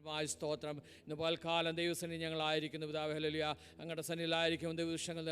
സ്തോത്രം. ഇന്ന് പൽക്കാലം ദൈവസന്നിധി ഞങ്ങളായിരിക്കുന്നു പിതാവേ. ഹല്ലേലൂയ. അങ്ങയുടെ സന്നിധിയിലായിരിക്കും ദിവസങ്ങൾ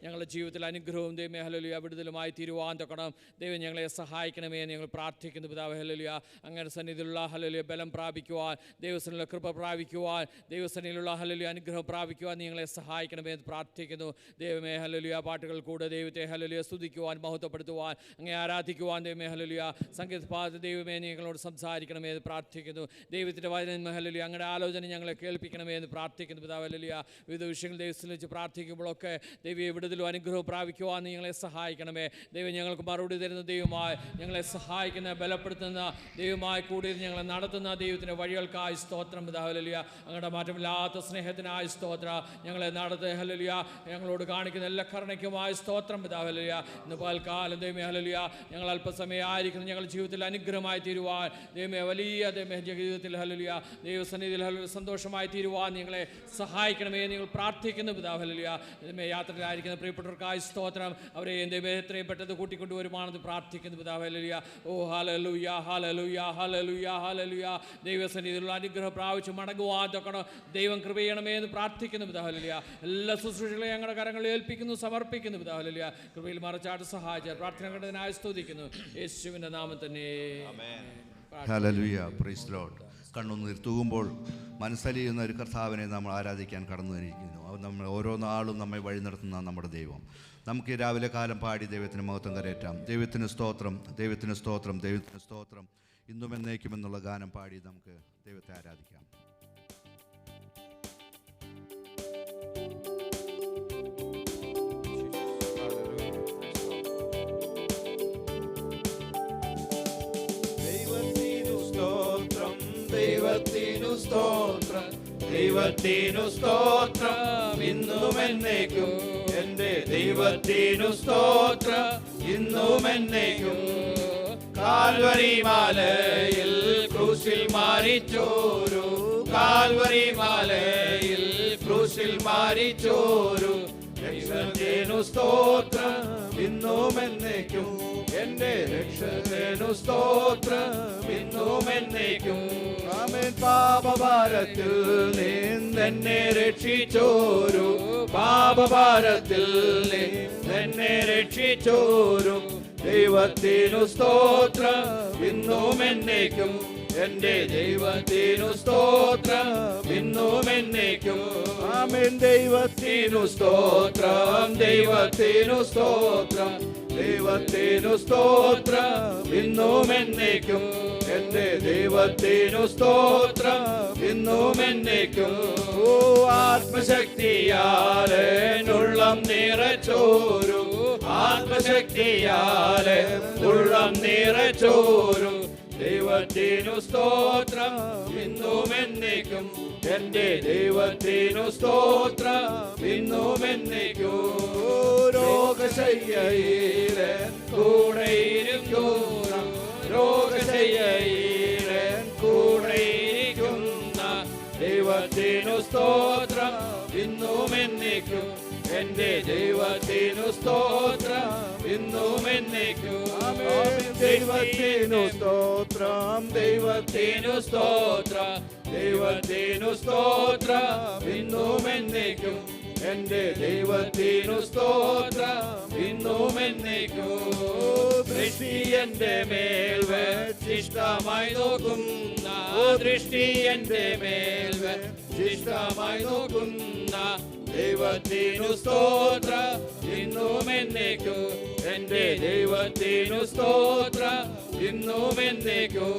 ഞങ്ങളുടെ ജീവിതത്തിൽ അനുഗ്രഹവും ദൈവമേ ഹല്ലേലൂയ വിടുതലുമായി തീരുവാൻ തൊക്കണം. ദൈവം ഞങ്ങളെ സഹായിക്കണമേ എന്ന് ഞങ്ങൾ പ്രാർത്ഥിക്കുന്നു പിതാവേ. ഹല്ലേലൂയ. അങ്ങയുടെ സന്നിധിയിലുള്ള ഹല്ലേലൂയ ബലം പ്രാപിക്കുവാൻ, ദൈവസന്നിധിയിലുള്ള കൃപ പ്രാപിക്കുവാൻ, ദൈവസന്നിധിയിലുള്ള ഹല്ലേലൂയ അനുഗ്രഹം പ്രാപിക്കുവാൻ ഞങ്ങളെ സഹായിക്കണമേ എന്ന് പ്രാർത്ഥിക്കുന്നു. ദൈവമേ ഹല്ലേലൂയ. പാട്ടുകൾ കൂടെ ദൈവത്തെ ഹല്ലേലൂയ സ്തുതിക്കുവാൻ, മഹത്വപ്പെടുത്തുവാൻ, അങ്ങേ ആരാധിക്കുവാൻ ദൈവമേ ഹല്ലേലൂയ സംഗീതപാത ദൈവമേ ഞങ്ങളോട് സംസാരിക്കണമേ എന്ന് പ്രാർത്ഥിക്കുന്നു. ദൈവത്തിൻ്റെ വചനം ഹല്ലേലൂയ അങ്ങയുടെ ആലോചന ഞങ്ങളെ കേൾപ്പിക്കണമേ എന്ന് പ്രാർത്ഥിക്കുന്നു പിതാവേ. ഹല്ലേലൂയ. വിവിധ വിഷയങ്ങൾ ദൈവത്തിൽ വെച്ച് പ്രാർത്ഥിക്കുമ്പോഴൊക്കെ ദൈവീയ വിടുതലും അനുഗ്രഹവും പ്രാപിക്കുവാൻ ഞങ്ങളെ സഹായിക്കണമേ. ദൈവം ഞങ്ങൾക്ക് മറുപടി തരുന്ന ദൈവമായി, ഞങ്ങളെ സഹായിക്കുന്ന ബലപ്പെടുത്തുന്ന ദൈവമായി കൂടി ഞങ്ങളെ നടത്തുന്ന ദൈവത്തിൻ്റെ വഴികൾക്കായി സ്തോത്രം പിതാവേ. ഹല്ലേലൂയ. അങ്ങയുടെ മാറ്റമില്ലാത്ത സ്നേഹത്തിനായി സ്തോത്ര. ഞങ്ങളെ നടത്തുക ഹല്ലേലൂയ. ഞങ്ങളോട് കാണിക്കുന്ന എല്ലാ കരുണയ്ക്കുമായി സ്തോത്രം പിതാവേ. ഹല്ലേലൂയ. ഇന്ന് പൽക്കാലം ദൈവമേ ഹല്ലേലൂയ ഞങ്ങൾ അല്പസമയമായിരിക്കുന്നു ഞങ്ങളുടെ ജീവിതത്തിൽ അനുഗ്രഹമായി തീരുവാൻ ദൈവമേ വലിയ ദൈവമേ ജീവിതത്തിൽ ഹല്ലേലൂയ ദൈവസന്നിധിയിൽ സന്തോഷമായി തീരുവാൻ ഞങ്ങളെ സഹായിക്കണമേ നിങ്ങൾ പ്രാർത്ഥിക്കുന്നു പിതാവേ. ഹല്ലേലൂയ. ദൈവമേ യാത്രയിലായിരിക്കുന്ന പ്രിയപ്പെട്ടവർക്കായി സ്തോത്രം. അവരെ ദൈവമേ എത്രയും പെട്ടെന്ന് കൂട്ടിക്കൊണ്ടുവരുമാണെന്ന് പ്രാർത്ഥിക്കുന്നു പിതാവേ. ഹല്ലേലൂയ. ഓ ഹല്ലേലൂയ ഹല്ലേലൂയ ഹല്ലേലൂയ ഹല്ലേലൂയ. ദൈവസന്നിധിയിലുള്ള അനുഗ്രഹം പ്രാപിച്ച് മടങ്ങുവാൻ തൊക്കണം. ദൈവം കൃപ ചെയ്യണമേ എന്ന് പ്രാർത്ഥിക്കുന്നു പിതാവേ. ഹല്ലേലൂയ. എല്ലാ ശുശ്രൂഷകളെ ഞങ്ങളുടെ കരങ്ങളിൽ ഏൽപ്പിക്കുന്നു, സമർപ്പിക്കുന്നു പിതാവേ. ഹല്ലേലൂയ. കൃപയിൽ മറച്ചാട്ട് സഹായിച്ച പ്രാർത്ഥന കണ്ടതിനായി സ്തുതിക്കുന്നു യേശുവിൻ്റെ നാമം തന്നെ. ഹല്ലേലൂയ. Praise the Lord. കണ്ണുനീർ തൂകുമ്പോൾ മനസ്സലിയുന്ന ഒരു കർത്താവിനെ നമ്മൾ ആരാധിക്കാൻ കടന്നു വന്നിരിക്കുന്നു. അവൻ നമ്മൾ ഓരോ നാളും നമ്മെ വഴി നടത്തുന്ന നമ്മുടെ ദൈവം. നമുക്ക് രാവിലെ കാലം പാടി ദൈവത്തിന് മഹത്വം കരയറ്റാം. ദൈവത്തിന് സ്തോത്രം, ദൈവത്തിന് സ്തോത്രം, ദൈവത്തിന് സ്തോത്രം ഇന്നും എന്നേക്കുമെന്നുള്ള ഗാനം പാടി നമുക്ക് ദൈവത്തെ ആരാധിക്കാം. ദൈവത്തിനു സ്തോത്രം, ദൈവത്തിനു സ്തോത്രം ഇന്നും എന്നേക്കും. എൻ്റെ ദൈവത്തിനു സ്തോത്രം ഇന്നും എന്നേക്കും. കാൽവരി മാലയിൽ ക്രൂശിൽ മരിച്ചോരു, കാൽവരി മാലയിൽ ക്രൂശിൽ മരിച്ചോരു ദൈവത്തിനു സ്തോത്രം ഇന്നും എന്നേക്കും. എൻ്റെ രക്ഷകനു സ്തോത്രം ഇന്നും എന്നേക്കും. ആമേൻ. പാപഭാരത്തിൽ നിന്നെന്നെ രക്ഷിച്ചോരു, പാപഭാരത്തിൽ നിന്നെന്നെ രക്ഷിച്ചോരു ദൈവത്തിനു സ്തോത്രം ഇന്നും എന്നേക്കും. എൻ്റെ ദൈവത്തിനു സ്തോത്രം ഇന്നും എന്നേക്കും. ആമേൻ. ദൈവത്തിനു സ്തോത്രം, ദൈവത്തിനു സ്തോത്രം, ദൈവത്തിനു സ്തോത്രം ഇന്നും എന്നേക്കും. എൻ്റെ ദൈവത്തിനു സ്തോത്രം ഇന്നും എന്നേക്കും. ഓ ആത്മശക്തിയാലെ ഉള്ളം നിറച്ചോരു, ആത്മശക്തിയാലെ ഉള്ളം നിറച്ചോരു ദൈവത്തിനു സ്തോത്രം ഇന്നും എന്നേക്കും. എൻ്റെ ദൈവത്തിനു സ്തോത്രം ഇന്നും എന്നേക്കും. രോഗശയ്യയിലെ കൂടെ ഇരിക്കുന്ന, രോഗശയ്യയിലെ കൂടെ ഇരിക്കുന്ന ദൈവത്തിനു സ്തോത്രം ഇന്നും എന്നേക്കും. എൻ്റെ ദൈവത്തിനു സ്തോത്രം ഇന്നും എന്നേക്കും. ദൈവത്തിനു സ്തോത്രം, ദൈവത്തിനു സ്തോത്രം, ദൈവത്തിനു സ്തോത്രം ഇന്നും എന്നേക്കും. എൻ്റെ ദൈവത്തിനു സ്തോത്രം ഇന്നും എന്നേക്കും. ദൃഷ്ടി എൻ്റെ മേൽ വെച്ചിഷ്ടമായി നോക്കുന്ന, ദൃഷ്ടി എൻ്റെ മേൽ വെച്ചിഷ്ടമായി നോക്കുന്ന ദൈവത്തിനു സ്തോത്രം ഇന്നും എന്നേക്കും. എൻ്റെ ദൈവത്തിനു സ്തോത്രം ഇന്നും എന്നേക്കും.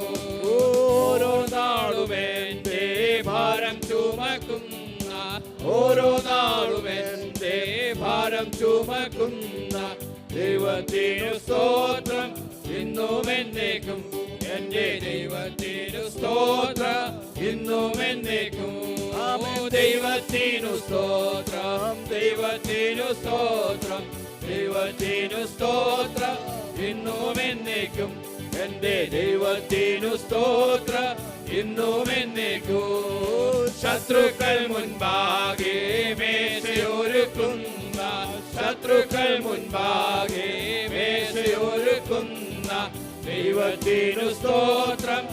ഓരോ നാളും എൻ്റെ ഭാരം ചുമക്കുന്ന, ഓരോ നാളും എൻ്റെ ഭാരം ചുമക്കുന്ന ദൈവത്തിനു സ്തോത്രം ഇന്നും എന്നേക്കും. എൻ്റെ ദൈവത്തിനു സ്തോത്രം ഇന്നും എന്നേക്കും. ദൈവത്തിനു സ്തോത്രം, ദൈവത്തിനു സ്തോത്രം, ദൈവത്തിനു സ്തോത്രം ഇന്നും എന്നേക്കും. എൻ്റെ ദൈവത്തിനു സ്തോത്രം ഇന്നും എന്നേക്കും. ശത്രുക്കൾ മുൻപാകെ മേശയൊരുക്കുന്ന, ശത്രുക്കൾ മുൻപാകെ മേശയൊരുക്കുന്ന ദൈവത്തിനു സ്തോത്രം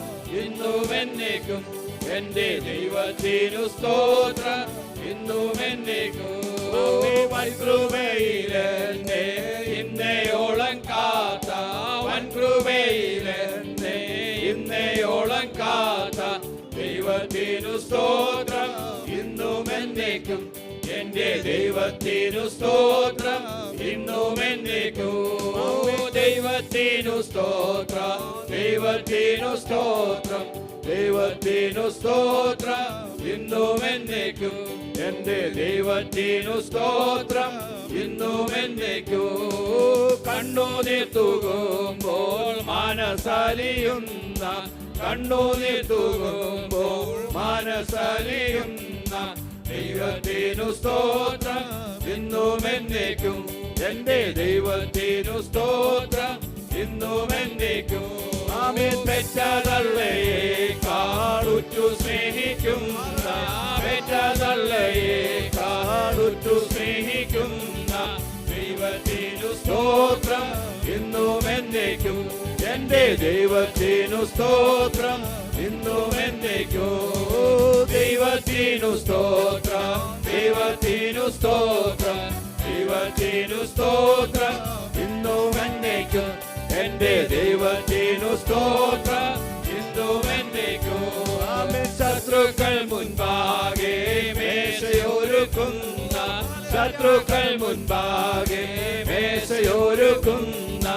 ഇന്നും എന്നേക്കും. എന്റെ ദൈവത്തിനു സ്തോത്രം ഇന്നും എന്നേക്കും. വൻകൃപയിലെന്നെ ഇന്നയോളം കാത്ത, വൻകൃപയിലെന്നെ ഇന്നയോളം കാത്ത ദൈവത്തിനു സ്തോത്രം ഇന്നും എന്നേക്കും. എന്റെ ദൈവത്തിനു സ്തോത്രം ഇന്നും എന്നേക്കും. ദൈവത്തിനു സ്തോത്രം, ദൈവത്തിനു സ്തോത്രം, ദൈവത്തിനു സ്തോത്രം ഇന്നും എന്നേക്കും. എന്റെ ദൈവത്തിനു സ്തോത്രം ഇന്നും എന്നേക്കും. കണ്ണുനീർ തൂകുമ്പോൾ മനസ്സലിയുന്ന, കണ്ണുനീർ തൂകുമ്പോൾ മനസ്സലിയുന്ന ദൈവത്തിനു സ്തോത്രം ഇന്നും എന്നേക്കും. എന്റെ ദൈവത്തിനു സ്തോത്രം ഇന്നും എന്നേക്കും. ആമേൻ. പെറ്റതള്ളയെ കാടുറ്റു സ്നേഹിക്കുന്ന, പെറ്റതള്ളയെ കാടുറ്റു സ്നേഹിക്കുന്ന ദൈവത്തിനു സ്തോത്രം ഇന്നും എന്നേക്കും. എന്റെ ദൈവത്തിനു സ്തോത്രം ഇന്നും എന്നേക്കും. ദൈവത്തിനു സ്തോത്രം, ദൈവത്തിനു സ്തോത്രം, ദൈവത്തിനു സ്തോത്രം ഇന്നും എന്നേക്കും. എന്റെ ദൈവത്തിനു സ്തോത്രം ഇന്നും എന്നേക്കും. ശത്രുക്കൾ മുൻപാകെ മേശയൊരുക്കുന്ന, ശത്രുക്കൾ മുൻപാകെ മേശയൊരുക്കുന്ന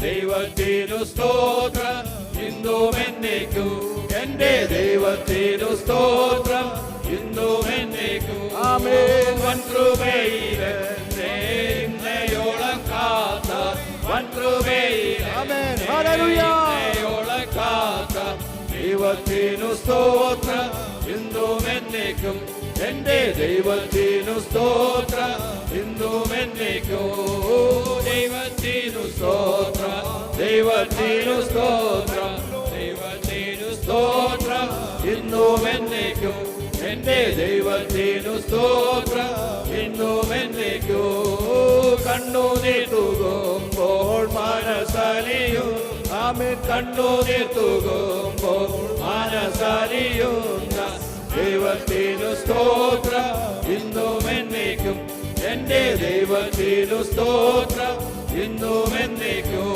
ദൈവത്തിനു സ്തോത്രം ഇന്നും എന്നേക്കും. എന്റെ ദൈവത്തിനു സ്തോത്രം ഇന്നും എന്നേക്കും. ആമേൻ. വൻകൃപയിലെന്നെ ഇന്നയോളം കാത്ത, വൻകൃപയിലെന്നെ ഇന്നയോളം കാത്ത ദൈവത്തിനു സ്തോത്രം ഇന്നും എന്നേക്കും. എന്റെ ദൈവത്തിനു സ്തോത്രം ഇന്നും എന്നേക്കും. ദൈവത്തിനു സ്തോത്രം, ദൈവത്തിനു സ്തോത്രം, ദൈവത്തിനു സ്തോത്രം ഇന്നും എന്നേക്കും. എന്റെ ദൈവത്തിനു സ്തോത്രം ഇന്നും എന്നേക്കും. കണ്ണുനീർ തൂകുമ്പോൾ മനസ്സലിയും, ആമേൻ. കണ്ണുനീർ തൂകുമ്പോൾ മനസ്സലിയുന്ന ദൈവത്തിനു സ്തോത്രം ഇന്നും എന്നേക്കും. എന്റെ ദൈവത്തിനു സ്തോത്രം ഇന്നും എന്നേക്കും.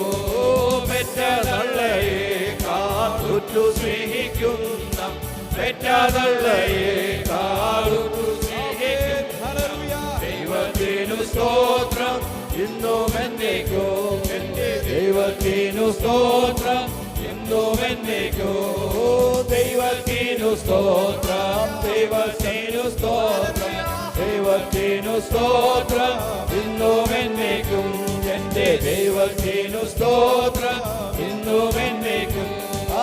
പെറ്റതള്ളയെ കാടുറ്റു സ്നേഹിക്കുന്ന, പെറ്റതള്ളയെ കാടുറ്റു സ്നേഹിക്കുന്ന ദൈവത്തിനു സ്തോത്രം ഇന്നും എന്നേക്കും. എന്റെ ദൈവത്തിനു സ്തോത്രം ഇന്നും എന്നേക്കും. ദൈവത്തിനു സ്തോത്രം, ദൈവത്തിനു സ്തോത്രം, ദൈവത്തിനു സ്തോത്രം ഇന്നും എന്നേക്കും. എന്റെ ദൈവത്തിനു സ്തോത്രം ഇന്നും എന്നേക്കും.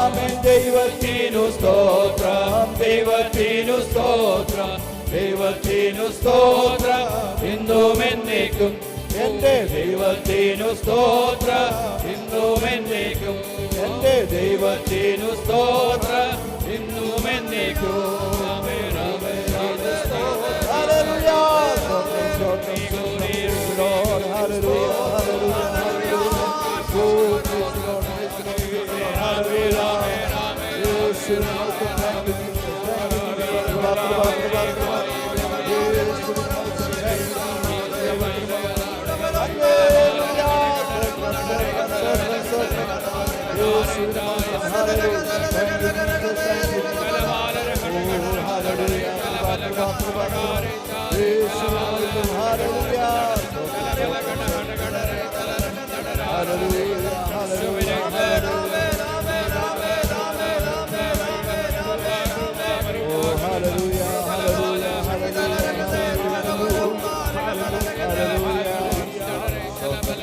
ആമേൻ. ദൈവത്തിനു സ്തോത്രം, ദൈവത്തിനു സ്തോത്രം, ദൈവത്തിനു സ്തോത്രം ഇന്നും എന്നേക്കും. എന്റെ ദൈവത്തിനു സ്തോത്രം ഇന്നും എന്നേക്കും. എന്റെ ദൈവത്തിനു സ്തോത്രം ഇന്നും എന്നേക്കും. ആമേൻ, ആമേൻ, ആമേൻ. Hallelujah. Lord, hallelujah, hallelujah, hallelujah.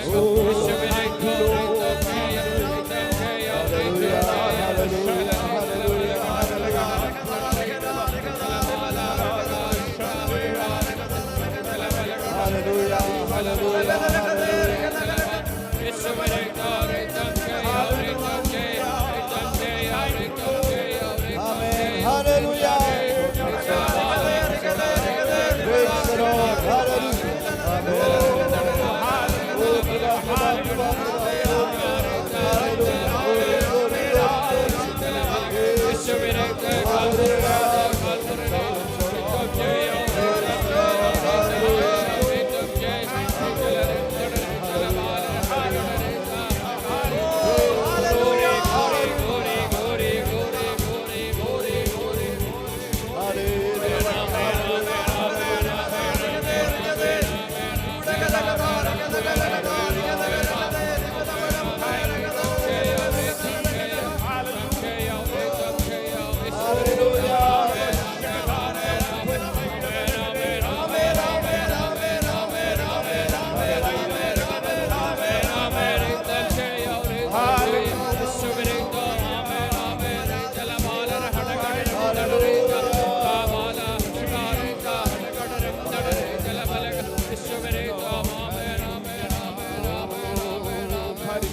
Glory to God, hallelujah. Yes,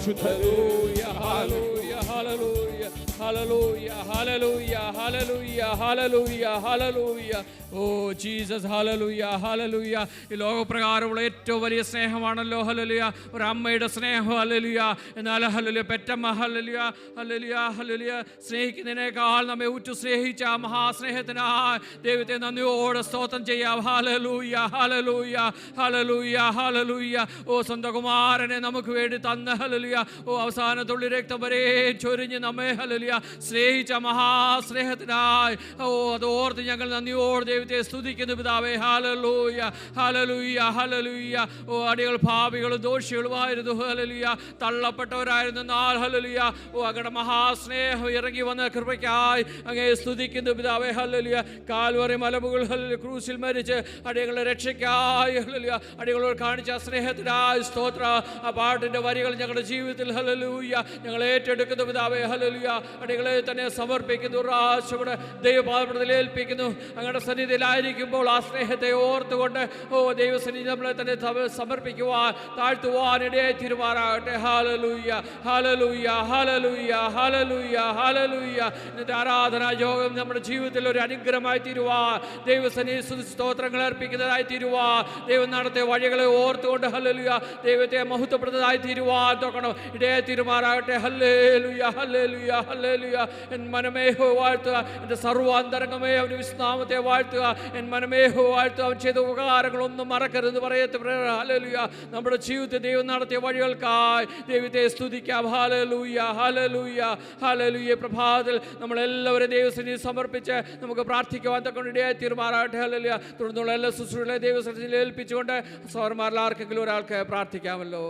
Hallelujah, hallelujah, hallelujah, hallelujah, hallelujah, hallelujah, hallelujah, hallelujah. Oh Jesus, hallelujah, hallelujah. ഈ ലോകപ്രകാരമുള്ള ഏറ്റവും വലിയ സ്നേഹമാണല്ലോ ഹല്ലേലൂയ ഒരു അമ്മയുടെ സ്നേഹം ഹല്ലേലൂയ. എന്നാൽ ഹല്ലേലൂയ പെറ്റമ്മ ഹല്ലേലൂയ ഹല്ലേലൂയ ഹല്ലേലൂയ സ്നേഹിക്കുന്നതിനേക്കാൾ നമ്മെ ഉറ്റു സ്നേഹിച്ച ആ മഹാസ്നേഹത്തിനായി ദൈവത്തെ നന്ദിയോടെ സ്തോത്രം ചെയ്യാം. ഹല്ലേലൂയ, ഹല്ലേലൂയ, ഹല്ലേലൂയ, ഹല്ലേലൂയ. ഓ സ്വന്തം കുമാരനെ നമുക്ക് വേണ്ടി തന്ന ഹല്ലേലൂയ ഓ അവസാന തുള്ളി രക്തം വരെ ചൊരിഞ്ഞ് നമ്മെ ഹല്ലേലൂയ സ്നേഹിച്ച മഹാസ്നേഹത്തിനായി ഓ അതോർത്ത് ഞങ്ങൾ നന്ദിയോടെ ദൈവത്തെ സ്തുതിക്കുന്നു പിതാവേ. ഹല്ലേലൂയ, ഹല്ലേലൂയ, ഹല്ലേലൂയ. ഓ അടികൾ പാപികളും ദോഷികളുമായിരുന്നു ഹല്ലേലൂയ, തള്ളപ്പെട്ടവരായിരുന്നു. എന്നാൽ ഹല്ലേലൂയ ഓ അങ്ങയുടെ മഹാസ്നേഹം ഇറങ്ങി വന്ന കൃപയ്ക്കായി അങ്ങേ സ്തുതിക്കുന്നു പിതാവേ. ഹല്ലേലൂയ കാൽവറി മലമുകൾ ഹല്ലേലൂയ ക്രൂസിൽ മരിച്ച് അടികളുടെ രക്ഷയ്ക്കായി ഹല്ലേലൂയ അടികളോട് കാണിച്ച സ്നേഹത്തിനായി സ്തോത്ര. ആ പാട്ടിൻ്റെ വരികൾ ഞങ്ങളുടെ ജീവിതത്തിൽ ഹല്ലേലൂയ ഞങ്ങൾ ഏറ്റെടുക്കുന്നു പിതാവേ. ഹല്ലേലൂയ അടികളെ തന്നെ സമർപ്പിക്കുന്നു, റാശയുടെ ദൈവപാദത്തിൽ ഏൽപ്പിക്കുന്നു. അങ്ങയുടെ സന്നിധിയിലായിരിക്കുമ്പോൾ ആ സ്നേഹത്തെ ഓർത്തുകൊണ്ട് ഓ ദൈവസന്നിധി നമ്മളെ തന്നെ സമർപ്പിക്കുവാൻ താഴ്ത്തുവാൻ ഇടയായി തീരുമാറാകട്ടെ. ഹല്ലേലൂയ, ഹല്ലേലൂയ, ഹല്ലേലൂയ, ഹല്ലേലൂയ, ഹല്ലേലൂയ. ഇന്നത്തെ ആരാധനാ യോഗം നമ്മുടെ ജീവിതത്തിൽ ഒരു അനുഗ്രഹമായി തീരുവാൻ, ദൈവസന്നിധി സ്തോത്രങ്ങൾ അർപ്പിക്കുന്നതായി തീരുവാൻ, ദൈവം നടത്തിയ വഴികളെ ഓർത്തുകൊണ്ട് ഹല്ലേലൂയ ദൈവത്തെ മഹത്വപ്പെടുന്നതായി തീരുവാൻ തൊക്കണം ഇടയായി തീരുമാറാകട്ടെ. ഹല്ലേലൂയ, ഹല്ലേലൂയ, ഹല്ലേലൂയ. എൻ മനമേ വാഴ്ത്തുക, എൻ്റെ സർവാന്തരംഗമേ അവൻ്റെ വിശ്നാമത്തെ വാഴ്ത്തുക. എൻ മനമേ വാഴ്ത്തുക, അവൻ ചെയ്ത ഉപകാരങ്ങളൊന്നും മറക്കരുത് പറയത്തെ. ഹല്ലേലൂയ നമ്മുടെ ജീവിതത്തിൽ ദൈവം നടത്തിയ വഴികൾക്കായി ദൈവത്തെ സ്തുതിക്കാം. ഹല്ലേലൂയ, ഹല്ലേലൂയ, ഹല്ലേലൂയ. പ്രഭാതത്തിൽ നമ്മളെല്ലാവരും ദൈവസന്നിധി സമർപ്പിച്ച് നമുക്ക് പ്രാർത്ഥിക്കുവാൻ തക്കൊണ്ട് ഇടയായി തീരുമാറാകട്ടെ. ഹല്ലേലൂയ. തുടർന്നുള്ള എല്ലാ ശുശ്രൂഷകളെ ദൈവസന്നിധിയിൽ ഏൽപ്പിച്ചുകൊണ്ട് സഹോദരന്മാരിൽ ആർക്കെങ്കിലും ഒരാൾക്ക് പ്രാർത്ഥിക്കാമല്ലോ.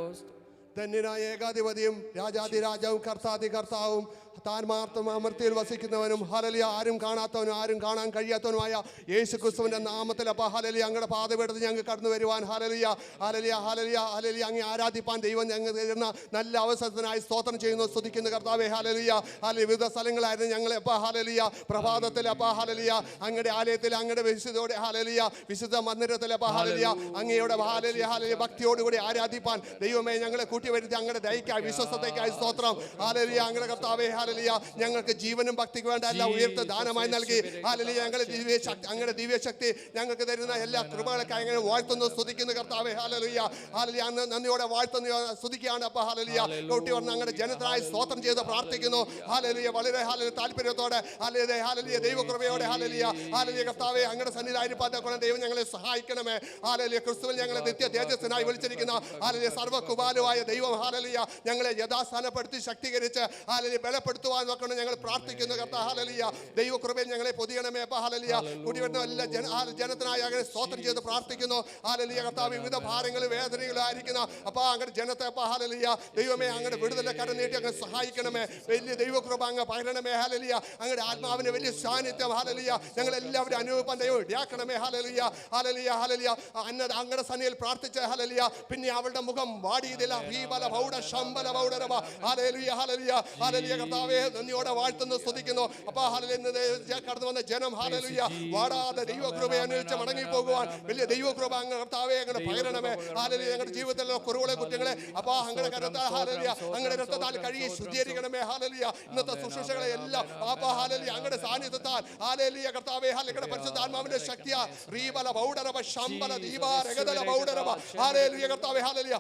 ധന്യനായ ഏകാധിപതിയും രാജാതിരാജാവും കർത്താതി കർത്താവും താൻ മാത്രം അമർത്തിയിൽ വസിക്കുന്നവനും ഹല്ലേലൂയ ആരും കാണാത്തവനും ആരും കാണാൻ കഴിയാത്തവനുമായ യേശു ക്രിസ്തുവിൻ്റെ നാമത്തിൽ അപ്പോൾ ഹല്ലേലൂയ അങ്ങയുടെ പാതപീഠത്തിൽ ഞങ്ങൾക്ക് കടന്നു വരുവാൻ ഹല്ലേലൂയ ഹല്ലേലൂയ ഹല്ലേലൂയ ഹല്ലേലൂയ അങ്ങേ ആരാധിപ്പാൻ ദൈവം ഞങ്ങൾ തരുന്ന നല്ല അവസരത്തിനായി സ്തോത്രം ചെയ്യുന്നു, സ്തുതിക്കുന്നു കർത്താവേ. Hallelujah hallelujah. വിവിധ സ്ഥലങ്ങളായിരുന്നു ഞങ്ങളെ അപ്പോൾ ഹല്ലേലൂയ പ്രഭാതത്തിൽ അപ്പോൾ ഹല്ലേലൂയ അങ്ങയുടെ ആലയത്തിൽ അങ്ങയുടെ വിശുദ്ധോടെ ഹല്ലേലൂയ വിശുദ്ധ മന്ദിരത്തിൽ അപ്പോൾ ഹല്ലേലൂയ അങ്ങയുടെ ഹല്ലേലൂയ ഹല്ലേലൂയ ഭക്തിയോടുകൂടി ആരാധിപ്പാൻ ദൈവമേ ഞങ്ങളെ കൂട്ടിവരുത്തി അങ്ങയുടെ ദയക്കായി വിശ്വസ്തതയ്ക്കായി സ്തോത്രം. ഹല്ലേലൂയ അങ്ങയുടെ കർത്താവേ. ഹല്ലേലൂയ ഞങ്ങൾക്ക് ജീവനും ഭക്തിക്ക് വേണ്ട എല്ലാ ഉയർത്ത ദാനമായി നൽകി ഹല്ലേലൂയ ഞങ്ങളുടെ ദിവ്യശക്തി അങ്ങയുടെ ദിവ്യശക്തി ഞങ്ങൾക്ക് തരുന്ന എല്ലാ കൃപകളൊക്കെ അങ്ങനെ വാഴ്ത്തുന്നു, സ്തുതിക്കുന്നു കർത്താവേ. ഹല്ലേലൂയ ഹല്ലേലൂയ നന്ദിയോടെ വാഴ്ത്തുന്നു, സ്തുതിക്കുകയാണ്. അപ്പോൾ ഹല്ലേലൂയ കൂട്ടി വന്ന് ഞങ്ങളുടെ ജനത്തിനായി സ്തോത്രം ചെയ്ത് പ്രാർത്ഥിക്കുന്നു. ഹല്ലേലൂയ വളരെ ഹല്ലേലൂയ താല്പര്യത്തോടെ ഹല്ലേലൂയ ഹല്ലേലൂയ ദൈവകൃപയോടെ ഹല്ലേലൂയ ഹല്ലേലൂയ കർത്താവേ അങ്ങയുടെ സന്നിധിയിലായിരിക്കാൻ ദൈവം ഞങ്ങളെ സഹായിക്കണമേ. ഹല്ലേലൂയ ക്രിസ്തുവിൽ ഞങ്ങളെ നിത്യ തേജസ്സിനായി വിളിച്ചിരിക്കുന്ന ഹല്ലേലൂയ സർവ്വകുപാലുവായ ദൈവം ഹല്ലേലൂയ ഞങ്ങളെ യഥാസ്ഥാനപ്പെടുത്തി ശക്തീകരിച്ച് ഹല്ലേലൂയ ബലപ്പെടുത്തുവാൻ നോക്കണം ഞങ്ങൾ പ്രാർത്ഥിക്കുന്നു കർത്താവേ. ഹല്ലേലൂയ ദൈവകൃപയിൽ ഞങ്ങളെ പൊതിയണമേ. അപ്പോൾ ഹല്ലേലൂയ കൂടി വരുന്ന എല്ലാ ജനത്തിനായി അങ്ങനെ സ്തോത്രം ചെയ്ത് പ്രാർത്ഥിക്കുന്നു. ഹല്ലേലൂയ കർത്താവേ വിവിധ ഭാരങ്ങളും വേദനകളും ആയിരിക്കുന്ന അപ്പോൾ അങ്ങയുടെ ജനത്തെ അപ്പോൾ ഹല്ലേലൂയ ദൈവമേ അങ്ങയുടെ വിടുതലെ കരം നീട്ടി അങ്ങ് സഹായിക്കണമേ. വലിയ ദൈവകൃപ അങ്ങ് പകരണമേ. ഹല്ലേലൂയ അങ്ങയുടെ ആത്മാവിന്റെ വലിയ സാന്നിധ്യം ഹല്ലേലൂയ ഞങ്ങൾ എല്ലാവരും അനുഭവിപ്പാൻ ദൈവം ഇടയാക്കണമേ. ഹല്ലേലൂയ ഹല്ലേലൂയ ഹല്ലേലൂയ അങ്ങയുടെ സന്നിധിയിൽ പ്രാർത്ഥിച്ച ഹല്ലേലൂയ പിന്നെ അവളുടെ മുഖം വാടിയതില്ല. ഭീബല ഭൗഡ ശമ്പല ഭൗഡരവ. ഹല്ലേലൂയ ഹല്ലേലൂയ ഹല്ലേലൂയ കർത്താവേ നന്ദിയോടെ വാഴ്ത്തുന്നു, സ്തുതിക്കുന്നു. അപ്പോൾ ഹല്ലേലൂയ കടന്നു വന്ന ജനം ഹല്ലേലൂയ വാടാതെ ദൈവകൃപയെ അനുഭവിച്ച് മടങ്ങി പോകുവാൻ വലിയ ദൈവകൃപ അങ്ങ് കർത്താവേ അങ്ങനെ പകരണമേ. ഹല്ലേലൂയ ഞങ്ങളുടെ ജീവിതത്തിലെ കുറവുകളെ കുറ്റങ്ങളെ അപ്പോൾ അങ്ങയുടെ കരത്താൽ ഹല്ലേലൂയ അങ്ങയുടെ രക്തത്താൽ കഴുകി ശുദ്ധീകരിക്കണമേ. ഹല്ലേലൂയ ഇന്നത്തെ ശുശ്രൂഷകളെ എല്ലാം അപ്പോൾ ഹല്ലേലൂയ അങ്ങയുടെ സാന്നിധ്യത്താൽ ഹല്ലേലൂയ കർത്താവേ ഹല്ലേലൂയ പരിശുദ്ധാത്മാവിന്റെ ശക്തിയാ റീബല ബൗഡരവ ശമ്പല ദീപ രഗദല ബൗഡരവ. ഹല്ലേലൂയ കർത്താവേ ഹല്ലേലൂയ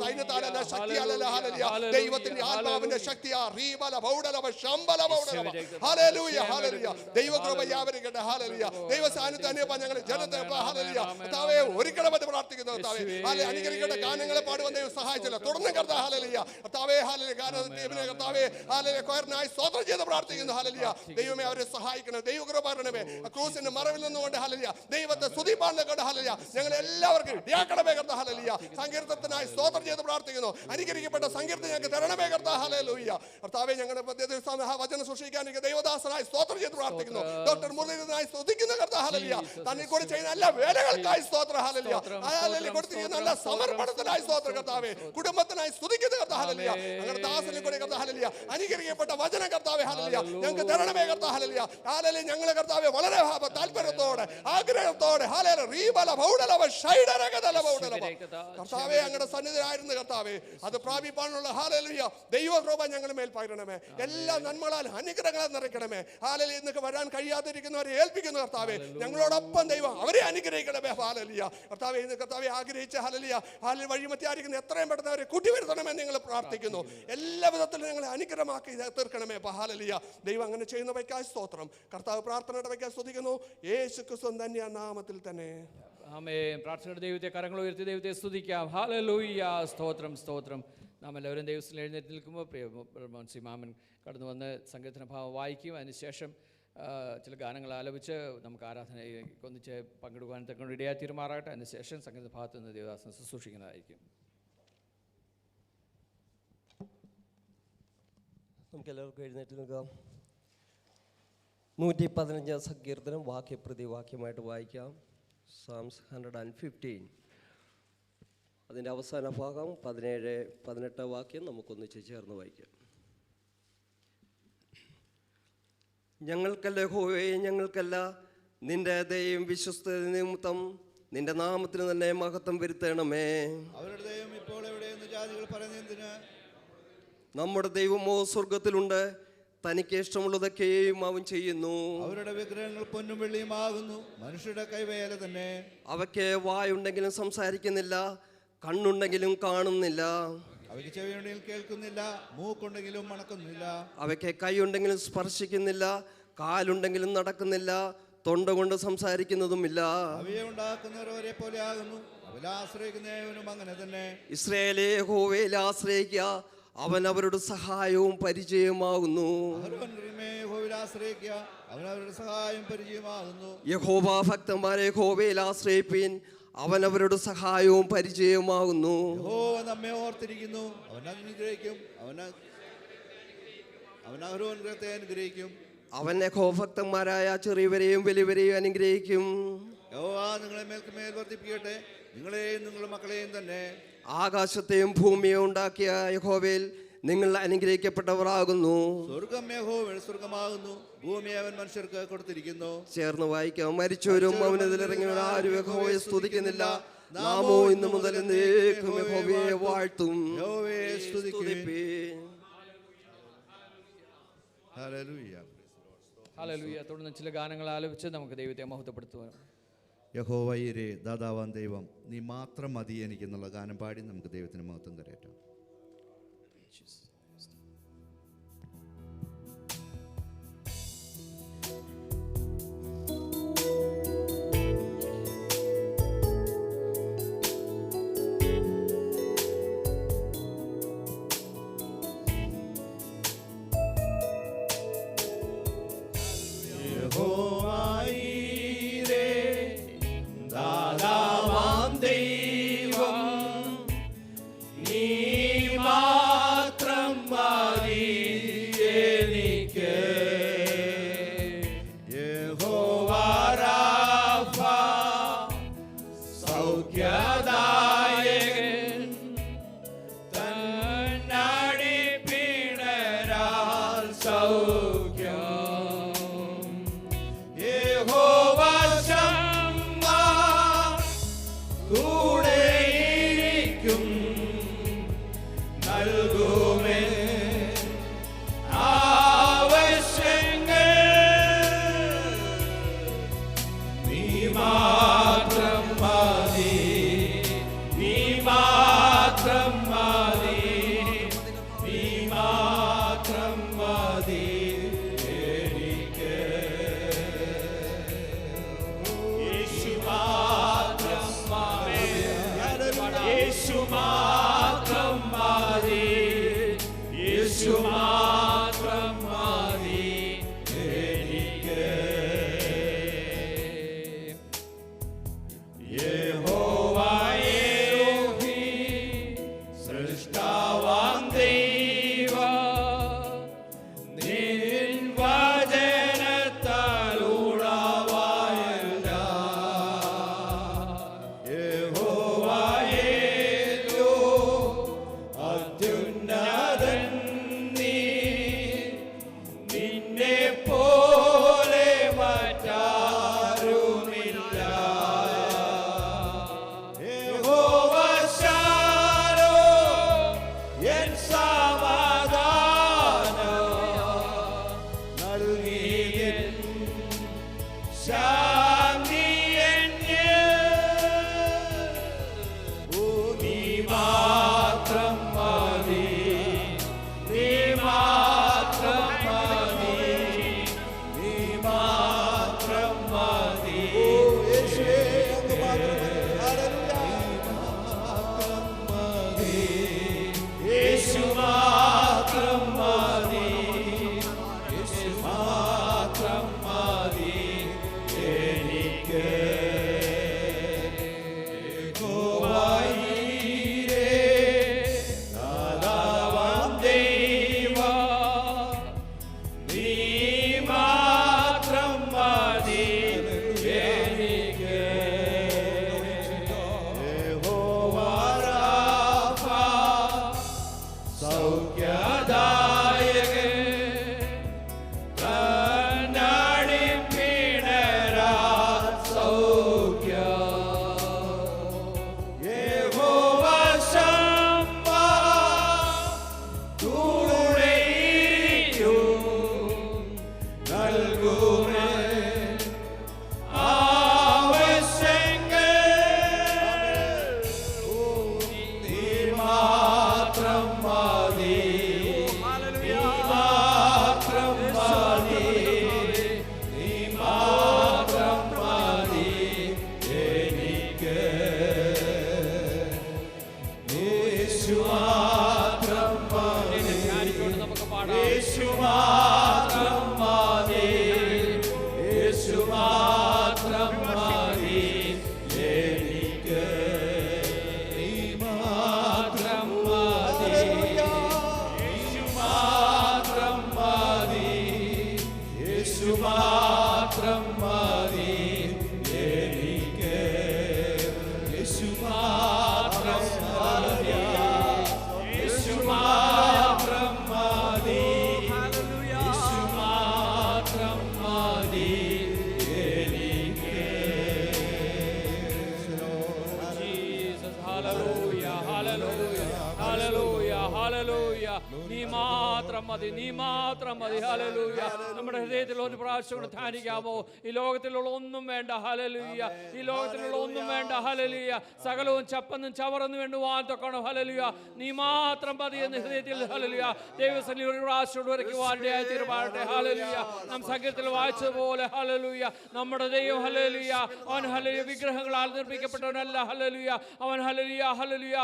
സൈന്യത്താലല്ല ശക്തിയാലല്ല ഹല്ലേലൂയ ദൈവത്തിന്റെ ആത്മാവിന്റെ ശക്തിയാ റീബല ബൗഡരവ ശമ്പല ബൗഡരവ. ഹല്ലേലൂയ ഹല്ലേലൂയ ദൈവകൃപ യാവരിക്കട്ടെ. ഹല്ലേലൂയ ദൈവ സാന്നിധ്യം അനുഭവിക്കാൻ ഞങ്ങൾ ജനത്തെ ഹല്ലേലൂയ കർത്താവേ ഒരിക്കലും അത് പ്രാർത്ഥിക്കുന്നു കർത്താവേ. ഹല്ലേലൂയ അനുഗ്രഹിക്കട്ടെ ഗാനങ്ങളെ പാടുവാൻ ദൈവം സഹായിച്ചല്ലോ. തുടർന്ന് കർത്താവേ ഹല്ലേലൂയ കർത്താവേ ഹല്ലേലൂയ ഗാനത്തിന് കർത്താവേ ഹല്ലേലൂയ കൊയറിനായി സ്തോത്രം ചെയ്ത് പ്രാർത്ഥിക്കുന്നു. ഹല്ലേലൂയ ദൈവമേ അവരെ സഹായിക്കണം, ദൈവകൃപ പകരണമേ. ക്രൂസിന്റെ മറവിൽ നിന്നുകൊണ്ട് ഹല്ലേലൂയ ദൈവത്തെ സ്തുതിപ്പാൻ കൊണ്ട് ഹല്ലേലൂയ ഞങ്ങൾ എല്ലാവർക്കും ഇടയാക്കണമേ കർത്താവേ. ഹല്ലേലൂയ സങ്കീർത്തനത്തിനായി സ്തോത്രം ചെയ്ത് പ്രാർത്ഥിക്കുന്നു. അനുഗ്രഹിക്കപ്പെട്ട സങ്കീർത്തനം ഞങ്ങൾക്ക് തരണമേ കർത്താവേ. ഹല്ലേലൂയ കർത്താവേ ഞങ്ങളുടെ വചനം സൂക്ഷിക്കാൻ ദൈവദാസനായി സ്തോത്രം ചെയ്ത് പ്രാർത്ഥിക്കുന്നു. ഡോക്ടർ മുരളീധരനായി സ്തുതിക്കുന്ന കർത്താവ് ഹല്ലേലൂയ. തന്നെ കൂടി ചെയ്യുന്ന എല്ലാ വേലകൾക്കായി സ്തോത്രം ഹല്ലേലൂയ. ഹല്ലേലൂയ കൊടുത്തിരിക്കുന്ന എല്ലാ സമർപ്പണത്തിനായി സ്തോത്രം കർത്താവേ. കുടുംബത്തിനായി സ്തുതിക്കുന്ന കർത്താവ് ഹല്ലേലൂയ. ഞങ്ങളുടെ ദാസനെ കൂടി കർത്താവ് ഹല്ലേലൂയ. അനുഗ്രഹിക്കപ്പെട്ട വചനം കർത്താവേ ഹല്ലേലൂയ ഞങ്ങൾക്ക് തരണമേ കർത്താവ് ഹല്ലേലൂയ. ഹല്ലേലൂയ ഞങ്ങളെ കർത്താവേ വളരെ താല്പര്യത്തോടെ ആഗ്രഹത്തോടെ ഹല്ലേലൂയ റീബല ബൗഡലവ ഷൈഡരകദല ബൗഡലവ കർത്താവേ അങ്ങയുടെ സന്നിധിയിലായിരുന്നു കർത്താവേ അത് പ്രാപിപ്പാനുള്ള ഹല്ലേലൂയ ദൈവകൃപ ഞങ്ങളുടെ മേൽ പകരണമേ. എല്ലാ നന്മകളാൽ അനുഗ്രഹങ്ങളാൽ നിറയ്ക്കണമേ. ഹല്ലേലൂയ ഇന്നൊക്കെ വരാൻ കഴിയാതിരിക്കുന്നവരെ ഏൽപ്പിക്കുന്നു കർത്താവേ. ഞങ്ങളോടൊപ്പം ദൈവം അവരെ അനുഗ്രഹിക്കണമേ. ഹല്ലേലൂയ കർത്താവേ ഇന്ന് കർത്താവേ ആഗ്രഹിച്ച ഹല്ലേലൂയ ഹല്ലേലൂയ വഴിമധ്യായിരിക്കുന്ന എത്രയും പെട്ടെന്ന് അവരെ കൂട്ടിവരുത്തണമെന്ന് നിങ്ങൾ പ്രാർത്ഥിക്കുന്നു. എല്ലാ വിധത്തിലും ഞങ്ങളെ അനുഗ്രഹമാക്കി തീർക്കണമേ. ഹല്ലേലൂയ ദൈവം അങ്ങനെ ചെയ്യുന്നവയ്ക്കായി സ്തോത്രം. കർത്താവ് പ്രാർത്ഥനയുടെ വയ്ക്കാൻ സ്തുതിക്കുന്നു യേശു ക്രിസ്തു ധന്യ നാമത്തിൽ തന്നെ. ആമേൻ. പ്രാർത്ഥനയുടെ ദൈവത്തെ കരങ്ങൾ ഉയർത്തി ദൈവത്തെ സ്തുതിക്കാം. ഹല്ലേലൂയ. സ്തോത്രം സ്തോത്രം. നാം എല്ലാവരും ദൈവത്തിൽ എഴുന്നേറ്റ് നിൽക്കുമ്പോൾ പ്രിയ മോൻസി മാമൻ കടന്നു വന്ന് സങ്കീർത്തന ഭാവം വായിക്കും. അതിനുശേഷം ചില ഗാനങ്ങൾ ആലപിച്ച് നമുക്ക് ആരാധനയെ ഒന്നിച്ച് പങ്കെടുക്കുവാൻ തക്കൊണ്ട് ഇടയായി തീരുമാറാകട്ടെ. അതിനുശേഷം സങ്കീർത്തന ഭാഗത്ത് നിന്ന് ദേവദാസൻ ശുശ്രൂഷിക്കുന്നതായിരിക്കും. നമുക്കെല്ലാവർക്കും എഴുന്നേറ്റ് നിൽക്കാം. 115 സങ്കീർത്തനം വാക്യപ്രതി വാക്യമായിട്ട് വായിക്കാം. സാംസ് 115 അതിൻ്റെ അവസാന ഭാഗം 17-18 വാക്യം നമുക്കൊന്നിച്ച് ചേർന്ന് വായിക്കാം. ഞങ്ങൾക്കല്ല യഹോവേ, ഞങ്ങൾക്കല്ല, നിന്റെ ദയയും വിശ്വസ്തത നിമിത്തം നിന്റെ നാമത്തിന് തന്നെ മഹത്വം വരുത്തണമേ. അവരുടെ ദൈവം ഇപ്പോൾ എവിടെയെന്ന് ജാതികൾ പറയുന്നതിന് നമ്മുടെ ദൈവമോ സ്വർഗത്തിലുണ്ട്, തനിക്ക് ഇഷ്ടമുള്ളതൊക്കെയും അവൻ ചെയ്യുന്നു. അവരുടെ വിഗ്രഹങ്ങൾ പൊന്നും വെള്ളിയുമാകുന്നു, മനുഷ്യരുടെ കൈവേല തന്നെ. അവയ്ക്ക് വായുണ്ടെങ്കിലും സംസാരിക്കുന്നില്ല, കണ്ണുണ്ടെങ്കിലും കാണുന്നില്ല, അവയ്ക്ക് ചെവിയുണ്ടെങ്കിലും കേൾക്കുന്നില്ല, മൂക്കുണ്ടെങ്കിലും മണക്കുന്നില്ല. അവയ്ക്ക് കൈയുണ്ടെങ്കിലും സ്പർശിക്കുന്നില്ല, കാലുണ്ടെങ്കിലും നടക്കുന്നില്ല, തൊണ്ട കൊണ്ട് സംസാരിക്കുന്നതുമില്ല. അവയെ ഉണ്ടാക്കുന്നവരെ പോലെ ആകുന്നു, അവരെ ആശ്രയിക്കുന്നവനും അങ്ങനെ തന്നെ. ഇസ്രായേലേ, യഹോവയിൽ ആശ്രയിക്കുക, അവൻ അവരുടെ സഹായവും പരിചയമാകുന്നു. അവൻ അവരുടെ സഹായം പരിചയമാകുന്നു. യഹോവ ഭക്തന്മാരെ യഹോവയിൽ ആശ്രയിപ്പീൻ, അവൻ അവരുടെ സഹായവും പരിചയമാകുന്നു. യഹോവ നമ്മെ ഓർത്തിരിക്കുന്നു, അവൻ അനുഗ്രഹിക്കും, അവൻ അനുഗ്രഹത്തെ അനുഗ്രഹിക്കും. അവൻ യഹോഭക്തന്മാരായ ചെറിയവരെയും വലിയവരെയും അനുഗ്രഹിക്കും. യഹോവ നിങ്ങളെ മേൽക്കുമേൽ വർദ്ധിപ്പിക്കട്ടെ, നിങ്ങളെയും നിങ്ങളുടെ മക്കളെയും തന്നെ. ആകാശത്തെയും ഭൂമിയെയും ഉണ്ടാക്കിയ യഹോവയിൽ നിങ്ങൾ അനുഗ്രഹിക്കപ്പെട്ടവരാകുന്നു. സ്വർഗം യഹോവയുടെ സ്വർഗമാകുന്നു, ഭൂമി അവൻ മനുഷ്യർക്ക് കൊടുത്തിരിക്കുന്നു. ചേർന്ന് വായിക്കാം. മരിച്ചവരും അവനതിലിറങ്ങിയവർ ആരും യഹോവയെ സ്തുതിക്കുന്നില്ല, നാമോ ഇന്നു മുതൽ എന്നേക്കും യഹോവയെ വാഴ്ത്തും. യഹോവയെ സ്തുതിക്കുവിൻ. ഹല്ലേലൂയ. ഹല്ലേലൂയ. തുടർന്ന് ചില ഗാനങ്ങൾ ആലപിച്ച് നമുക്ക് ദൈവത്തെ മഹത്വപ്പെടുത്തുവാൻ. യഹോവയരേ ദാതാവാൻ ദൈവം, നീ മാത്രം മതി എനിക്കെന്നുള്ള ഗാനം പാടി നമുക്ക് ദൈവത്തിന് മഹത്വം കരയറ്റാം. നീ മാത്രം മതി, നീ മാത്രം മതി. ഹല്ലേലൂയ. നമ്മുടെ ഹൃദയത്തിൽ ഒരു പ്രാവശ്യം കൂടെ ധ്യാനിക്കാമോ? ഈ ലോകത്തിലുള്ള ഒന്നും വേണ്ട. ഹല്ലേലൂയ. ഈ ലോകത്തിലുള്ള ഒന്നും വേണ്ട. ഹല്ലേലൂയ. സകലവും ചപ്പന്നും ചവറന്നും വേണ്ടുവാൻ തൊക്കണം. ഹല്ലേലൂയ. നീ മാത്രം മതി എന്ന് ഹൃദയത്തിൽ ഹല്ലേലൂയ ദൈവസന്നിധിയിൽ ഒരു പ്രാവശ്യം ഉറയ്ക്കുവാനിടയായി തീരുമാനട്ടെ. ഹല്ലേലൂയ. നാം സംഗീതത്തിൽ വായിച്ചതുപോലെ ഹല്ലേലൂയ നമ്മുടെ ദൈവം ഹല്ലേലൂയ അവൻ ഹല്ലേലൂയ വിഗ്രഹങ്ങളാൽ നിർമ്മിക്കപ്പെട്ടവനല്ല. ഹല്ലേലൂയ അവൻ ഹല്ലേലൂയ ഹല്ലേലൂയ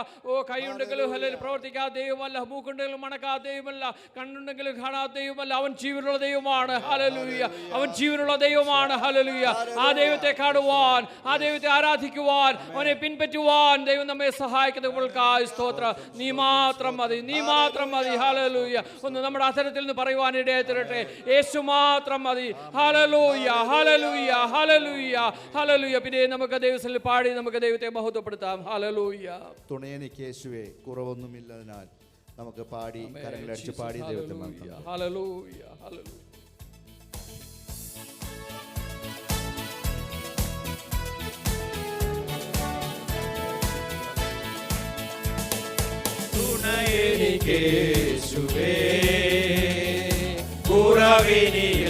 കൈയുണ്ടെങ്കിലും ഹല്ലേലൂയ പ്രവർത്തിക്കാത്ത ദൈവമല്ല, മൂക്കുണ്ടെങ്കിലും മണക്കാത്ത ദൈവമല്ല, കണ്ണുണ്ടെങ്കിലും കാണാത്ത ദൈവമല്ല. അവൻ ജീവനുള്ള ദൈവമാണ്. ഹല്ലേലൂയ. അവൻ ജീവനുള്ള ദൈവമാണ്. ഹല്ലേലൂയ. ആ ദൈവത്തെ കാണുവാൻ, ആ ദൈവത്തെ ആരാധിക്കുവാൻ, അവനെ പിൻപറ്റുവാൻ ദൈവം നമ്മെ സഹായിക്കുന്നവർക്കായി സ്തോത്രം. നീ മാത്രം മതി, നീ മാത്രം മതി. ഹല്ലേലൂയ. ഒന്ന് നമ്മുടെ അധരത്തിൽ നിന്ന് പറയുവാൻ ഇടയായി തീരട്ടെ, യേശു മാത്രം മതി. ഹല്ലേലൂയ ഹല്ലേലൂയ ഹല്ലേലൂയ ഹല്ലേലൂയ. പിന്നെ നമുക്ക് ദൈവത്തിൽ പാടി നമുക്ക് ദൈവത്തെ മഹത്വപ്പെടുത്താം. ഹല്ലേലൂയ. തുണയെനിക്ക് യേശുവേ, കുറവൊന്നുമില്ലതിനാൽ നമുക്ക് പാടി കരങ്ങളടിച്ച് പാടി ദൈവത്തെ മഹത്വപ്പെടുത്താം. Hallelujah hallelujah. തുണയെനിക്കേശുവേ, കുറവിനിയില്ലതാ,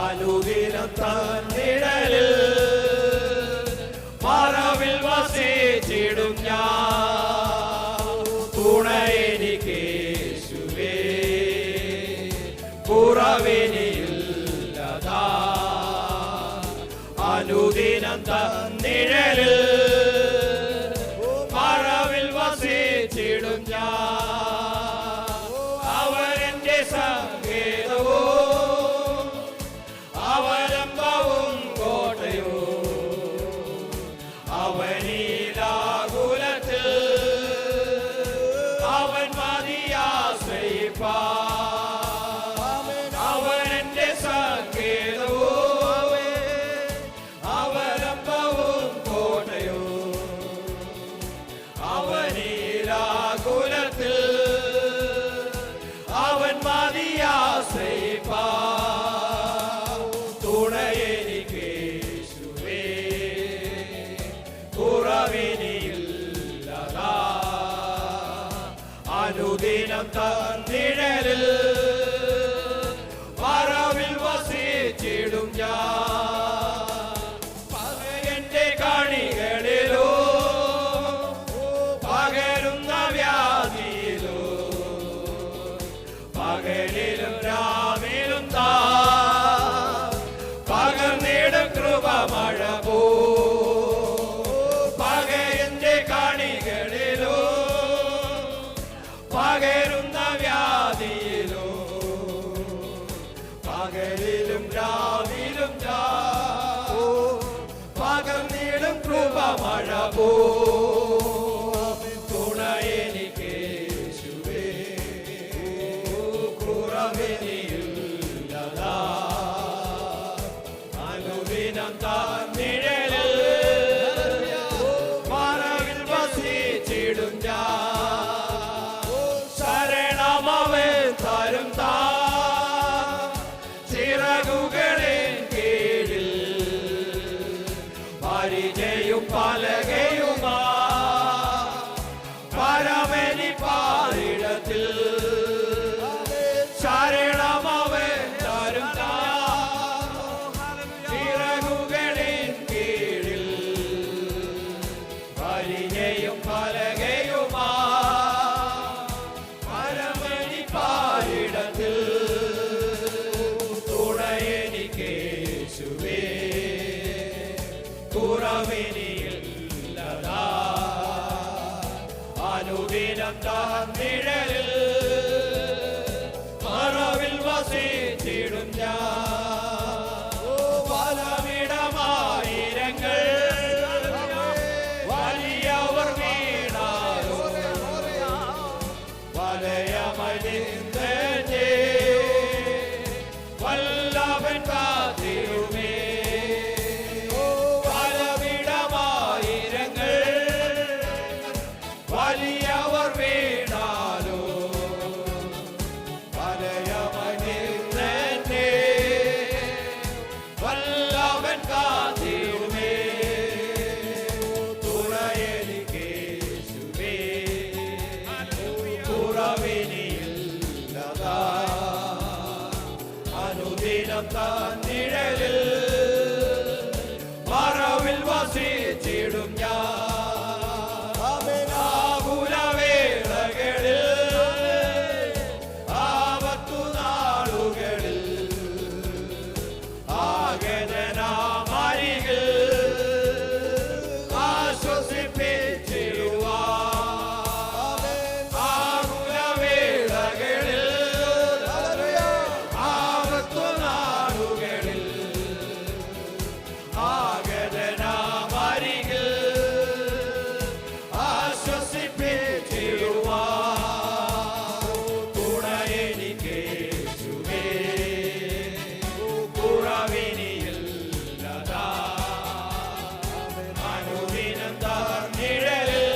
അനുദിനം തന്നിഴലിൽ മറവിൽ വസിച്ചിടും ഞാൻ. തുണയെനിക്കേശുവേ, കുറവിനിയില്ലതാ, അനുദിനം തന്നിഴലിൽ മറവിൽ വസിച്ചിടും ഞാൻ. അവരെന്റെ സങ്കേതവും അവലംബവും കോട്ടയും, അവനിലാകുലത്തിൽ അവൻ മതിയാശ്രയിപ്പാൻ. അവനെന്റെ സങ്കേതവും അവലംബവും കോട്ടയും, അവനിലാകുലത്തിൽ അവൻ മതിയാശ്രയിപ്പാൻ. തുണയെനിക്കേശുവേ, കുറവിനിയില്ലതാ, അനുദിനം തന്നിഴലിൽ മറവിൽ വസിച്ചിടും ഞാൻ. പകയന്റെ കണികളിലോ പകരുന്ന വ്യാധിയിലോ, പകലിലും രാവിലും പകർന്നിടും കൃപമഴ പോ. പകയന്റെ കണികളിലോ പകരുന്ന വ്യാധിയിലോ, പകലിലും രാവിലും പകർന്നിടും കൃപമഴ പോ. തുണയെനിക്കേശുവേ, കുറവിനിയില്ലതാ, അനുദിനം തന്നിഴലിൽ മറവിൽ വസിച്ചിടും ഞാൻ. താൻ നിഴലിൽ മറവിൽ വസിച്ചിടും ഞാൻ. വലമിടമായിരങ്ങൾ വലിയവർ വീണാലോ വലയമതിന്റെ വല്ലവൻ കാത്തിരുമേ. വലമിടമായിരങ്ങൾ വലിയവർ വീണാലോ വലയമതിന്റെ വല്ലവൻ കാത്തിരുമേ. തുണയെനിക്കേശുവേ കുറവിനിയില്ലതാ അനുദിനം താൻ നിഴലിൽ മറവിൽ വസിച്ചിടും ഞാൻ. ആകുലവേളകളിൽ ആപത്തുനാളുകളിൽ ആഗതനാമരികിൽ ആശ്വസിപ്പിച്ചിടുവാൻ. ആകുലവേളകളിൽ ആപത്തുനാളുകളിൽ ആഗതനാമരികിൽ ആശ്വസിപ്പിച്ചിടുവാൻ. തുണയെനിക്കേശുവേ കുറവിനിയില്ലതാ അനുദിനം താൻ നിഴലിൽ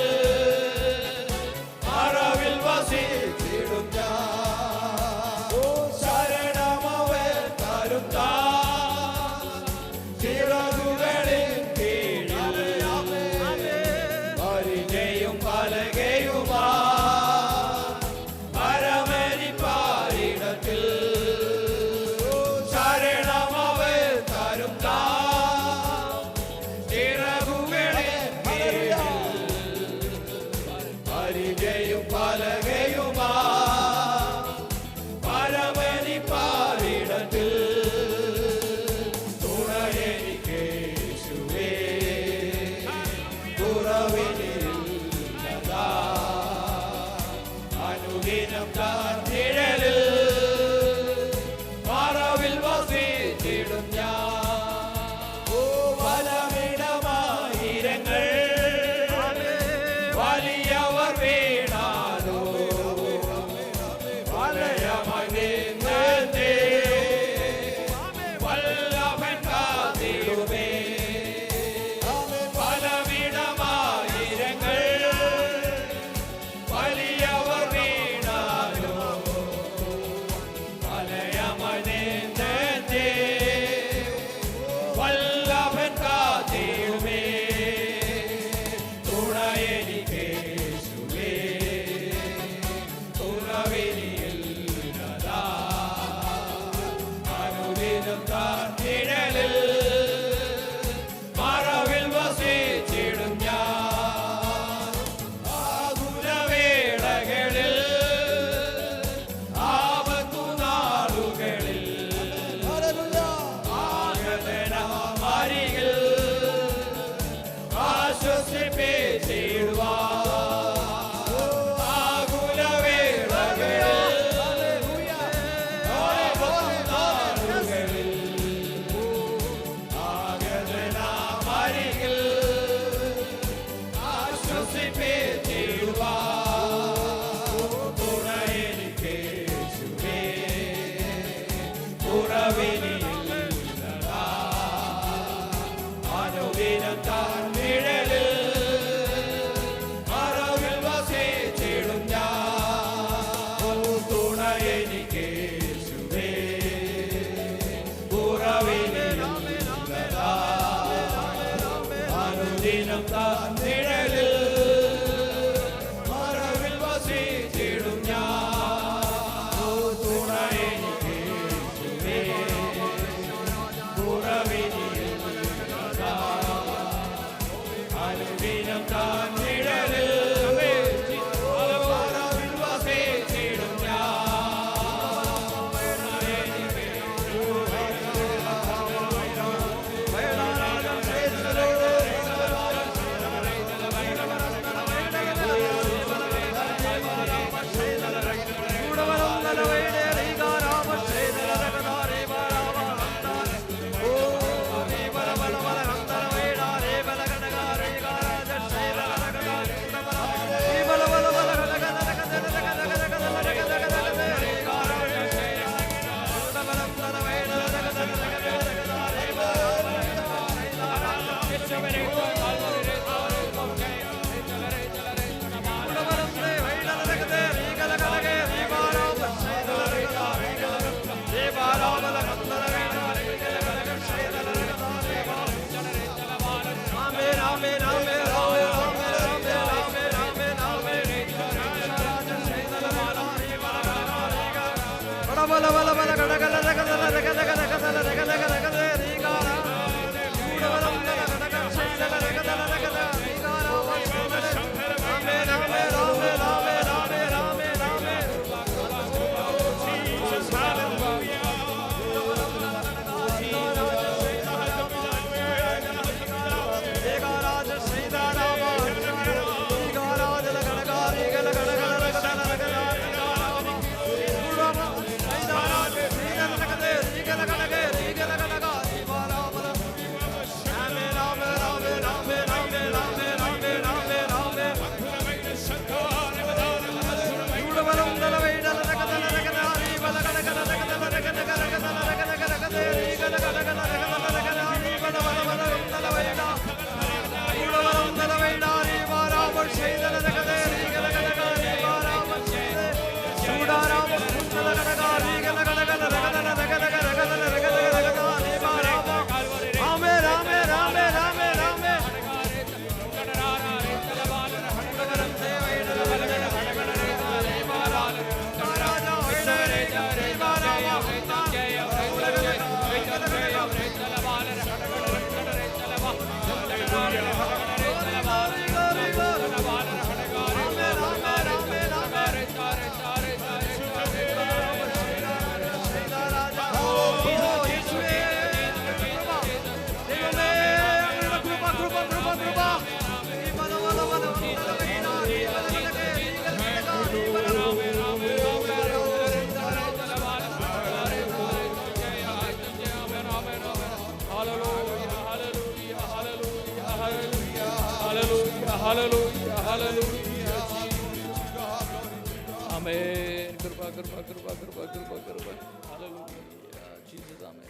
മറവിൽ വസിച്ചിടും ഞാൻ. ശരണമവൻ തരും താൻ ചിറകുകളിൻ കീഴിൽ പരിചയും പലകയുമാ പരമരിപ്പാരിടത്തിൽ. ശരണമവൻ തരും താൻ ചിറകുകളിൻ കീഴിൽ പരിചയും പലകയുമാ പരമരിപ്പാരിടത്തിൽ. തുണയെനിക്കേശുവേ കുറവിനിയില്ലതാ അനുദിനം താൻ നിഴലിൽ മറവിൽ വസിച്ചിടും ഞാൻ. വലമിടമായിരങ്ങൾ വലിയവർ വീണാലോ വലയമതിന്റെ വല്ലഭൻ കാത്തിടുമേ. വലമിടമായിരങ്ങൾ വലിയവർ വീണാലോ വലയമതിന്റെ വല്ലഭൻ കാത്തിടുമേ. തുണയെനിക്കേശുവേ കുറവിനിയില്ലതാ അനുദിനം താൻ നിഴലിൽ മറവിൽ വസിച്ചിടും ഞാൻ. ആകുലവേളകളിൽ ആപത്തുനാളുകളിൽ ആഗതനാമരികിൽ ആശ്വസിപ്പിച്ചിടുവാൻ. ആകുലവേളകളിൽ ആപത്തുനാളുകളിൽ ആഗതനാമരികിൽ ആശ്വസിപ്പിച്ചിടുവാൻ. തുണയെനിക്കേശുവേ കുറവിനിയില്ലതാ അനുദിനം താൻ നിഴലിൽ മറവിൽ വസിച്ചിടും ഞാൻ. തുണയെനിക്കേശുവേ കുറവിനിയില്ലതാ അനുദിനം താൻ നിഴലിൽ മറവിൽ വസിച്ചിടും ഞാൻ. തുണയെനിക്കേശുവേ കുറവിനിയില്ലതാ അനുദിനം താൻ നിഴലിൽ മറവിൽ വസിച്ചിടും ഞാൻ. Hallelujah, hallelujah. Amen. Kripa. Hallelujah. Jesus, amen.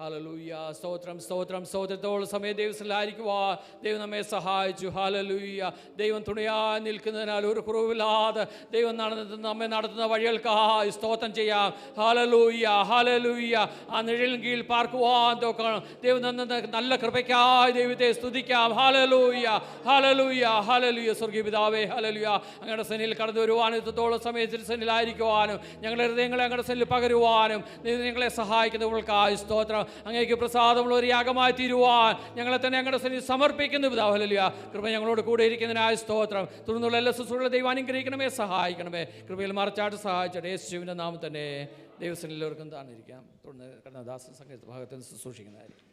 Hallelujah. സ്തോത്രം സ്തോത്രത്തോളം സമയം ദൈവത്തിലായിരിക്കുവാ ദൈവം നമ്മെ സഹായിച്ചു. ഹല്ലേലൂയ. ദൈവം തുണയായി നിൽക്കുന്നതിനാൽ ഒരു കുറവില്ലാതെ ദൈവം നമ്മെ നടത്തുന്ന വഴികൾക്കായി സ്തോത്രം ചെയ്യാം. ഹല്ലേലൂയ. ആ നിഴലിൻ കീഴിൽ പാർക്കുവാൻ തോക്കണം. ദൈവം നല്ല കൃപയ്ക്കായി ദൈവത്തെ സ്തുതിക്കാം. ഹല്ലേലൂയ. സ്വർഗീയ പിതാവേ, ഹല്ലേലൂയ. അങ്ങയുടെ സന്നിധിയിൽ കടന്നു വരുവാനും ഇത്രത്തോളം സമയത്തിൽ സന്നിധിയിലായിരിക്കുവാനും ഞങ്ങളുടെ ഹൃദയങ്ങളെ അങ്ങയുടെ സന്നിധിയിൽ പകരുവാനും നിങ്ങളെ സഹായിക്കുന്നവർക്കായി സ്തോത്രം. അങ്ങേക്ക് പ്രസാദമുള്ള ഒരു യാഗമായി തീരുവാൻ ഞങ്ങളെ തന്നെ ഞങ്ങളുടെ സന്നിധി സമർപ്പിക്കുന്നു പിതാവേ. ഹല്ലേലൂയ. കൃപ ഞങ്ങളോട് കൂടെ ഇരിക്കുന്നതിനായ സ്തോത്രം. തുടർന്നുള്ള എല്ലാ ശുശ്രൂഷകളും ദൈവം അനുഗ്രഹിക്കണമേ, സഹായിക്കണമേ. കൃപയിൽ മറച്ചാട്ട് സഹായിച്ചട്ടെ. യേശുവിൻ്റെ നാമത്തിൽ തന്നെ ദൈവസന്നിധിയിൽ എല്ലാവർക്കും താഴ്ന്നിരിക്കാം. തുടർന്ന് കർണദാസൻ സംഗീത ഭാഗത്ത് നിന്ന് ശുശ്രൂഷിക്കുന്നതായിരിക്കും.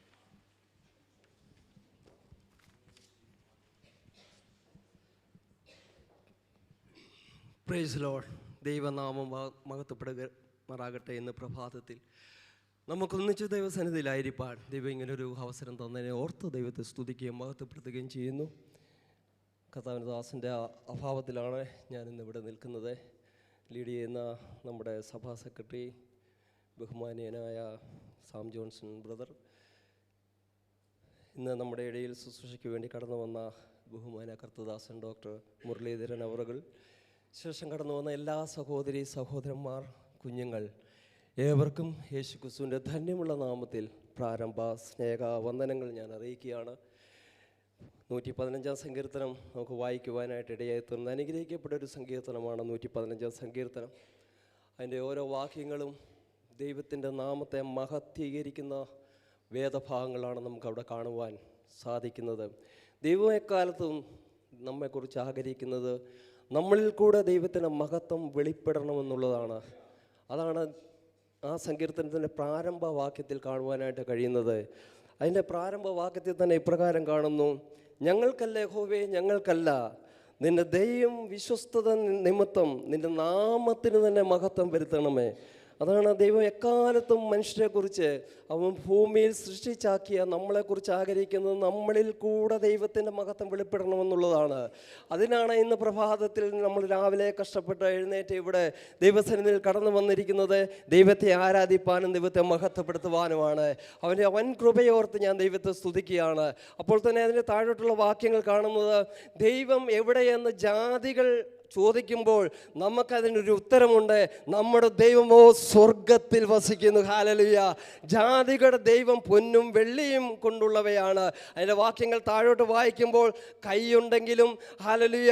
Praise Lord. ദൈവനാമം മഹത്വപ്പെടുമാറാകട്ടെ. ഇന്ന് പ്രഭാതത്തിൽ നമുക്കൊന്നിച്ച് ദൈവസന്നിധിയിലായിരിക്കാൻ ദൈവം ഇങ്ങനൊരു അവസരം തന്നതിനെ ഓർത്ത് ദൈവത്തെ സ്തുതിക്കുകയും മഹത്വപ്പെടുത്തുകയും ചെയ്യുന്നു. കർത്താവിൻ്റെ ദാസൻ്റെ അഭാവത്തിലാണ് ഞാനിന്ന് ഇവിടെ നിൽക്കുന്നത്. ലീഡ് ചെയ്യുന്ന നമ്മുടെ സഭാ സെക്രട്ടറി ബഹുമാനീയനായ സാം ജോൺസൺ ബ്രദർ, ഇന്ന് നമ്മുടെ ഇടയിൽ ശുശ്രൂഷയ്ക്ക് വേണ്ടി കടന്നു വന്ന ബഹുമാന കർത്തദാസൻ ഡോക്ടർ മുരളീധരൻ അവറുകൾ, ശേഷം കടന്നു വന്ന എല്ലാ സഹോദരി സഹോദരന്മാർ, കുഞ്ഞുങ്ങൾ, ഏവർക്കും യേശു ക്രിസ്തുവിൻ്റെ ധന്യമുള്ള നാമത്തിൽ പ്രാരംഭ സ്നേഹ വന്ദനങ്ങൾ ഞാൻ അറിയിക്കുകയാണ്. 115 സങ്കീർത്തനം നമുക്ക് വായിക്കുവാനായിട്ട് ഇടയായിത്തീർന്ന അനുഗ്രഹിക്കപ്പെട്ട ഒരു സങ്കീർത്തനമാണ് 115 സങ്കീർത്തനം. അതിൻ്റെ ഓരോ വാക്യങ്ങളും ദൈവത്തിൻ്റെ നാമത്തെ മഹത്വീകരിക്കുന്ന വേദഭാഗങ്ങളാണ് നമുക്കവിടെ കാണുവാൻ സാധിക്കുന്നത്. ദൈവം എക്കാലത്തും നമ്മെക്കുറിച്ച് ആഗ്രഹിക്കുന്നത് നമ്മളിൽ കൂടെ ദൈവത്തിൻ്റെ മഹത്വം വെളിപ്പെടണമെന്നുള്ളതാണ്. അതാണ് ആ സങ്കീർത്തനത്തിൻ്റെ പ്രാരംഭ വാക്യത്തിൽ കാണുവാനായിട്ട് കഴിയുന്നത്. അതിൻ്റെ പ്രാരംഭ വാക്യത്തിൽ തന്നെ ഇപ്രകാരം കാണുന്നു: ഞങ്ങൾക്കല്ല യഹോവേ, ഞങ്ങൾക്കല്ല, നിൻ്റെ ദൈവം വിശ്വസ്തത നിമിത്തം നിൻ്റെ നാമത്തിന് തന്നെ മഹത്വം വരുത്തണമേ. അതാണ് ദൈവം എക്കാലത്തും മനുഷ്യരെക്കുറിച്ച്, അവൻ ഭൂമിയിൽ സൃഷ്ടിച്ചാക്കിയ നമ്മളെക്കുറിച്ച് ആഗ്രഹിക്കുന്നത് നമ്മളിൽ കൂടെ ദൈവത്തിൻ്റെ മഹത്വം വെളിപ്പെടണമെന്നുള്ളതാണ്. അതിനാണ് ഇന്ന് പ്രഭാതത്തിൽ നമ്മൾ രാവിലെ കഷ്ടപ്പെട്ട് എഴുന്നേറ്റ് ഇവിടെ ദൈവസന്നിധിയിൽ കടന്നു വന്നിരിക്കുന്നത്. ദൈവത്തെ ആരാധിപ്പാനും ദൈവത്തെ മഹത്വപ്പെടുത്തുവാനുമാണ്. അവൻ്റെ വൻ കൃപയോർത്ത് ഞാൻ ദൈവത്തെ സ്തുതിക്കുകയാണ്. അപ്പോൾ തന്നെ അതിൻ്റെ താഴോട്ടുള്ള വാക്യങ്ങൾ കാണുന്നത്, ദൈവം എവിടെയെന്ന് ജാതികൾ ചോദിക്കുമ്പോൾ നമുക്കതിനൊരു ഉത്തരമുണ്ട്: നമ്മുടെ ദൈവമോ സ്വർഗത്തിൽ വസിക്കുന്നു. ഹല്ലേലൂയ. ജാതികളുടെ ദൈവം പൊന്നും വെള്ളിയും കൊണ്ടുള്ളവയാണ്. അതിൻ്റെ വാക്യങ്ങൾ താഴോട്ട് വായിക്കുമ്പോൾ, കൈയുണ്ടെങ്കിലും ഹല്ലേലൂയ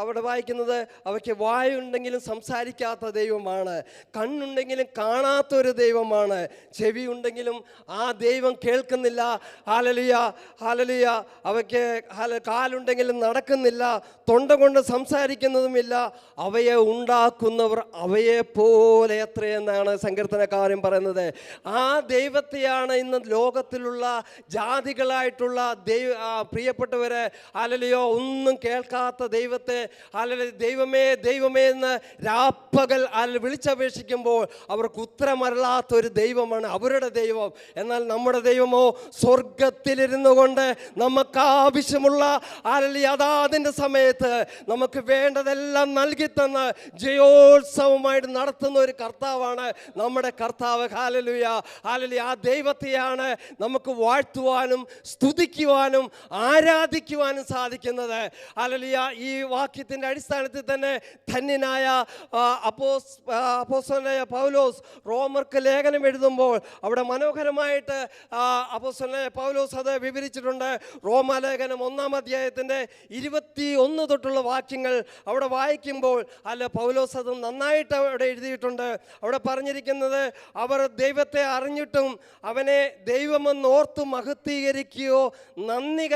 അവിടെ വായിക്കുന്നത് അവയ്ക്ക് വായുണ്ടെങ്കിലും സംസാരിക്കാത്ത ദൈവമാണ്, കണ്ണുണ്ടെങ്കിലും കാണാത്തൊരു ദൈവമാണ്, ചെവി ഉണ്ടെങ്കിലും ആ ദൈവം കേൾക്കുന്നില്ല. Hallelujah, hallelujah. അവയ്ക്ക് കാലുണ്ടെങ്കിലും നടക്കുന്നില്ല, തൊണ്ട കൊണ്ട് സംസാരിക്കുന്നതുമില്ല. അവയെ ഉണ്ടാക്കുന്നവർ അവയെ പോലെ എത്രയെന്നാണ് സങ്കീർത്തനക്കാരൻ പറയുന്നത്. ആ ദൈവത്തെയാണ് ഇന്ന് ലോകത്തിലുള്ള ജാതികളായിട്ടുള്ള പ്രിയപ്പെട്ടവരെ ഹല്ലേലൂയ ഒന്നും കേൾക്കാത്ത ദൈവത്തെ ഹല്ലേലൂയ ദൈവമേ ദൈവമേ എന്ന് രാപ്പകൽ വിളിച്ചപേക്ഷിക്കുമ്പോൾ അവർക്ക് ഉത്തരമരുളാത്തൊരു ദൈവമാണ് അവരുടെ ദൈവം. എന്നാൽ നമ്മുടെ ദൈവമോ സ്വർഗത്തിലിരുന്നു കൊണ്ട് നമുക്ക് ആവശ്യമുള്ള ഹല്ലേലൂയ അതാതിൻ്റെ സമയത്ത് നമുക്ക് വേണ്ടതെല്ലാം നൽകി തന്ന് ജയോത്സവമായിട്ട് നടത്തുന്ന ഒരു കർത്താവാണ് നമ്മുടെ കർത്താവ്. Hallelujah, hallelujah. ആ ദൈവത്തെയാണ് നമുക്ക് വാഴ്ത്തുവാനും സ്തുതിക്കുവാനും ആരാധിക്കുവാനും സാധിക്കുന്നത്. ഹല്ലേലൂയ. ഈ വാക്യത്തിൻ്റെ അടിസ്ഥാനത്തിൽ തന്നെ ധന്യനായ അപ്പോസ്തലനായ പൗലോസ് റോമർക്ക് ലേഖനം എഴുതുമ്പോൾ അവിടെ മനോഹരമായിട്ട് അപ്പോസ്തലനായ പൗലോസ് അത് വിവരിച്ചിട്ടുണ്ട്. റോമാലേഖനം 1-ാം അധ്യായത്തിൻ്റെ 21 തൊട്ടുള്ള വാക്യങ്ങൾ അവിടെ വായിക്കുമ്പോൾ പൗലോസ് അത് നന്നായിട്ട് അവിടെ എഴുതിയിട്ടുണ്ട്. അവിടെ പറഞ്ഞിരിക്കുന്നത്, അവർ ദൈവത്തെ അറിഞ്ഞിട്ടും അവനെ ദൈവമെന്ന് ഓർത്ത് മഹത്വീകരിക്കുകയോ നന്ദി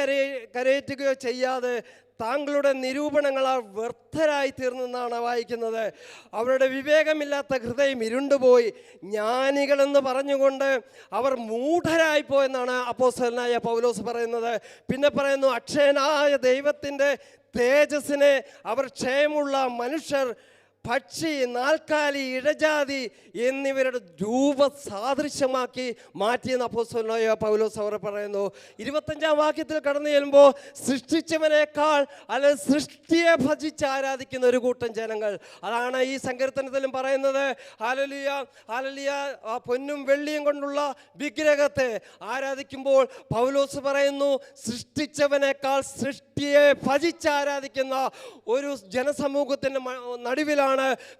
കരയറ്റുകയോ ചെയ്യാതെ താങ്കളുടെ നിരൂപണങ്ങളാൽ വ്യർത്ഥരായി തീർന്നെന്നാണ് വായിക്കുന്നത്. അവരുടെ വിവേകമില്ലാത്ത ഹൃദയം ഇരുണ്ടുപോയി, ജ്ഞാനികളെന്ന് പറഞ്ഞുകൊണ്ട് അവർ മൂഢരായിപ്പോയെന്നാണ് അപ്പോസ്തലനായ പൗലോസ് പറയുന്നത്. പിന്നെ പറയുന്നു, അക്ഷയനായ ദൈവത്തിൻ്റെ തേജസ്സിനെ അവർ ക്ഷയമുള്ള മനുഷ്യർ, പക്ഷി, നാൽക്കാലി, ഇഴജാതി എന്നിവരുടെ രൂപസാദൃശ്യമാക്കി മാറ്റിയെന്ന് അപ്പോസ്തലനായ പൗലോസ് അവർ പറയുന്നു. 25-ാം വാക്യത്തിൽ കടന്നു ചെല്ലുമ്പോൾ സൃഷ്ടിച്ചവനേക്കാൾ അല്ലെങ്കിൽ സൃഷ്ടിയെ ഭജിച്ച് ആരാധിക്കുന്ന ഒരു കൂട്ടം ജനങ്ങൾ, അതാണ് ഈ സങ്കീർത്തനത്തിലും പറയുന്നത്. Hallelujah, hallelujah. പൊന്നും വെള്ളിയും കൊണ്ടുള്ള വിഗ്രഹത്തെ ആരാധിക്കുമ്പോൾ പൗലോസ് പറയുന്നു, സൃഷ്ടിച്ചവനേക്കാൾ സൃഷ്ടിയെ ഭജിച്ച് ആരാധിക്കുന്ന ഒരു ജനസമൂഹത്തിൻ്റെ നടുവിലാണ്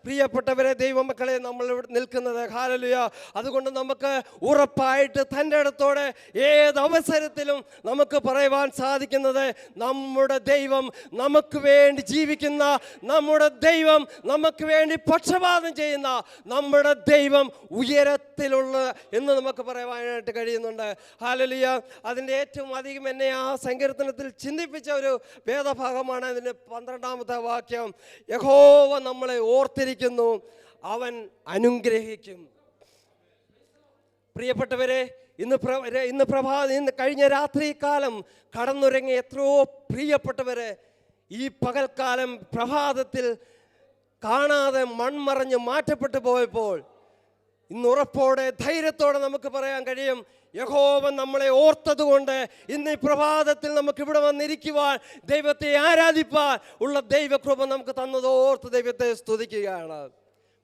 പ്രിയപ്പെട്ടവരെ ദൈവമക്കളെ നമ്മൾ നിൽക്കുന്നത്. ഹല്ലേലൂയ. അതുകൊണ്ട് നമുക്ക് ഉറപ്പായിട്ട് തൻ്റെ ഇടത്തോടെ ഏത് അവസരത്തിലും നമുക്ക് പറയുവാൻ സാധിക്കുന്നത്, നമ്മുടെ ദൈവം നമുക്ക് വേണ്ടി ജീവിക്കുന്ന, നമ്മുടെ ദൈവം നമുക്ക് വേണ്ടി പക്ഷപാതം ചെയ്യുന്ന നമ്മുടെ ദൈവം ഉയരത്തിലുള്ള എന്ന് നമുക്ക് പറയുവാനായിട്ട് കഴിയുന്നുണ്ട്. ഹല്ലേലൂയ. അതിൻ്റെ ഏറ്റവും അധികം എന്നെ ആ സങ്കീർത്തനത്തിൽ ചിന്തിപ്പിച്ച ഒരു വേദഭാഗമാണ് അതിൻ്റെ 12-ാമത്തെ വാക്യം. യഹോവ നമ്മളെ ഓർത്തിരിക്കുന്നു, അവൻ അനുഗ്രഹിക്കും. പ്രിയപ്പെട്ടവരെ, ഇന്ന് കഴിഞ്ഞ രാത്രികാലം കടന്നുറങ്ങിയ എത്രയോ പ്രിയപ്പെട്ടവരെ ഈ പകൽക്കാലം പ്രഭാതത്തിൽ കാണാതെ മൺമറഞ്ഞ് മാറ്റപ്പെട്ടു പോയപ്പോൾ ഇന്ന് ഉറപ്പോടെ ധൈര്യത്തോടെ നമുക്ക് പറയാൻ കഴിയും, യഹോവ നമ്മളെ ഓർത്തതുകൊണ്ട് ഇന്ന് ഈ പ്രഭാതത്തിൽ നമുക്ക് ഇവിടെ വന്നിരിക്കുവാൻ, ദൈവത്തെ ആരാധിപ്പാൻ ഉള്ള ദൈവകൃപ നമുക്ക് തന്നത് ഓർത്ത് ദൈവത്തെ സ്തുതിക്കുകയാണ്.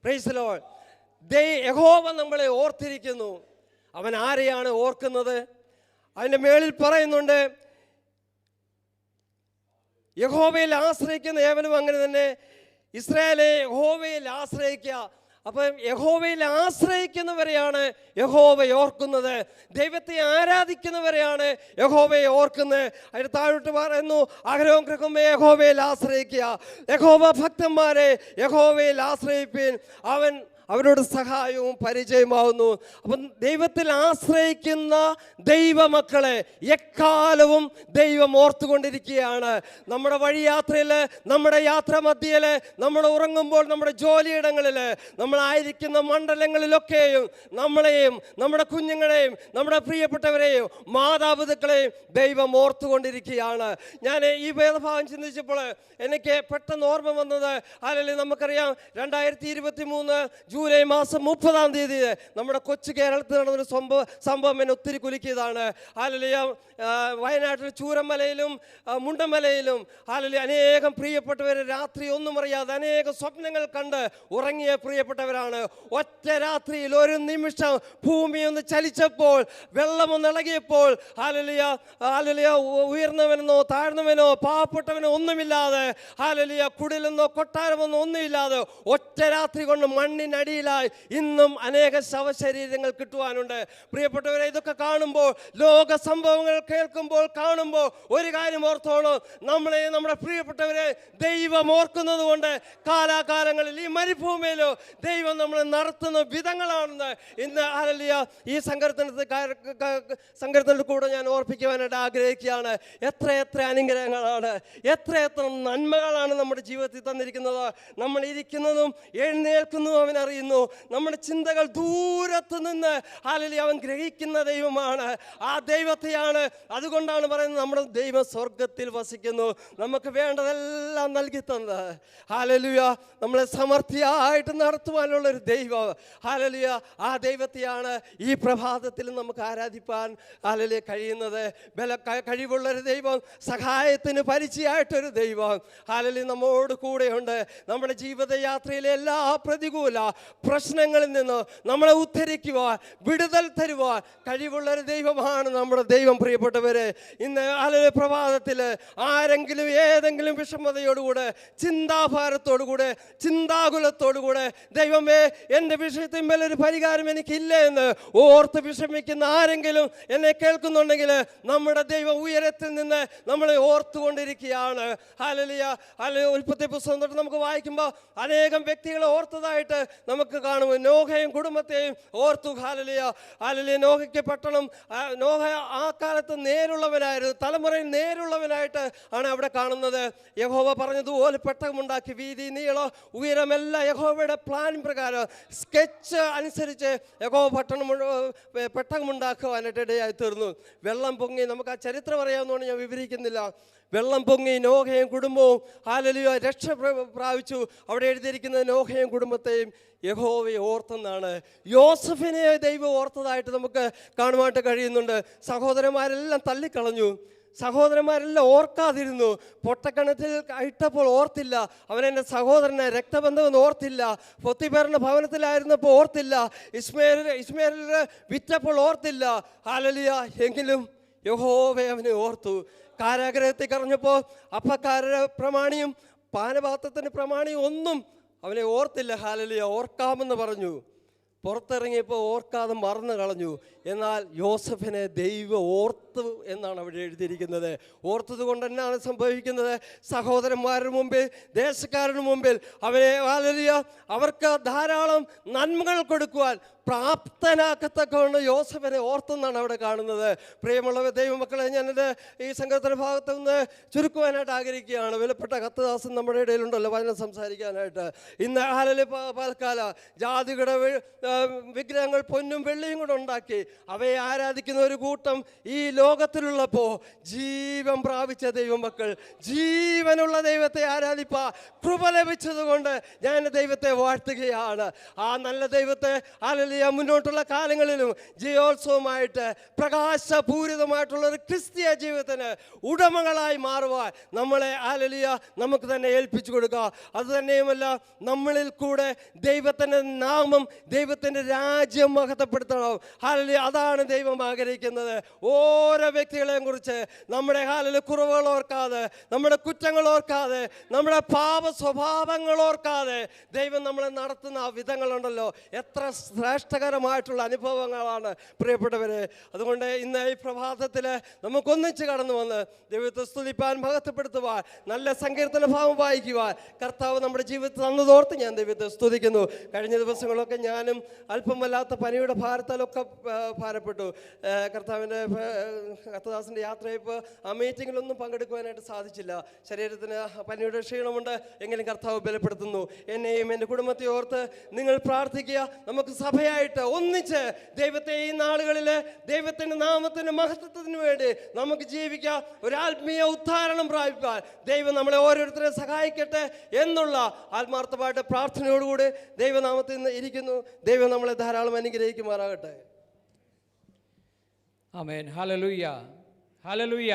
Praise the Lord. യഹോവ നമ്മളെ ഓർത്തിരിക്കുന്നു. അവൻ ആരെയാണ് ഓർക്കുന്നത്? അതിൻ്റെ മേളിൽ പറയുന്നുണ്ട്, യഹോവയിൽ ആശ്രയിക്കുന്ന ഏവനും അങ്ങനെ തന്നെ, ഇസ്രായേലെ യഹോവയിൽ ആശ്രയിക്കുക. അപ്പം യഹോവയിൽ ആശ്രയിക്കുന്നവരെയാണ് യഹോവയെ ഓർക്കുന്നത്. ദൈവത്തെ ആരാധിക്കുന്നവരെയാണ് യഹോവയെ ഓർക്കുന്നത്. അതിന് താഴോട്ട് പറയുന്നു, അഹരോൻ ഗൃഹമേ യഹോവയിൽ ആശ്രയിക്കുക, യഹോവ ഭക്തന്മാരെ യഹോവയിൽ ആശ്രയിപ്പിൻ, അവൻ അവരോട് സഹായവും പരിചയമാവുന്നു. അപ്പം ദൈവത്തിൽ ആശ്രയിക്കുന്ന ദൈവമക്കളെ എക്കാലവും ദൈവം ഓർത്തുകൊണ്ടിരിക്കുകയാണ്. നമ്മുടെ വഴിയാത്രയിൽ, നമ്മുടെ യാത്രാമധ്യയിൽ, നമ്മൾ ഉറങ്ങുമ്പോൾ, നമ്മുടെ ജോലിയിടങ്ങളിൽ, നമ്മളായിരിക്കുന്ന മണ്ഡലങ്ങളിലൊക്കെയും നമ്മളെയും നമ്മുടെ കുഞ്ഞുങ്ങളെയും നമ്മുടെ പ്രിയപ്പെട്ടവരെയും മാതാപിതാക്കളെയും ദൈവം ഓർത്തുകൊണ്ടിരിക്കുകയാണ്. ഞാൻ ഈ വേദഭാഗം ചിന്തിച്ചപ്പോൾ എനിക്ക് പെട്ടെന്ന് ഓർമ്മ വന്നത്, അല്ലെങ്കിൽ നമുക്കറിയാം 2023 ജൂലൈ മാസം 30-ാം തീയതി നമ്മുടെ കൊച്ചു കേരളത്തിൽ നടന്നൊരു സംഭവം എന്നെ ഒത്തിരി കുലുക്കിയതാണ്. ഹല്ലേലൂയ. വയനാട്ടിൽ ചൂരമലയിലും മുണ്ടമലയിലും ഹല്ലേലൂയ അനേകം പ്രിയപ്പെട്ടവർ രാത്രി ഒന്നും അറിയാതെ അനേകം സ്വപ്നങ്ങൾ കണ്ട് ഉറങ്ങിയ പ്രിയപ്പെട്ടവരാണ്. ഒറ്റ രാത്രിയിൽ ഒരു നിമിഷം ഭൂമി ഒന്ന് ചലിച്ചപ്പോൾ, വെള്ളമൊന്ന് ഇളകിയപ്പോൾ, ഹല്ലേലൂയ, ഹല്ലേലൂയ, ഉയർന്നവനെന്നോ താഴ്ന്നവനോ പാവപ്പെട്ടവനോ ഒന്നുമില്ലാതെ, ഹല്ലേലൂയ, കുടിലെന്നോ കൊട്ടാരമെന്നോ ഒന്നുമില്ലാതെ ഒറ്റ രാത്രി കൊണ്ട് മണ്ണിനടി അടിയിലായി ഇന്നും അനേക ശവശരീരങ്ങൾ കിട്ടുവാനുണ്ട്. പ്രിയപ്പെട്ടവരെ, ഇതൊക്കെ കാണുമ്പോൾ, ലോക സംഭവങ്ങൾ കേൾക്കുമ്പോൾ, കാണുമ്പോൾ ഒരു കാര്യം ഓർത്തോണം, നമ്മളെ, നമ്മുടെ പ്രിയപ്പെട്ടവരെ ദൈവം ഓർക്കുന്നത് കൊണ്ട് കാലാകാലങ്ങളിൽ ഈ മരുഭൂമിയിലോ ദൈവം നമ്മളെ നടത്തുന്ന വിധങ്ങളാണെന്ന് ഇന്ന് ഹല്ലേലൂയ ഈ സങ്കീർത്തനത്തിൽ കൂടെ ഞാൻ ഓർപ്പിക്കുവാനായിട്ട് ആഗ്രഹിക്കുകയാണ്. എത്രയെത്ര അനുഗ്രഹങ്ങളാണ്, എത്രയെത്ര നന്മകളാണ് നമ്മുടെ ജീവിതത്തിൽ തന്നിരിക്കുന്നത്. നമ്മൾ ഇരിക്കുന്നതും എഴുന്നേൽക്കുന്നതും അവൻ അറിയുന്നു. നമ്മുടെ ചിന്തകൾ ദൂരത്ത് നിന്ന് ഹല്ലേലൂയ അവൻ ഗ്രഹിക്കുന്ന ദൈവമാണ്. ആ ദൈവത്തെയാണ്, അതുകൊണ്ടാണ് പറയുന്നത് നമ്മുടെ ദൈവം സ്വർഗത്തിൽ വസിക്കുന്നു, നമുക്ക് വേണ്ടതെല്ലാം നൽകി തന്നത്. ഹല്ലേലൂയ, നമ്മളെ സമൃദ്ധിയായിട്ട് നടത്തുവാനുള്ളൊരു ദൈവം. ഹല്ലേലൂയ, ആ ദൈവത്തെയാണ് ഈ പ്രഭാതത്തിൽ നമുക്ക് ആരാധിപ്പാൻ ഹല്ലേലൂയ കഴിയുന്നത്. കഴിവുള്ളൊരു ദൈവം, സഹായത്തിന് പരിചയമായിട്ടൊരു ദൈവം ഹല്ലേലൂയ നമ്മോട് കൂടെയുണ്ട്. നമ്മുടെ ജീവിതയാത്രയിലെ എല്ലാ പ്രതികൂല പ്രശ്നങ്ങളിൽ നിന്ന് നമ്മളെ ഉദ്ധരിക്കുവാൻ, വിടുതൽ തരുവാൻ കഴിവുള്ളൊരു ദൈവമാണ് നമ്മുടെ ദൈവം. പ്രിയപ്പെട്ടവരെ, ഇന്ന് ഹല്ലേലൂയ പ്രഭാതത്തിൽ ആരെങ്കിലും ഏതെങ്കിലും വിഷമതയോടുകൂടെ, ചിന്താഭാരത്തോടുകൂടെ, ചിന്താകുലത്തോടുകൂടെ, ദൈവമേ എൻ്റെ വിഷയത്തിന്മേൽ ഒരു പരിഹാരം എനിക്കില്ല എന്ന് ഓർത്ത് വിഷമിക്കുന്ന ആരെങ്കിലും എന്നെ കേൾക്കുന്നുണ്ടെങ്കിൽ, നമ്മുടെ ദൈവം ഉയരത്തിൽ നിന്ന് നമ്മളെ ഓർത്തുകൊണ്ടിരിക്കുകയാണ്. Hallelujah, hallelujah. ഉൽപ്പത്തി പുസ്തകം തൊട്ട് നമുക്ക് വായിക്കുമ്പോൾ അനേകം വ്യക്തികളെ ഓർത്തതായിട്ട് നമുക്ക് കാണും. നോഹയും കുടുംബത്തെയും ഓർത്തു. Hallelujah, hallelujah. നോഹയ്ക്ക് പട്ടണം, നോഹ ആ കാലത്ത് നേരുള്ളവനായിരുന്നു, തലമുറയിൽ നേരുള്ളവനായിട്ട് ആണ് അവിടെ കാണുന്നത്. യഹോവ പറഞ്ഞതുപോലെ പെട്ടകമുണ്ടാക്കി, വീതി, നീളം, ഉയരമെല്ലാം യഹോവയുടെ പ്ലാൻ പ്രകാരം, സ്കെച്ച് അനുസരിച്ച് യഹോവ പെട്ടകമുണ്ടാക്കുവാനായിട്ട് ഇടയായി തീർന്നു. വെള്ളം പൊങ്ങി, നമുക്ക് ആ ചരിത്രം അറിയാവുന്നതുകൊണ്ട് ഞാൻ വിവരിക്കുന്നില്ല. വെള്ളം പൊങ്ങി നോഹയും കുടുംബവും ഹല്ലേലൂയ രക്ഷ പ്രാപിച്ചു. അവിടെ എഴുതിയിരിക്കുന്നത് നോഹയും കുടുംബത്തെയും യഹോവയെ ഓർത്തെന്നാണ്. യോസഫിനെ ദൈവം ഓർത്തതായിട്ട് നമുക്ക് കാണുവാനായിട്ട് കഴിയുന്നുണ്ട്. സഹോദരന്മാരെല്ലാം തള്ളിക്കളഞ്ഞു, സഹോദരന്മാരെല്ലാം ഓർക്കാതിരുന്നു. പൊട്ടക്കണത്തിൽ ഇട്ടപ്പോൾ ഓർത്തില്ല, അവനെൻ്റെ സഹോദരനെ രക്തബന്ധമെന്ന് ഓർത്തില്ല. പൊത്തിപ്പേറിൻ്റെ ഭവനത്തിലായിരുന്നപ്പോൾ ഓർത്തില്ല, ഇസ്മായേലിനെ വിറ്റപ്പോൾ ഓർത്തില്ല. ഹല്ലേലൂയ, എങ്കിലും യഹോവയെ അവനെ ഓർത്തു. കാരാഗ്രഹത്തിൽ കറഞ്ഞപ്പോൾ അപ്പക്കാരുടെ പ്രമാണിയും പാനപാത്രത്തിൻ്റെ പ്രമാണിയും ഒന്നും അവനെ ഓർത്തില്ല. ഹല്ലേലൂയ, ഓർക്കാമെന്ന് പറഞ്ഞു. പുറത്തിറങ്ങിയപ്പോൾ ഓർക്കാതെ മറന്നു കളഞ്ഞു. എന്നാൽ യോസഫിനെ ദൈവം ഓർത്തു എന്നാണ് അവിടെ എഴുതിയിരിക്കുന്നത്. ഓർത്തത് കൊണ്ട് തന്നെയാണ് സംഭവിക്കുന്നത്. സഹോദരന്മാരുടെ മുമ്പിൽ, ദേശക്കാരുടെ മുമ്പിൽ അവനെ ഹല്ലേലൂയ അവർക്ക് ധാരാളം നന്മകൾ കൊടുക്കുവാൻ പ്രാപ്തനാക്കത്തക്കൊണ്ട് യോസഫിനെ ഓർത്തെന്നാണ് അവിടെ കാണുന്നത്. പ്രിയമുള്ള ദൈവമക്കളെ, ഞാനിത് ഈ സങ്കീർത്തന ഭാഗത്ത് നിന്ന് ചുരുക്കുവാനായിട്ട് ആഗ്രഹിക്കുകയാണ്. വിലപ്പെട്ട കത്തദാസൻ നമ്മുടെ ഇടയിലുണ്ടല്ലോ വചനം സംസാരിക്കാനായിട്ട്. ഇന്ന് ഹല്ലേലൂയ പാൽക്കാല ജാതികളുടെ വിഗ്രഹങ്ങൾ പൊന്നും വെള്ളിയും കൂടെ ഉണ്ടാക്കി അവയെ ആരാധിക്കുന്ന ഒരു കൂട്ടം ഈ ലോകത്തിലുള്ളപ്പോൾ, ജീവൻ പ്രാപിച്ച ദൈവമക്കൾ, ജീവനുള്ള ദൈവത്തെ ആരാധിപ്പാ കൃപ ലഭിച്ചത് കൊണ്ട് ഞാൻ ദൈവത്തെ വാഴ്ത്തുകയാണ്. ആ നല്ല ദൈവത്തെ ഹല്ലേലൂയ മുന്നോട്ടുള്ള കാലങ്ങളിലും ജയോത്സവമായിട്ട് പ്രകാശപൂരിതമായിട്ടുള്ള ഒരു ക്രിസ്തീയ ജീവിതത്തിന് ഉടമകളായി മാറുവാൻ നമ്മളെ ഹല്ലേലൂയ നമുക്ക് തന്നെ ഏൽപ്പിച്ചു കൊടുക്കുക. അതുതന്നെയുമല്ല, നമ്മളിൽ കൂടെ ദൈവത്തിൻ്റെ നാമം, ദൈവത്തിൻ്റെ രാജ്യം മഹത്വപ്പെടുത്തണം. ഹല്ലേലൂയ, അതാണ് ദൈവം ആഗ്രഹിക്കുന്നത്. ഓരോ വ്യക്തികളെയും കുറിച്ച് നമ്മുടെ ഹല്ലേലൂയ കുറവുകൾ ഓർക്കാതെ, നമ്മുടെ കുറ്റങ്ങൾ ഓർക്കാതെ, നമ്മുടെ പാപ സ്വഭാവങ്ങൾ ഓർക്കാതെ ദൈവം നമ്മളെ നടത്തുന്ന ആ വിധങ്ങളുണ്ടല്ലോ, എത്ര ശ്രേഷ്ഠകരമായിട്ടുള്ള അനുഭവങ്ങളാണ് പ്രിയപ്പെട്ടവരെ. അതുകൊണ്ട് ഇന്ന് ഈ പ്രഭാതത്തിൽ നമുക്കൊന്നിച്ച് കടന്നു വന്ന് ദൈവത്തെ സ്തുതിപ്പാൻ, മഹത്വപ്പെടുത്തുവാൻ, നല്ല സങ്കീർത്തന ഭാവം വായിക്കുവാൻ കർത്താവ് നമ്മുടെ ജീവിതത്തിൽ തന്നതോർത്ത് ഞാൻ ദൈവത്തെ സ്തുതിക്കുന്നു. കഴിഞ്ഞ ദിവസങ്ങളൊക്കെ ഞാനും അല്പം വല്ലാത്ത പനിയുടെ ഭാരത്താലൊക്കെ ഭാരപ്പെട്ടു. കർത്താവിൻ്റെ കർത്തദാസിൻ്റെ യാത്രയപ്പോൾ ആ മീറ്റിങ്ങിലൊന്നും പങ്കെടുക്കുവാനായിട്ട് സാധിച്ചില്ല. ശരീരത്തിന് പനിയുടെ ക്ഷീണമുണ്ട്, എങ്കിലും കർത്താവ് ബലപ്പെടുത്തുന്നു. എന്നെയും എൻ്റെ കുടുംബത്തെ ഓർത്ത് നിങ്ങൾ പ്രാർത്ഥിക്കുക. നമുക്ക് സഭയായിട്ട് ഒന്നിച്ച് ദൈവത്തെ ഈ നാളുകളിൽ ദൈവത്തിൻ്റെ നാമത്തിൻ്റെ മഹത്വത്തിന് വേണ്ടി നമുക്ക് ജീവിക്കാം. ഒരു ആത്മീയ ഉദ്ധാരണം പ്രാപിക്കാൻ ദൈവം നമ്മളെ ഓരോരുത്തരെ സഹായിക്കട്ടെ എന്നുള്ള ആത്മാർത്ഥമായിട്ട് പ്രാർത്ഥനയോടുകൂടി ദൈവനാമത്തിൽ നിന്ന് ഇരിക്കുന്നു. ദൈവം നമ്മളെ ധാരാളം അനുഗ്രഹിക്കുമാറാകട്ടെ. ആമേൻ. ഹല്ലേലൂയ, ഹല്ലേലൂയ.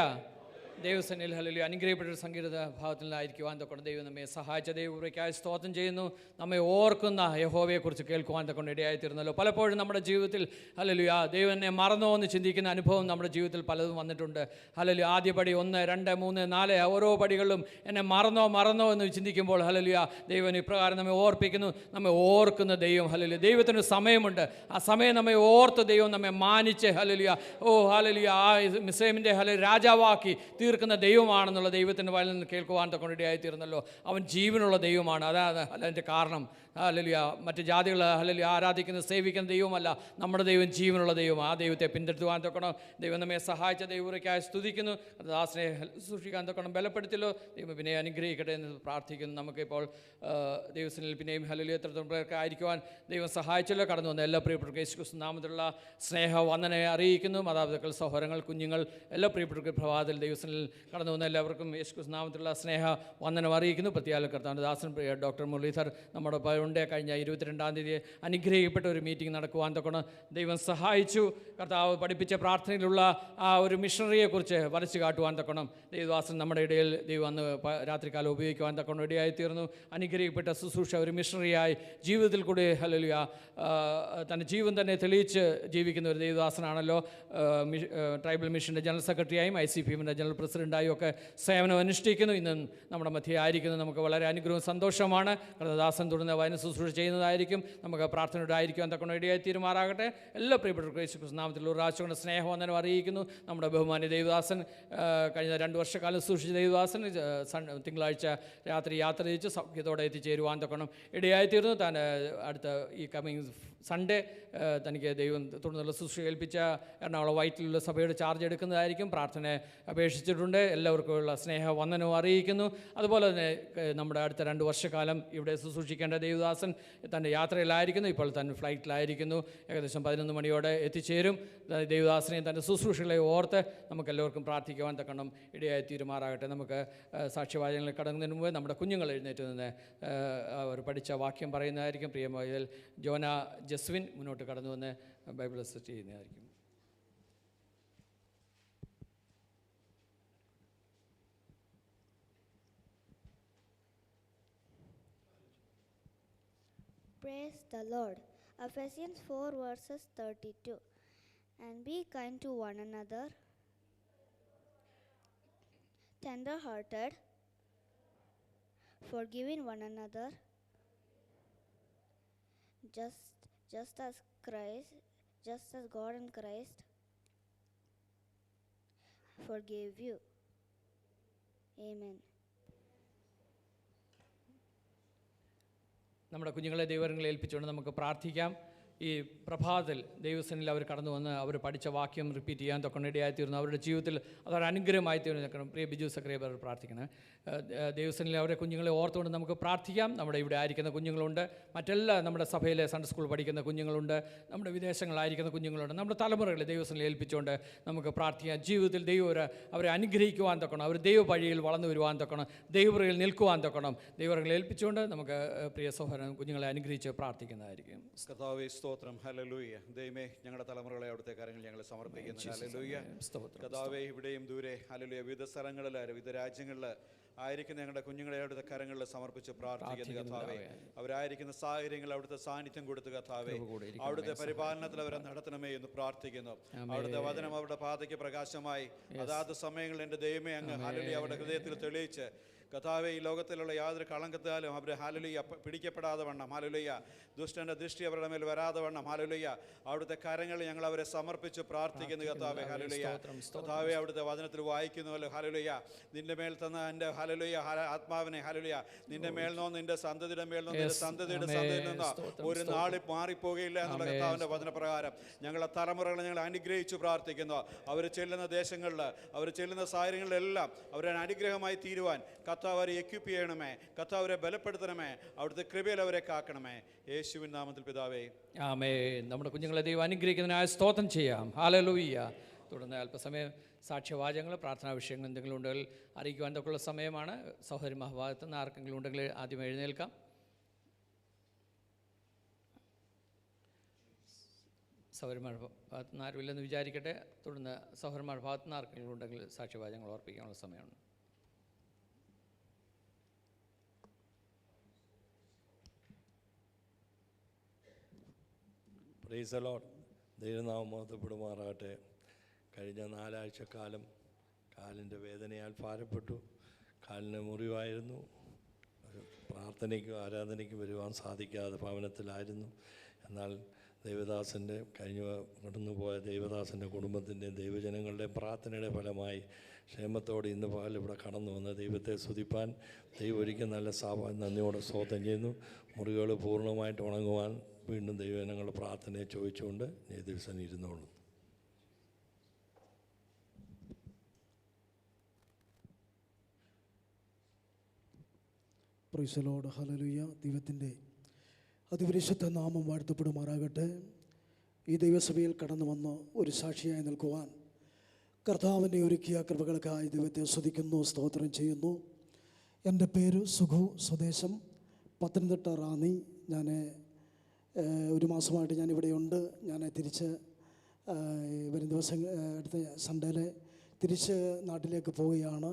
ദൈവസേനയിൽ ഹല്ലേലൂയ അനുഗ്രഹിക്കപ്പെട്ട ഒരു സംഗീത ഭാഗത്തിൽ നിന്നായിരിക്കുവാൻ തൊക്കെ ദൈവം നമ്മെ സഹായിച്ച ദൈവകൃപയ്ക്കായി സ്തോത്രം ചെയ്യുന്നു. നമ്മെ ഓർക്കുന്ന യഹോവയെക്കുറിച്ച് കേൾക്കുവാൻ തൊക്കെ ഇടയായിത്തീർന്നല്ലോ. പലപ്പോഴും നമ്മുടെ ജീവിതത്തിൽ ഹല്ലേലൂയ ദൈവം എന്നെ മറന്നോ എന്ന് ചിന്തിക്കുന്ന അനുഭവം നമ്മുടെ ജീവിതത്തിൽ പലതും വന്നിട്ടുണ്ട്. ഹല്ലേലൂയ ആദ്യ പടി 1, 2, 3, 4 ഓരോ പടികളിലും എന്നെ മറന്നോ എന്ന് ചിന്തിക്കുമ്പോൾ ഹല്ലേലൂയ ദൈവം ഇപ്രകാരം നമ്മെ ഓർപ്പിക്കുന്നു. നമ്മെ ഓർക്കുന്ന ദൈവം ഹല്ലേലൂയ. ദൈവത്തിന് സമയമുണ്ട്. ആ സമയം നമ്മെ ഓർത്ത് ദൈവം നമ്മെ മാനിച്ച് ഹല്ലേലൂയ ഹല്ലേലൂയ ആ മിസ്രൈമിൻ്റെ രാജാവാക്കി തീർക്കുന്ന ദൈവമാണെന്നുള്ള ദൈവത്തിൻ്റെ വായിൽ നിന്ന് കേൾക്കുവാൻ തൊണ്ടിടയായി തീർന്നല്ലോ. അവൻ ജീവനുള്ള ദൈവമാണ്. അതാണ് അതിൻ്റെ കാരണം. ഹല്ലേലൂയ മറ്റ് ജാതികൾ ഹല്ലേലൂയ ആരാധിക്കുന്ന സേവിക്കുന്ന ദൈവമല്ല, നമ്മുടെ ദൈവം ജീവനുള്ള ദൈവം. ആ ദൈവത്തെ പിന്തുടരുവാൻ തൊക്കണം. ദൈവം നമ്മെ സഹായിച്ച ദൈവകൃപയ്ക്കായി സ്തുതിക്കുന്നു. ദാസനെ സൂക്ഷിക്കാൻ തൊക്കണം, ബലപ്പെടുത്തില്ലോ. ദൈവം പിന്നെ അനുഗ്രഹിക്കട്ടെ എന്ന് പ്രാർത്ഥിക്കുന്നു. നമുക്കിപ്പോൾ ദൈവത്തിൽ പിന്നെയും ഹല്ലേലൂയ എത്രത്തോളം ആയിരിക്കുവാൻ ദൈവം സഹായിച്ചല്ലോ. കടന്നു വന്ന എല്ലാ പ്രിയപ്പെട്ടവർക്ക് യേശുക്രിസ്തു നാമത്തിലുള്ള സ്നേഹവന്ദനെ അറിയിക്കുന്നു. മാതാപിതാക്കൾ, സഹോദരങ്ങൾ, കുഞ്ഞുങ്ങൾ, എല്ലാ പ്രിയപ്പെട്ടവർക്ക് പ്രഭാതത്തിൽ ദൈവത്തിൽ കടന്നു വന്ന എല്ലാവർക്കും യേശുക്രിസ്തു നാമത്തിലുള്ള സ്നേഹവന്ദനം അറിയിക്കുന്നു. പ്രത്യേക കർത്താവിൻ്റെ ദാസൻ ഡോക്ടർ മുരളീധർ നമ്മുടെ ഉണ്ട്. കഴിഞ്ഞ 22-ാം തീയതി അനുഗ്രഹിക്കപ്പെട്ട ഒരു മീറ്റിംഗ് നടക്കുവാൻ തൊക്കണം ദൈവം സഹായിച്ചു. കർത്താവ് പഠിപ്പിച്ച പ്രാർത്ഥനയിലുള്ള ആ ഒരു മിഷണറിയെക്കുറിച്ച് വരച്ചു കാട്ടുവാൻ തൊക്കണം ദൈവദാസൻ നമ്മുടെ ഇടയിൽ ദൈവം അന്ന് രാത്രികാലം ഉപയോഗിക്കുവാൻ തൊക്കണം ഇടയായിത്തീർന്നു. അനുഗ്രഹിക്കപ്പെട്ട ശുശ്രൂഷ ഒരു മിഷണറിയായി ജീവിതത്തിൽ കൂടി ഹല്ലേലൂയ തൻ്റെ ജീവൻ തന്നെ തെളിയിച്ച് ജീവിക്കുന്ന ഒരു ദൈവദാസനാണല്ലോ. ട്രൈബൽ മിഷൻ്റെ ജനറൽ സെക്രട്ടറിയായും ICPMൻ്റെ ജനറൽ പ്രസിഡൻ്റായും ഒക്കെ സേവനം അനുഷ്ഠിക്കുന്നു. ഇന്ന് നമ്മുടെ മധ്യേ ആയിരിക്കുന്നു. നമുക്ക് വളരെ അനുഗ്രഹവും സന്തോഷമാണ്. ദാസൻ തുടർന്ന് വചന ശുശ്രൂഷ ചെയ്യുന്നതായിരിക്കും. നമുക്ക് പ്രാർത്ഥനയുടെ ആയിരിക്കും തക്കൊണ്ട് ഇടയായി തീരുമാറാകട്ടെ. എല്ലാ പ്രിയപ്പെട്ടവർക്കും യേശുക്രിസ്തു നാമത്തിൽ ഒരു പ്രാവശ്യം സ്നേഹവന്ദനം അറിയിക്കുന്നു. നമ്മുടെ ബഹുമാന്യ ദൈവദാസൻ കഴിഞ്ഞ 2 വർഷക്കാലം സൂക്ഷിച്ച ദൈവദാസൻ തിങ്കളാഴ്ച രാത്രി യാത്ര തിരിച്ച് സൗഖ്യത്തോടെ എത്തിച്ചേരുവാൻ തൊക്കണം ഇടയായിത്തീർന്നു. താൻ അടുത്ത ഈ കമ്മിങ് സൺഡേ തനിക്ക് ദൈവം തുടർന്നുള്ള ശുശ്രൂഷ ഏൽപ്പിച്ച എറണാകുളം വൈറ്റിലുള്ള സഭയുടെ ചാർജ് എടുക്കുന്നതായിരിക്കും. പ്രാർത്ഥന അപേക്ഷിച്ചിട്ടുണ്ട്. എല്ലാവർക്കുമുള്ള സ്നേഹവന്ദനവും അറിയിക്കുന്നു. അതുപോലെ തന്നെ നമ്മുടെ അടുത്ത 2 വർഷക്കാലം ഇവിടെ ശുശ്രൂഷിക്കേണ്ട ദൈവദാസൻ തൻ്റെ യാത്രയിലായിരിക്കുന്നു. ഇപ്പോൾ തന്നെ ഫ്ലൈറ്റിലായിരിക്കുന്നു. ഏകദേശം 11 മണിയോടെ എത്തിച്ചേരും. ദൈവദാസനെയും തൻ്റെ ശുശ്രൂഷകളെ ഓർത്ത് നമുക്കെല്ലാവർക്കും പ്രാർത്ഥിക്കുവാൻ തക്കണം ഇടയായി തീരുമാറാകട്ടെ. നമുക്ക് സാക്ഷ്യവാചകങ്ങളിൽ കടങ്ങുന്നതിന് മുമ്പ് നമ്മുടെ കുഞ്ഞുങ്ങൾ എഴുന്നേറ്റ് നിന്ന് അവർ പഠിച്ച വാക്യം പറയുന്നതായിരിക്കും. പ്രിയമായ ജോന ജസ്വിൻ മുന്നോട്ട് കടന്നു വന്ന് ബൈബിൾ സെറ്റ് ചെയ്യുന്നതായിരിക്കും. Praise the Lord. Ephesians 4 verses 32. And be kind to one another, tender-hearted, forgiving one another, just as God in Christ forgave you. Amen. നമ്മുടെ കുഞ്ഞുങ്ങളെ ദൈവങ്ങളെ ഏൽപ്പിച്ചുകൊണ്ട് നമുക്ക് പ്രാർത്ഥിക്കാം. ഈ പ്രഭാതത്തിൽ ദൈവസേനയിൽ അവർ കടന്നു വന്ന് അവർ പഠിച്ച വാക്യം റിപ്പീറ്റ് ചെയ്യാൻ തൊക്കണിടയായിത്തീർന്നു. അവരുടെ ജീവിതത്തിൽ അതൊരു അനുഗ്രഹമായി തീർന്നു. പ്രിയ ബിജു സക്രിയർ പ്രാർത്ഥിക്കണം. ദൈവസേനയിൽ അവരുടെ കുഞ്ഞുങ്ങളെ ഓർത്തുകൊണ്ട് നമുക്ക് പ്രാർത്ഥിക്കാം. നമ്മുടെ ഇവിടെ ആയിരിക്കുന്ന കുഞ്ഞുങ്ങളുണ്ട്, മറ്റെല്ലാ നമ്മുടെ സഭയിലെ സൺഡേ സ്കൂൾ പഠിക്കുന്ന കുഞ്ഞുങ്ങളുണ്ട്, നമ്മുടെ വിദേശങ്ങളായിരിക്കുന്ന കുഞ്ഞുങ്ങളുണ്ട്. നമ്മുടെ തലമുറകളെ ദൈവസേനയിൽ ഏൽപ്പിച്ചുകൊണ്ട് നമുക്ക് പ്രാർത്ഥിക്കാം. ജീവിതത്തിൽ ദൈവം അവരെ അനുഗ്രഹിക്കുവാൻ തൊക്കണം, അവർ ദൈവ വഴിയിൽ വളർന്നു വരുവാൻ തൊക്കണം, ദൈവവഴിയിൽ നിൽക്കുവാൻ തൊക്കണം. ദൈവങ്ങളെ ഏൽപ്പിച്ചുകൊണ്ട് നമുക്ക് പ്രിയ സഹോദരൻ കുഞ്ഞുങ്ങളെ അനുഗ്രഹിച്ച് പ്രാർത്ഥിക്കുന്നതായിരിക്കും. കർത്താവേ സ്തോത്രം. ഹല്ലേലൂയ. ദൈവമേ, ഞങ്ങളുടെ തലമുറകളെ അവിടുത്തെ കാര്യങ്ങൾ ഞങ്ങൾ സമർപ്പിക്കുന്നു. ഹല്ലേലൂയ. കർത്താവേ, ഇവിടെയും ദൂരെ ഹല്ലേലൂയ വിവിധ സ്ഥലങ്ങളിൽ വിവിധ രാജ്യങ്ങളിൽ ആയിരിക്കുന്ന ഞങ്ങളുടെ കുഞ്ഞുങ്ങളെ അവിടുത്തെ കരങ്ങളിൽ സമർപ്പിച്ച് പ്രാർത്ഥിക്കുന്നു. കർത്താവേ, അവരായിരിക്കുന്ന സാഹചര്യങ്ങൾ അവിടുത്തെ സാന്നിധ്യം കൊടുത്തു കർത്താവേ, അവിടുത്തെ പരിപാലനത്തിൽ അവരെ നടത്തണമേ എന്ന് പ്രാർത്ഥിക്കുന്നു. അവിടുത്തെ വചനം അവരുടെ പാതയ്ക്ക് പ്രകാശമായി അതാത് സമയങ്ങളിൽ എൻ്റെ ദൈവമേ അങ്ങ് ഹല്ലേലൂയ അവരുടെ ഹൃദയത്തിൽ തെളിയിച്ച് കർത്താവേ, ഈ ലോകത്തിലുള്ള യാതൊരു കളങ്കത്താലും അവർ ഹല്ലേലൂയ പിടിക്കപ്പെടാതെ വണ്ണം, ഹല്ലേലൂയ ദുഷ്ടൻ്റെ ദൃഷ്ടി അവരുടെ മേൽ വരാതെ വണ്ണം, ഹല്ലേലൂയ അവിടുത്തെ കരങ്ങൾ ഞങ്ങൾ അവരെ സമർപ്പിച്ച് പ്രാർത്ഥിക്കുന്നു. കർത്താവേ, ഹല്ലേലൂയ കർത്താവേ, അവിടുത്തെ വചനത്തിൽ വായിക്കുന്നുവല്ലോ, ഹല്ലേലൂയ നിന്റെ മേൽ തന്ന എൻ്റെ ഹല്ലേലൂയ ആത്മാവിനെ, ഹല്ലേലൂയ നിന്റെ മേൽ നിന്നോ നിന്റെ സന്തതിയുടെ മേൽ നിന്നോ നിന്റെ സന്തതിയുടെ സന്തതിയിൽ നിന്നോ ഒരു നാളിൽ മാറിപ്പോകുകയില്ല എന്നുള്ള കർത്താവിൻ്റെ വചനപ്രകാരം ഞങ്ങളുടെ തലമുറകളെ ഞങ്ങൾ അനുഗ്രഹിച്ചു പ്രാർത്ഥിക്കുന്നു. അവർ ചെല്ലുന്ന ദേശങ്ങളിൽ, അവർ ചെല്ലുന്ന സാഹചര്യങ്ങളിലെല്ലാം അവരെ അനുഗ്രഹമായി തീരുവാൻ കർത്താവ് അവരെ എക്വിപ്പ് ചെയ്യണമേ, കർത്താവ് അവരെ ബലപ്പെടുത്തണമേ, അവിടുത്തെ കൃപയിൽ അവരെ കാക്കണമേ. യേശുവിൻ നാമത്തിൽ പിതാവേ, ആമേൻ. നമ്മുടെ കുഞ്ഞുങ്ങളെ ദൈവം അനുഗ്രഹിക്കുന്നതിനായി സ്തോത്രം ചെയ്യാം. ഹല്ലേലൂയ. തുടർന്ന് അല്പസമയം സാക്ഷ്യവാചകങ്ങൾ, പ്രാർത്ഥനാ വിഷയങ്ങൾ എന്തെങ്കിലും ഉണ്ടെങ്കിൽ അറിയിക്കുവാൻ തൊക്കെയുള്ള സമയമാണ്. സഹോദരി മഹാഭാഗത്ത് നിന്ന് ആർക്കെങ്കിലും ഉണ്ടെങ്കിൽ ആദ്യം എഴുന്നേൽക്കാം. സഹോദരന്മാരുടെ ഭാഗത്തു നിന്ന് ആരുമില്ലെന്ന് വിചാരിക്കട്ടെ. തുടർന്ന് സഹോദരന്മാരുടെ ഭാഗത്തു നിന്ന് ആർക്കെങ്കിലും ഉണ്ടെങ്കിൽ സാക്ഷ്യവാചകങ്ങൾ ഓർപ്പിക്കാനുള്ള സമയമാണ്. Praise the Lord. ദൈവനാമം മഹത്വപ്പെടുമാറാകട്ടെ. കഴിഞ്ഞ 4 ആഴ്ചക്കാലം കാലിൻ്റെ വേദനയാൽ ഭാരപ്പെട്ടു. കാലിന് മുറിവായിരുന്നു. പ്രാർത്ഥനയ്ക്കും ആരാധനയ്ക്കും വരുവാൻ സാധിക്കാതെ ഭവനത്തിലായിരുന്നു. എന്നാൽ ദൈവദാസൻ്റെ കടന്നുപോയ ദൈവദാസൻ്റെ കുടുംബത്തിൻ്റെയും ദൈവജനങ്ങളുടെയും പ്രാർത്ഥനയുടെ ഫലമായി ക്ഷേമത്തോടെ ഇന്ന് പകൽ ഇവിടെ കടന്നു വന്ന് ദൈവത്തെ സ്തുതിപ്പാൻ ദൈവം ഒരിക്കൽ നല്ല നന്ദിയോടെ സ്തോത്രം ചെയ്യുന്നു. മുറിവുകൾ പൂർണ്ണമായിട്ട് ഉണങ്ങുവാൻ വീണ്ടും ദൈവജനങ്ങളുടെ പ്രാർത്ഥനയെ ചോദിച്ചുകൊണ്ട് ഞാൻ ദിവസം ഇരുന്നോളൂ. Praise the Lord. ഹല്ലേലൂയ. ദൈവത്തിൻ്റെ അതിപരിശുദ്ധ നാമം വാഴ്ത്തപ്പെടുമാറാകട്ടെ. ഈ ദൈവസഭയിൽ കടന്നു വന്ന് ഒരു സാക്ഷിയായി നിൽക്കുവാൻ കർത്താവിൻ്റെ ഒരുക്കിയ കൃപകൾക്കായി ദൈവത്തെ സ്തുതിക്കുന്നു, സ്തോത്രം ചെയ്യുന്നു. എൻ്റെ പേര് സുഖു, സ്വദേശം പത്തനംതിട്ട റാന്നി. ഞാൻ 1 മാസമായിട്ട് ഞാനിവിടെയുണ്ട്. ഞാൻ തിരിച്ച് വരും ദിവസം അടുത്ത സൺഡേയിൽ തിരിച്ച് നാട്ടിലേക്ക് പോവുകയാണ്.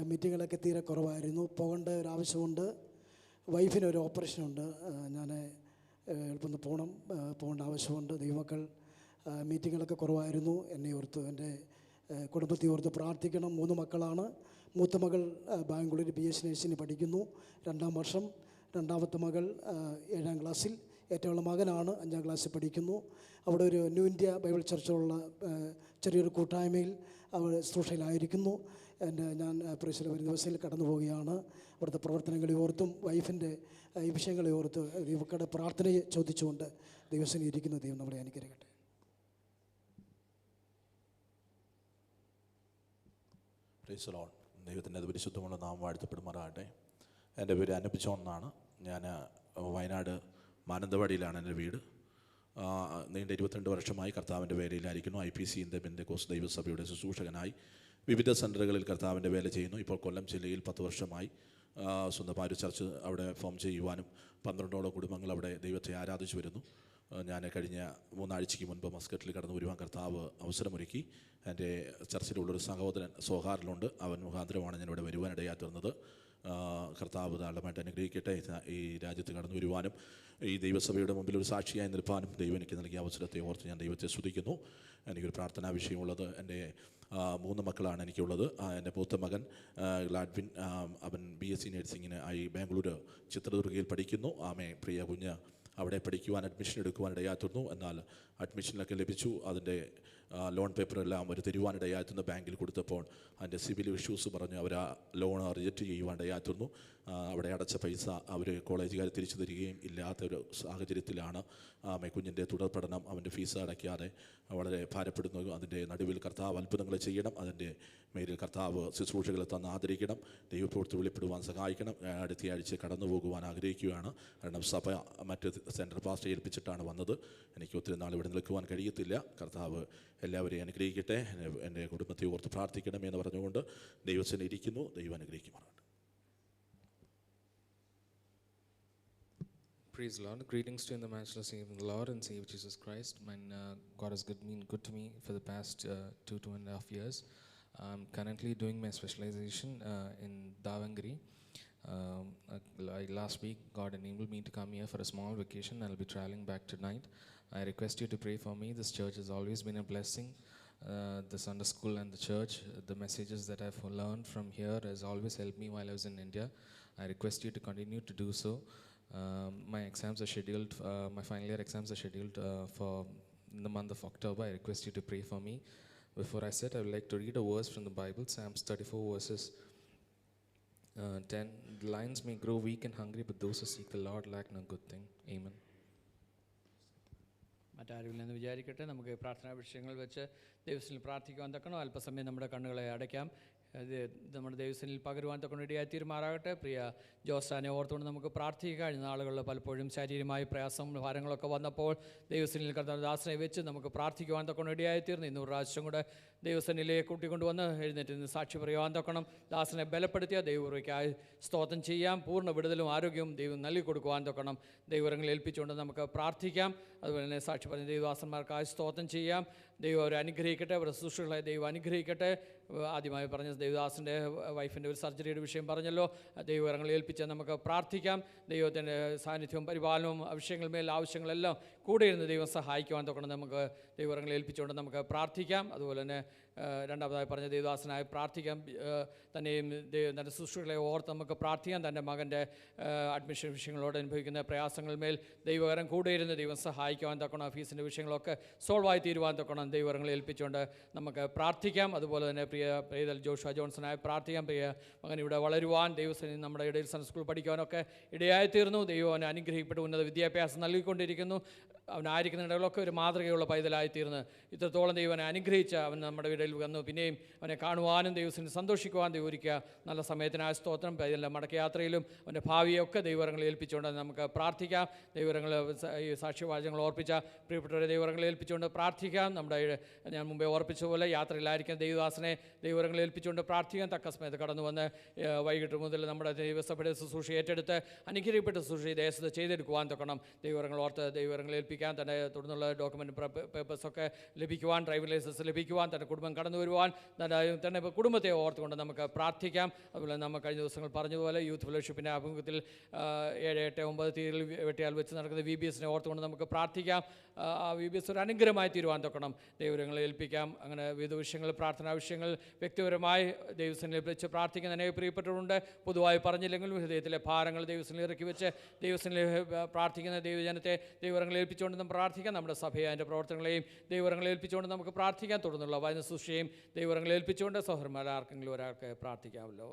മീറ്റിങ്ങുകളൊക്കെ തീരെ കുറവായിരുന്നു. പോകേണ്ട ഒരാവശ്യമുണ്ട്. വൈഫിനൊരു ഓപ്പറേഷനുണ്ട്. ഞാൻ എളുപ്പം പോകേണ്ട ആവശ്യമുണ്ട്. ദൈവമക്കൾ മീറ്റിങ്ങുകളൊക്കെ കുറവായിരുന്നു. എന്നെ ഓർത്ത്, എൻ്റെ കുടുംബത്തെ ഓർത്ത് പ്രാർത്ഥിക്കണം. 3 മക്കളാണ്. മൂത്ത മകൾ ബാംഗ്ലൂരിൽ BS നഴ്സിംഗിന് പഠിക്കുന്നു, 2ാം വർഷം. രണ്ടാമത്തെ മകൾ 7ാം ക്ലാസ്സിൽ. ഏറ്റവും മകനാണ് 5ാം ക്ലാസ്സിൽ പഠിക്കുന്നു. അവിടെ ഒരു ന്യൂ ഇന്ത്യ ബൈബിൾ ചർച്ചിലുള്ള ചെറിയൊരു കൂട്ടായ്മയിൽ അവർ ശുശ്രൂഷയിലായിരിക്കുന്നു. ഞാൻ പ്രൈസിലെ ഒരു ദിവസത്തിൽ കടന്നു പോവുകയാണ്. അവിടുത്തെ പ്രവർത്തനങ്ങളെ ഓർത്തും വൈഫിൻ്റെ ഈ വിഷയങ്ങളെ ഓർത്ത് ദൈവക്കടെ പ്രാർത്ഥനയെ ചോദിച്ചുകൊണ്ട് ദിവസം ഇരിക്കുന്ന ദൈവം നമ്മളെ അനുഗ്രഹിക്കട്ടെ. Praise the Lord. ദൈവത്തിൻ്റെ അത് പരിശുദ്ധമുള്ള നാമം വാഴ്ത്തപ്പെടുമാറാകട്ടെ. എൻ്റെ പേര് അനൂപ് ജോൺ എന്നാണ്. ഞാൻ വയനാട് മാനന്തവാടിയിലാണ് എൻ്റെ വീട്. നീണ്ട 22 വർഷമായി കർത്താവിൻ്റെ വേലയിലായിരിക്കുന്നു. IPC ഇന്ത്യ പെന്തക്കോസ്ത് ദൈവസഭയുടെ ശുശ്രൂഷകനായി വിവിധ സെൻറ്ററുകളിൽ കർത്താവിൻ്റെ വേല ചെയ്യുന്നു. ഇപ്പോൾ കൊല്ലം ജില്ലയിൽ 10 വർഷമായി സ്വന്തമായ ഒരു ചർച്ച് അവിടെ ഫോം ചെയ്യുവാനും 12ഓളം കുടുംബങ്ങൾ അവിടെ ദൈവത്തെ ആരാധിച്ചു വരുന്നു. ഞാൻ കഴിഞ്ഞ 3 ആഴ്ചയ്ക്ക് മുൻപ് മസ്കറ്റിൽ കടന്നു വരുവാൻ കർത്താവ് അവസരമൊരുക്കി. എൻ്റെ ചർച്ചിലുള്ളൊരു സഹോദരൻ സോഹാറിലുണ്ട്. അവൻ മുഖാന്തരമാണ് ഞാനിവിടെ വരുവാനിടയായി തീർന്നത്. കർത്താവ് ധാരാളമായിട്ട് അനുഗ്രഹിക്കട്ടെ. ഈ രാജ്യത്ത് കടന്നു വരുവാനും ഈ ദൈവസഭയുടെ മുമ്പിൽ ഒരു സാക്ഷിയായി നിൽപ്പാനും ദൈവം എനിക്ക് നൽകിയ അവസരത്തെ ഓർത്ത് ഞാൻ ദൈവത്തെ സ്തുതിക്കുന്നു. എനിക്കൊരു പ്രാർത്ഥനാ വിഷയമുള്ളത്, എൻ്റെ 3 മക്കളാണ് എനിക്കുള്ളത്. എൻ്റെ മൂത്ത മകൻ ഗ്ലാഡ്വിൻ, അവൻ BSc നഴ്സിംഗിന് ബാംഗ്ലൂർ ചിത്രദുർഗയിൽ പഠിക്കുന്നു. പ്രിയ കുഞ്ഞ് അവിടെ പഠിക്കുവാൻ അഡ്മിഷൻ എടുക്കുവാൻ ഇടയാത്തുന്നു. എന്നാൽ അഡ്മിഷനിലൊക്കെ ലഭിച്ചു. അതിൻ്റെ ലോൺ പേപ്പറെല്ലാം അവർ തരുവാനിടയാത്തുന്ന ബാങ്കിൽ കൊടുത്തപ്പോൾ അതിൻ്റെ സിവിൽ ഇഷ്യൂസ് പറഞ്ഞ് അവർ ആ ലോൺ റിജക്റ്റ് ചെയ്യുവാൻ ഇടയാത്തുന്നു. അവിടെ അടച്ച പൈസ അവർ കോളേജുകാർ തിരിച്ചു തരികയും ഇല്ലാത്തൊരു സാഹചര്യത്തിലാണ് കുഞ്ഞിൻ്റെ തുടർ പഠനം, അവൻ്റെ ഫീസ് അടയ്ക്കാതെ വളരെ ഭാരപ്പെടുന്നു. അതിൻ്റെ നടുവിൽ കർത്താവ് അത്ഭുതങ്ങൾ ചെയ്യണം. അതിൻ്റെ മേലിൽ കർത്താവ് ശുശ്രൂഷകളെ തന്ന് ആദരിക്കണം. ദൈവപ്രവൃത്തി വെളിപ്പെടുവാൻ സഹായിക്കണം. അടുത്ത ആഴ്ച കടന്നു പോകുവാൻ ആഗ്രഹിക്കുകയാണ്. കാരണം സഭ മറ്റ് സെൻട്രൽ പാസ്റ്റർ ഏൽപ്പിച്ചിട്ടാണ് വന്നത്. എനിക്ക് ഒത്തിരി നാൾ ഇവിടെ നിൽക്കുവാൻ കഴിയത്തില്ല. കർത്താവ് എല്ലാവരെയും അനുഗ്രഹിക്കട്ടെ. എൻ്റെ കുടുംബത്തെ ഓർത്ത് പ്രാർത്ഥിക്കണമേ എന്ന് പറഞ്ഞുകൊണ്ട് ദൈവത്തിന് ഇരിക്കുന്നു. ദൈവം അനുഗ്രഹിക്കുമാറാണ്. Praise the Lord. Greetings to you in the matchless name of the Lord and Savior Jesus Christ. God has been good to me for the past 2.5 years. I'm currently doing my specialization in Davangere. Last week, God enabled me to come here for a small vacation. I'll be traveling back tonight. I request you to pray for me. This church has always been a blessing. The Sunday school and the church, the messages that I've learned from here has always helped me while I was in India. I request you to continue to do so. My exams are scheduled, my final year exams are scheduled for the month of October. I request you to pray for me. Before I sit, I would like to read a verse from the Bible, Psalms 34 verses 10. The lions may grow weak and hungry, but those who seek the Lord lack no good thing. Amen. മറ്റാരുമില്ലെന്ന് വിചാരിക്കട്ടെ. നമുക്ക് പ്രാർത്ഥനാ വിഷയങ്ങൾ വെച്ച് ദൈവത്തിൽ പ്രാർത്ഥിക്കുവാൻ തക്കണം. അല്പസമയം നമ്മുടെ കണ്ണുകളെ അടയ്ക്കാം. നമ്മുടെ ദൈവസനിൽ പകരുവാൻ തക്കൊണ്ട് ഇടയായി തീരുമാറാകട്ടെ. പ്രിയ ജോസാനെ ഓർത്തുകൊണ്ട് നമുക്ക് പ്രാർത്ഥിക്കുക. കഴിഞ്ഞ നാളുകളിൽ പലപ്പോഴും ശാരീരികമായ പ്രയാസം ഭാരങ്ങളൊക്കെ വന്നപ്പോൾ ദൈവസനിൽ കർത്താവ് ദാസനെ വെച്ച് നമുക്ക് പ്രാർത്ഥിക്കുവാൻ തക്കൊണ്ട് ഇടയായി തീർന്നു. ഇന്ന് പ്രാവശ്യം കൂടെ ദൈവസന്നിധിയിലേക്ക് കൂട്ടിക്കൊണ്ടുവന്ന് എഴുന്നേറ്റ് നിന്ന് സാക്ഷി പറയുവാൻ തൊക്കണം. ദാസനെ ബലപ്പെടുത്തിയ ദൈവകൃപയ്ക്കായി സ്തോത്രം ചെയ്യാം. പൂർണ്ണ വിടുതലും ആരോഗ്യവും ദൈവം നൽകി കൊടുക്കുവാൻ തൊക്കണം. ദൈവകരങ്ങളിൽ ഏൽപ്പിച്ചുകൊണ്ട് നമുക്ക് പ്രാർത്ഥിക്കാം. അതുപോലെ തന്നെ സാക്ഷി പറഞ്ഞ ദൈവദാസന്മാർക്കായി സ്തോത്രം ചെയ്യാം. ദൈവം അവരെ അനുഗ്രഹിക്കട്ടെ, അവരുടെ ശുശ്രൂഷകളെ ദൈവം അനുഗ്രഹിക്കട്ടെ. ആദ്യമായി പറഞ്ഞ ദേവദാസിൻ്റെ വൈഫിൻ്റെ ഒരു സർജറിയുടെ വിഷയം പറഞ്ഞല്ലോ. ദൈവകരങ്ങളിൽ ഏൽപ്പിച്ച് നമുക്ക് പ്രാർത്ഥിക്കാം. ദൈവത്തിൻ്റെ സാന്നിധ്യവും പരിപാലനവും വിഷയങ്ങളുമേൽ ആവശ്യങ്ങളെല്ലാം കൂടെ ഇരുന്ന് ദൈവം സഹായിക്കുവാൻ തൊക്കണം. നമുക്ക് ദൈവകരങ്ങളിൽ ഏൽപ്പിച്ചുകൊണ്ട് നമുക്ക് പ്രാർത്ഥിക്കാം. അതുപോലെ തന്നെ രണ്ടാമതായി പറഞ്ഞ ദേവദാസനായി പ്രാർത്ഥിക്കാം. തന്നെയും തൻ്റെ ശുശ്രൂഷകളെ ഓർത്ത് നമുക്ക് പ്രാർത്ഥിക്കാം. തൻ്റെ മകൻ്റെ അഡ്മിഷൻ വിഷയങ്ങളോട് അനുഭവിക്കുന്ന പ്രയാസങ്ങളിന്മേൽ ദൈവകരം കൂടെ ഇരുന്ന് ദൈവം സഹായിക്കുവാൻ തൊക്കണം. ഫീസിൻ്റെ വിഷയങ്ങളൊക്കെ സോൾവായി തീരുവാൻ തൊക്കണം. ദൈവകരങ്ങളെ ഏൽപ്പിച്ചുകൊണ്ട് നമുക്ക് പ്രാർത്ഥിക്കാം. അതുപോലെ തന്നെ പ്രിയ ജോഷുവ ജോൺസണായി പ്രാർത്ഥിക്കാം. പ്രിയ മകൻ ഇവിടെ വളരുവാൻ ദൈവസേന നമ്മുടെ ഇടയിൽ സൺഡേ സ്കൂൾ പഠിക്കുവാനൊക്കെ ഇടയായിത്തീർന്നു. ദൈവം അവനെ അനുഗ്രഹിക്കപ്പെട്ട് ഉന്നത വിദ്യാഭ്യാസം നൽകിക്കൊണ്ടിരിക്കുന്നു. അവനായിരിക്കുന്നിടങ്ങളൊക്കെ ഒരു മാതൃകയുള്ള പൈതലായിത്തീർന്ന് ഇത്രത്തോളം ദൈവം അവനെ അനുഗ്രഹിച്ച് അവൻ നമ്മുടെ ഇടയിൽ വന്നു. പിന്നെയും അവനെ കാണുവാനും ദൈവത്തിന് സന്തോഷിക്കുവാൻ ദൈവം ഒരുക്കുക. നല്ല സമയത്തിനായ സ്തോത്രം. പൈതലിൻ്റെ മടക്കയാത്രയിലും അവൻ്റെ ഭാവിയൊക്കെ ദൈവകരങ്ങളിൽ ഏൽപ്പിച്ചുകൊണ്ട് നമുക്ക് പ്രാർത്ഥിക്കാം. ദൈവകരങ്ങൾ ഈ സാക്ഷ്യവാചകങ്ങൾ ഓർപ്പിച്ച പ്രിയപ്പെട്ടവരെ ദൈവകരങ്ങളിൽ ഏൽപ്പിച്ചുകൊണ്ട് പ്രാർത്ഥിക്കാം. നമ്മുടെ ഞാൻ മുമ്പേ ഓർപ്പിച്ചതുപോലെ യാത്രയിലായിരിക്കുന്ന ദൈവദാസനെ ദൈവകരങ്ങളിൽ ഏൽപ്പിച്ചുകൊണ്ട് പ്രാർത്ഥിക്കാൻ. തക്ക സമയത്ത് കടന്നു വന്ന് വൈകിട്ട് മുതൽ നമ്മുടെ ദൈവസഭയുടെ ശുശ്രൂഷ ഏറ്റെടുത്ത് അനുഗ്രഹിക്കപ്പെട്ട ശുശ്രൂഷ ദേശത്ത് ചെയ്തെടുക്കുവാൻ തൊക്കണം. ദൈവകരങ്ങൾ ഓർത്ത് ദൈവകരങ്ങളിൽ ഏൽപ്പിക്കാൻ. തൻ്റെ തുടർന്നുള്ള ഡോക്യുമെൻ്റ് പേപ്പേഴ്സൊക്കെ ലഭിക്കുവാൻ, ഡ്രൈവിംഗ് ലൈസൻസ് ലഭിക്കുവാൻ, തൻ്റെ കുടുംബം കടന്നു വരുവാൻ, തന്നെ കുടുംബത്തെ ഓർത്തുകൊണ്ട് നമുക്ക് പ്രാർത്ഥിക്കാം. അതുപോലെ നമ്മൾ കഴിഞ്ഞ ദിവസങ്ങൾ പറഞ്ഞതുപോലെ യൂത്ത് ഫെലോഷിപ്പിൻ്റെ ആഭിമുഖ്യത്തിൽ 7, 8, 9 തീയതിയിൽ വെട്ടിയാൽ വെച്ച് നടക്കുന്ന VBSനെ ഓർത്തുകൊണ്ട് നമുക്ക് പ്രാർത്ഥിക്കാം. ആ VBS ഒരു അനുഗ്രഹമായി തീരുവാൻ തൊക്കണം. ദൈവങ്ങളെ ഏൽപ്പിക്കാം. അങ്ങനെ വിവിധ വിഷയങ്ങൾ, പ്രാർത്ഥനാ വിഷയങ്ങൾ വ്യക്തിപരമായി ദൈവസേനയിൽ വെച്ച് പ്രാർത്ഥിക്കുന്ന അനേക പ്രിയപ്പെട്ടവരുണ്ട്. പൊതുവായി പറഞ്ഞില്ലെങ്കിലും ഹൃദയത്തിലെ ഭാരങ്ങൾ ദൈവസേനയിൽ ഇറക്കി വെച്ച് ദൈവസേനയിൽ പ്രാർത്ഥിക്കുന്ന ദൈവജനത്തെ ദൈവങ്ങളെ ഏൽപ്പിച്ചുകൊണ്ട് നമുക്ക് പ്രാർത്ഥിക്കാം. നമ്മുടെ സഭയെ അതിൻ്റെ പ്രവർത്തനങ്ങളെയും ദൈവങ്ങളെ ഏൽപ്പിച്ചുകൊണ്ട് നമുക്ക് പ്രാർത്ഥിക്കാം. തുടർന്നുള്ള വചന ശുശ്രൂഷയും ദൈവങ്ങളെ ഏൽപ്പിച്ചുകൊണ്ട് സഹോദരന്മാർ ആർക്കെങ്കിലും ഒരാൾക്ക് പ്രാർത്ഥിക്കാമല്ലോ.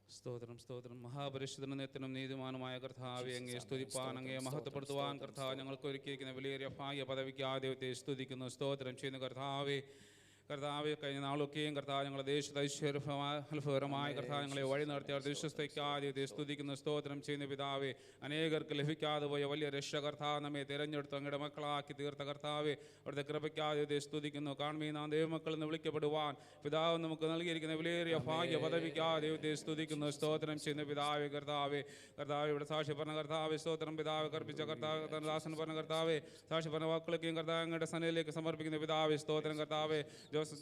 സ്തോത്രം സ്തോത്രം. മഹാപരിശുദ്ധനും നിത്യനും നീതിമാനുമായ കർത്താവെ, അങ്ങയെ സ്തുതിപ്പാൻ, അങ്ങയെ മഹത്വപ്പെടുത്തുവാൻ കർത്താവ് ഞങ്ങൾക്ക് ഒരുക്കിയിരിക്കുന്ന വലിയ ഭാഗ്യ പദവിക്ക് ആ ദൈവത്തെ സ്തുതിക്കുന്നു, സ്തോത്രം ചെയ്യുന്നു. കർത്താവെ കഴിഞ്ഞ നാളൊക്കെയും കർത്താവ് ഞങ്ങളുടെ ദേശത്ത് അത്ഭുതകരമായ കർത്താവ് ഞങ്ങളെ വഴി നടത്തിയ ദൈവത്തെ സ്തുതിക്കുന്നു, സ്തോത്രം ചെയ്യുന്ന പിതാവെ. അനേകർക്ക് ലഭിക്കാതെ പോയ വലിയ രക്ഷ കർത്താവ് നമ്മെ തിരഞ്ഞെടുത്ത് അങ്ങയുടെ മക്കളാക്കി തീർത്ത കർത്താവെ, അവിടുത്തെ കൃപയ്ക്കാതെ സ്തുതിക്കുന്നു. കാണുമീ നാം ദൈവമക്കൾ എന്ന് വിളിക്കപ്പെടുവാൻ പിതാവ് നമുക്ക് നൽകിയിരിക്കുന്ന വിലയേറിയ ഭാഗ്യ പദവിക്കാ ദൈവത്തെ സ്തുതിക്കുന്നു, സ്തോത്രം ചെയ്യുന്ന പിതാവെ. കർത്താവെ ഇവിടെ സാക്ഷി പറഞ്ഞ കർത്താവെ, സ്തോത്രം പിതാവ് കർപ്പിച്ച കർത്താവ് ദാസൻ പറഞ്ഞ കർത്താവെ, സാക്ഷി പറഞ്ഞ വാക്കുകളൊക്കെയും കർത്താവ് അങ്ങയുടെ സന്നിധിയിലേക്ക് സമർപ്പിക്കുന്ന പിതാവെ, സ്തോത്രം കർത്താവെ.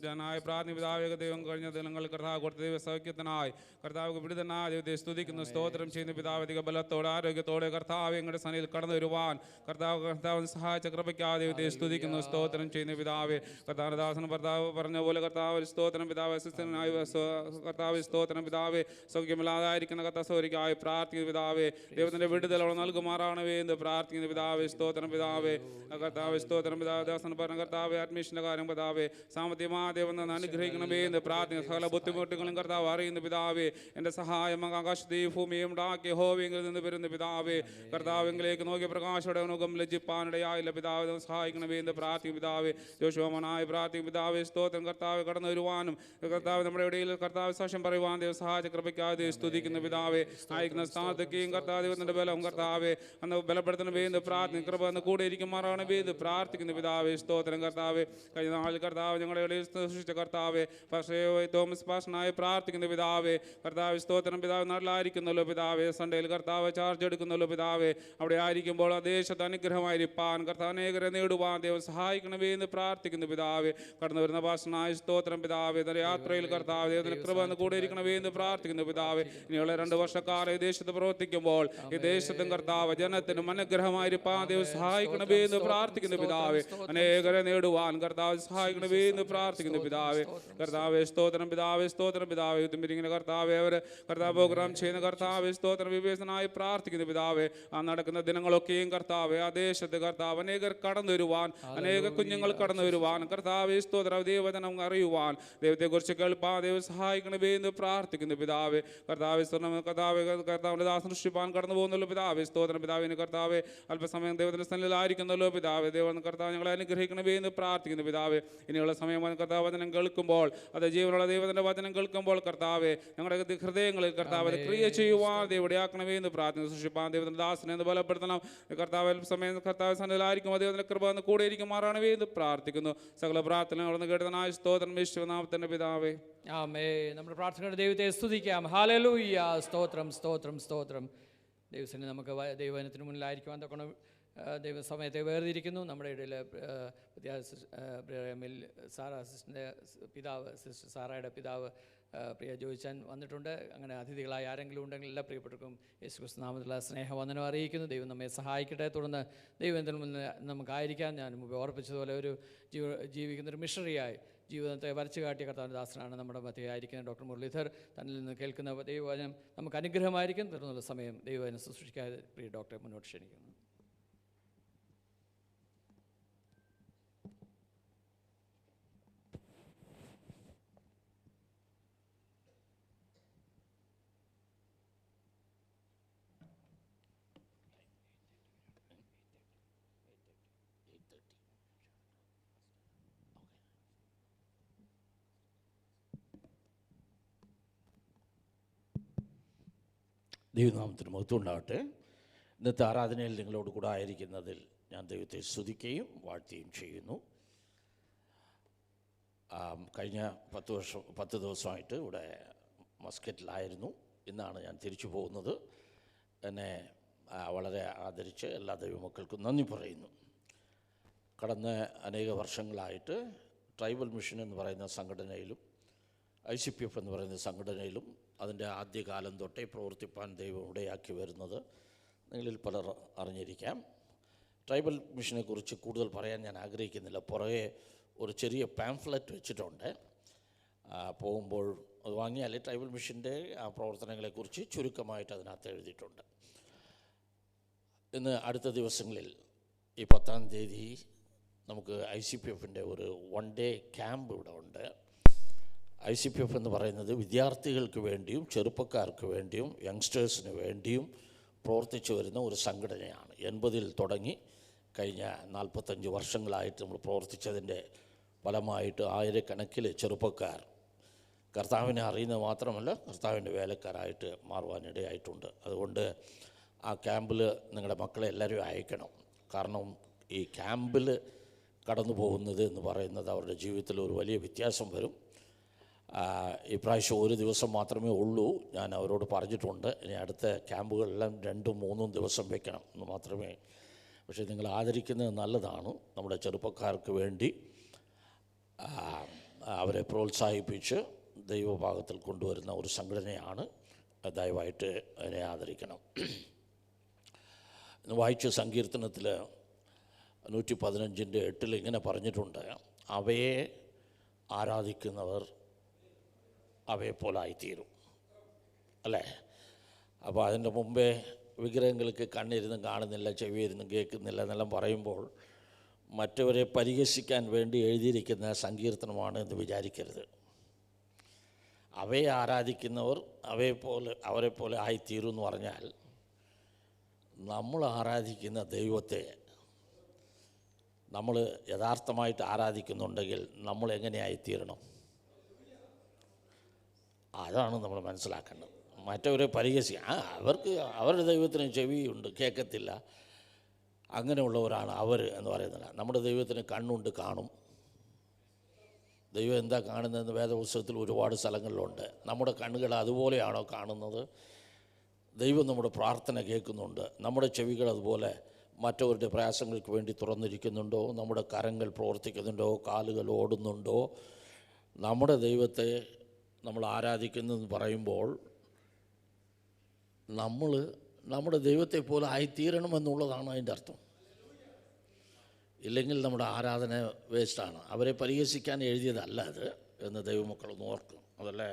ജനായ പ്രാർത്ഥന പിതാവേ, ദൈവം കഴിഞ്ഞ ദിനങ്ങൾ കർത്താവ് കൊടുത്ത ദൈവ സൗഖ്യത്തിനായി കർത്താവ് വിടുതനായ ദൈവത്തെ സ്തുതിക്കുന്നു, സ്തോത്രം ചെയ്യുന്ന പിതാവ്. അധിക ബലത്തോടെ ആരോഗ്യത്തോടെ കർത്താവ് ഞങ്ങളുടെ സന്നിധിയിൽ കടന്നു വരുവാൻ കർത്താവിന് സഹായിച്ച കൃപയ്ക്കാതെ ദൈവത്തെ സ്തുതിക്കുന്നു, സ്തോത്രം ചെയ്യുന്ന പിതാവേ. കർത്താവദാസൻ ഭർത്താവ് പറഞ്ഞ പോലെ കർത്താവ് സ്തോത്രം പിതാവ്, അസിസ്റ്റനായ കർത്താവ് സ്തോത്രം പിതാവേ. സൗഖ്യമില്ലാതായിരിക്കുന്ന കർത്താവിനായി പ്രാർത്ഥിക്കുന്ന പിതാവേ, ദൈവത്തിന്റെ വിടുതലോടെ നൽകുമാറാണവേ എന്ന് പ്രാർത്ഥിക്കുന്ന പിതാവേ, സ്തോത്രം പിതാവേ. കർത്താവ് സ്തോത്രം പിതാവ്. ദാസൻ പറഞ്ഞ കർത്താവ് അഡ്മിഷന്റെ കാര്യം പിതാവേ, സാമ്പത്തിക ദൈവം അനുഗ്രഹിക്കണമേ എന്ന് പ്രാർത്ഥന. സകല ബുദ്ധിമുട്ടുകളും കർത്താവ് അറിയുന്ന പിതാവേ, എൻ്റെ സഹായം ആകാശത്തെയും ഭൂമിയും ഉണ്ടാക്കിയ യഹോവയിൽ നിന്ന് വരുന്ന പിതാവേ. കർത്താവിലേക്ക് നോക്കിയ പ്രകാശയുടെ മുഖം ലജ്ജിപ്പാനിടയായില്ല പിതാവ്, സഹായിക്കണമേ എന്ന് പ്രാർത്ഥിക്കും പിതാവേ. ജോഷുവനായി പ്രാർത്ഥിക്കും പിതാവേ, സ്തോത്രം കർത്താവ് കടന്നു വരുവാനും കർത്താവ് നമ്മുടെ ഇടയിൽ കർത്താവ് സാക്ഷ്യം പറയുവാൻ ദൈവം സഹായിച്ച കൃപയ്ക്കാതെ സ്തുതിക്കുന്ന പിതാവേ. അയക്കുന്ന സ്ഥാനത്തേക്കും കർത്താവ് ദൈവത്തിന്റെ ബലം കർത്താവേ അന്ന് ബലപ്പെടുത്തണമേ എന്ന് പ്രാർത്ഥിക്കും. കൃപ എന്ന് കൂടെ ഇരിക്കുമാറാണമേ എന്ന് പ്രാർത്ഥിക്കുന്ന പിതാവേ, സ്തോത്രം കർത്താവേ. കഴിഞ്ഞ നാളിൽ കർത്താവ് ഞങ്ങളുടെ സൃഷ്ടിച്ച കർത്താവെ, തോമസ് പാഷനായി പ്രാർത്ഥിക്കുന്ന പിതാവേ. കർത്താവ് സ്തോത്രം പിതാവ് നാട്ടിലായിരിക്കുന്നല്ലോ പിതാവേ, സൺഡേയിൽ കർത്താവ് ചാർജ് എടുക്കുന്നല്ലോ പിതാവേ. അവിടെ ആയിരിക്കുമ്പോൾ ആ ദേശത്ത് അനുഗ്രഹമായിരിക്കാൻ കർത്താവ് അനേകരെ നേടുവാൻ ദൈവം സഹായിക്കണമേ എന്ന് പ്രാർത്ഥിക്കുന്നു പിതാവേ. കടന്നു വരുന്ന പാഷനായ സ്തോത്രം പിതാവേ. യാത്രയിൽ കർത്താവ് ദൈവത്തിന് കൃപ എന്ന് കൂടെ ഇരിക്കണമേ എന്ന് പ്രാർത്ഥിക്കുന്നു പിതാവേ. ഇനിയുള്ള 2 വർഷക്കാലം ഈ ദേശത്ത് പ്രവർത്തിക്കുമ്പോൾ ഈ ദേശത്തും കർത്താവ് ജനത്തിനും അനുഗ്രഹമായിരിക്കാൻ ദൈവം സഹായിക്കണമേ എന്ന് പ്രാർത്ഥിക്കുന്നു പിതാവേ. അനേകരെ നേടുവാൻ കർത്താവ് സഹായിക്കണമേ എന്ന് പ്രാർത്ഥിക്കുന്നു പിതാവേ. കർത്താവേ സ്തോത്രം പിതാവേ, സ്തോത്രം പിതാവേ. ഇങ്ങനെ കർത്താവേ അവർ കർത്താവ് പ്രോഗ്രാം ചെയ്യുന്ന കർത്താവേ, സ്തോത്രം വിവേചനായി പ്രാർത്ഥിക്കുന്നു പിതാവേ. ആ നടക്കുന്ന ദിനങ്ങളൊക്കെയും കർത്താവേ ആ ദേശത്ത് കർത്താവ് അനേകർ കടന്നു വരുവാൻ, അനേക കുഞ്ഞുങ്ങൾ കടന്നു വരുവാൻ കർത്താവേ സ്തോത്രം ദൈവവചനം അറിയുവാൻ ദൈവത്തെക്കുറിച്ച് കേൾപ്പാൻ ദൈവം സഹായിക്കണമേ എന്ന് പ്രാർത്ഥിക്കുന്നു പിതാവേ. കർത്താവേ കർത്താവിന്റെ ദാസൻ സൃഷ്ടിപ്പാൻ കടന്നു പോകുന്നല്ലോ പിതാവേ, സ്തോത്രം പിതാവിന് കർത്താവേ. അല്പസമയം ദൈവത്തിന്റെ സന്നിധിയിലായിരിക്കുന്നല്ലോ പിതാവേ. ദൈവം കർത്താവ് ഞങ്ങളെ അനുഗ്രഹിക്കണമേ എന്ന് പ്രാർത്ഥിക്കുന്നു പിതാവേ. ഇനിയുള്ള സമയം വചനം കേൾക്കുമ്പോൾ, അത് ജീവനുള്ള ദൈവത്തിൻ്റെ വചനം കേൾക്കുമ്പോൾ കർത്താവെ ഞങ്ങളുടെ ഹൃദയങ്ങളിൽ കർത്താവ് ക്രിയ ചെയ്യുവാൻ ദൈവടിയാക്കണമേ എന്ന് പ്രാർത്ഥന സൃഷ്ടിപ്പാൻ ദൈവത്തിൻ്റെ ദാസനെ എന്ന് ബലപ്പെടുത്തണം. കർത്താവ് സമയം കർത്താവ് സന്നിധിയിലായിരിക്കും, ദൈവത്തിൻ്റെ കൃപ എന്ന് കൂടെ ഇരിക്കുമാറാണവേ എന്ന് പ്രാർത്ഥിക്കുന്നു. സകല പ്രാർത്ഥനകളൊന്ന് കേട്ടതിനായ സ്തോത്രം യേശുനാമത്തിൻ്റെ പിതാവേ. ആമേ. നമ്മുടെ പ്രാർത്ഥനയുടെ ദൈവത്തെ സ്തുതിക്കാം. ഹല്ലേലൂയ. സ്തോത്രം സ്തോത്രം സ്തോത്രം. ദൈവത്തിന് നമുക്ക് ദൈവത്തിന് മുന്നിലായിരിക്കുവാൻ തൊക്കണം ദൈവസമയത്തെ വേർതിരിക്കുന്നു. നമ്മുടെ ഇടയിൽ സാറാ സിസ്റ്ററിൻ്റെ പിതാവ്, സിസ്റ്റർ സാറയുടെ പിതാവ് പ്രിയ ജോയിച്ചാൻ വന്നിട്ടുണ്ട്. അങ്ങനെ അതിഥികളായി ആരെങ്കിലും ഉണ്ടെങ്കിൽ എല്ലാ പ്രിയപ്പെട്ടവർക്കും യേശുക്രിസ്തു നാമത്തിലുള്ള സ്നേഹവന്ദനം അറിയിക്കുന്നു. ദൈവം നമ്മെ സഹായിക്കട്ടെ. തുടർന്ന് ദൈവത്തിൽ മുന്നിൽ നമുക്കായിരിക്കാം. ഞാൻ മുമ്പ് ഓർപ്പിച്ചതുപോലെ ഒരു ജീവിക്കുന്നൊരു മിഷണറിയായി ജീവിതത്തെ വരച്ചു കാട്ടിയ കർത്താവിൻ്റെ ദാസനാണ് നമ്മുടെ മധ്യേ ആയിരിക്കുന്ന ഡോക്ടർ മുരളീധർ. തന്നിൽ നിന്ന് കേൾക്കുന്ന ദൈവവചനം നമുക്ക് അനുഗ്രഹമായിരിക്കും. തുടർന്നുള്ള സമയം ദൈവവചനം ശുശ്രൂഷിക്കാതെ പ്രിയ ഡോക്ടറെ മുന്നോട്ട് ക്ഷണിക്കുന്നു. ദൈവനാമത്തിന് മഹത്വം ഉണ്ടാകട്ടെ. ഇന്നത്തെ ആരാധനയിൽ നിങ്ങളോട് കൂടെ ആയിരിക്കുന്നതിൽ ഞാൻ ദൈവത്തെ സ്തുതിക്കുകയും വാഴ്ത്തുകയും ചെയ്യുന്നു. കഴിഞ്ഞ 10 ദിവസമായിട്ട് ഇവിടെ മസ്കറ്റിലായിരുന്നു. ഇന്നാണ് ഞാൻ തിരിച്ചു പോകുന്നത്. എന്നെ വളരെ ആദരിച്ച് എല്ലാ ദൈവമക്കൾക്കും നന്ദി പറയുന്നു. കടന്ന അനേക വർഷങ്ങളായിട്ട് ട്രൈബൽ മിഷൻ എന്ന് പറയുന്ന സംഘടനയിലും ICPF എന്ന് പറയുന്ന സംഘടനയിലും അതിൻ്റെ ആദ്യകാലം തൊട്ടേ പ്രവർത്തിപ്പാൻ ദൈവം ഇടയാക്കി വരുന്നത് നിങ്ങളിൽ പലർ അറിഞ്ഞിരിക്കാം. ട്രൈബൽ മിഷനെക്കുറിച്ച് കൂടുതൽ പറയാൻ ഞാൻ ആഗ്രഹിക്കുന്നില്ല. പുറകെ ഒരു ചെറിയ പാംഫ്ലെറ്റ് വെച്ചിട്ടുണ്ട്. പോകുമ്പോൾ അത് വാങ്ങിയാൽ ട്രൈബൽ മിഷൻ്റെ ആ പ്രവർത്തനങ്ങളെക്കുറിച്ച് ചുരുക്കമായിട്ട് അതിനകത്ത് എഴുതിയിട്ടുണ്ട്. ഇന്ന് അടുത്ത ദിവസങ്ങളിൽ ഈ 10-ാം തീയതി നമുക്ക് ICPFൻ്റെ ഒരു 1 ഡേ ക്യാമ്പ് ഇവിടെ ഉണ്ട്. ICPF എന്ന് പറയുന്നത് വിദ്യാർത്ഥികൾക്ക് വേണ്ടിയും ചെറുപ്പക്കാർക്ക് വേണ്ടിയും യങ്സ്റ്റേഴ്സിന് വേണ്ടിയും പ്രവർത്തിച്ചു വരുന്ന ഒരു സംഘടനയാണ്. 80-ൽ തുടങ്ങി കഴിഞ്ഞ 45 വർഷങ്ങളായിട്ട് നമ്മൾ പ്രവർത്തിച്ചതിൻ്റെ ഫലമായിട്ട് ആയിരക്കണക്കിന് ചെറുപ്പക്കാർ കർത്താവിനെ അറിയുന്നത് മാത്രമല്ല കർത്താവിൻ്റെ വേലക്കാരായിട്ട് മാറുവാനിടയായിട്ടുണ്ട്. അതുകൊണ്ട് ആ ക്യാമ്പിൽ നിങ്ങളുടെ മക്കളെ എല്ലാവരും അയക്കണം. കാരണം ഈ ക്യാമ്പിൽ കടന്നു പോകുന്നത് എന്ന് പറയുന്നത് അവരുടെ ജീവിതത്തിൽ ഒരു വലിയ വ്യത്യാസം വരും. ഇപ്രാവശ്യം 1 ദിവസം മാത്രമേ ഉള്ളൂ. ഞാൻ അവരോട് പറഞ്ഞിട്ടുണ്ട്, ഇനി അടുത്ത ക്യാമ്പുകളെല്ലാം 2-3 ദിവസം വെക്കണം എന്ന് മാത്രമേ. പക്ഷേ നിങ്ങൾ ആദരിക്കുന്നത് നല്ലതാണ്. നമ്മുടെ ചെറുപ്പക്കാർക്ക് വേണ്ടി അവരെ പ്രോത്സാഹിപ്പിച്ച് ദൈവഭാഗത്തിൽ കൊണ്ടുവരുന്ന ഒരു സംഘടനയാണ്. ദയവായിട്ട് അതിനെ ആദരിക്കണം. ഇന്ന് വായിച്ച സങ്കീർത്തനത്തിൽ 115:8 ഇങ്ങനെ പറഞ്ഞിട്ടുണ്ട്, അവയെ ആരാധിക്കുന്നവർ അവയെപ്പോലായിത്തീരും. അല്ലേ? അപ്പോൾ അതിൻ്റെ മുമ്പേ വിഗ്രഹങ്ങൾക്ക് കണ്ണിരുന്നും കാണുന്നില്ല, ചെവിയിരുന്നും കേൾക്കുന്നില്ല എന്നെല്ലാം പറയുമ്പോൾ മറ്റവരെ പരിഹസിക്കാൻ വേണ്ടി എഴുതിയിരിക്കുന്ന സങ്കീർത്തനമാണ് എന്ന് വിചാരിക്കരുത്. അവയെ ആരാധിക്കുന്നവർ അവരെപ്പോലെ ആയിത്തീരും എന്ന് പറഞ്ഞാൽ നമ്മൾ ആരാധിക്കുന്ന ദൈവത്തെ നമ്മൾ യഥാർത്ഥമായിട്ട് ആരാധിക്കുന്നുണ്ടെങ്കിൽ നമ്മൾ എങ്ങനെയായിത്തീരണം? അതാണ് നമ്മൾ മനസ്സിലാക്കേണ്ടത്. മറ്റവരെ അവർക്ക് അവരുടെ ദൈവത്തിന് ചെവിയുണ്ട്, കേൾക്കത്തില്ല, അങ്ങനെയുള്ളവരാണ് അവർ എന്ന് പറയുന്നില്ല. നമ്മുടെ ദൈവത്തിന് കണ്ണുണ്ട്, കാണും. ദൈവം എന്താ കാണുന്നതെന്ന് വേദപുസ്തകത്തിൽ ഒരുപാട് സ്ഥലങ്ങളിലുണ്ട്. നമ്മുടെ കണ്ണുകൾ അതുപോലെയാണോ കാണുന്നത്? ദൈവം നമ്മുടെ പ്രാർത്ഥന കേൾക്കുന്നുണ്ട്. നമ്മുടെ ചെവികൾ അതുപോലെ മറ്റവരുടെ പ്രയാസങ്ങൾക്ക് വേണ്ടി തുറന്നിരിക്കുന്നുണ്ടോ? നമ്മുടെ കരങ്ങൾ പ്രവർത്തിക്കുന്നുണ്ടോ? കാലുകൾ ഓടുന്നുണ്ടോ? നമ്മുടെ ദൈവത്തെ നമ്മൾ ആരാധിക്കുന്നതെന്ന് പറയുമ്പോൾ നമ്മൾ നമ്മുടെ ദൈവത്തെ പോലെ ആയിത്തീരണമെന്നുള്ളതാണ് അതിൻ്റെ അർത്ഥം. ഇല്ലെങ്കിൽ നമ്മുടെ ആരാധന വേസ്റ്റാണ്. അവരെ പരിഹസിക്കാൻ എഴുതിയതല്ല അത് എന്ന് ദൈവമക്കളൊന്ന് ഓർക്കും. അതല്ല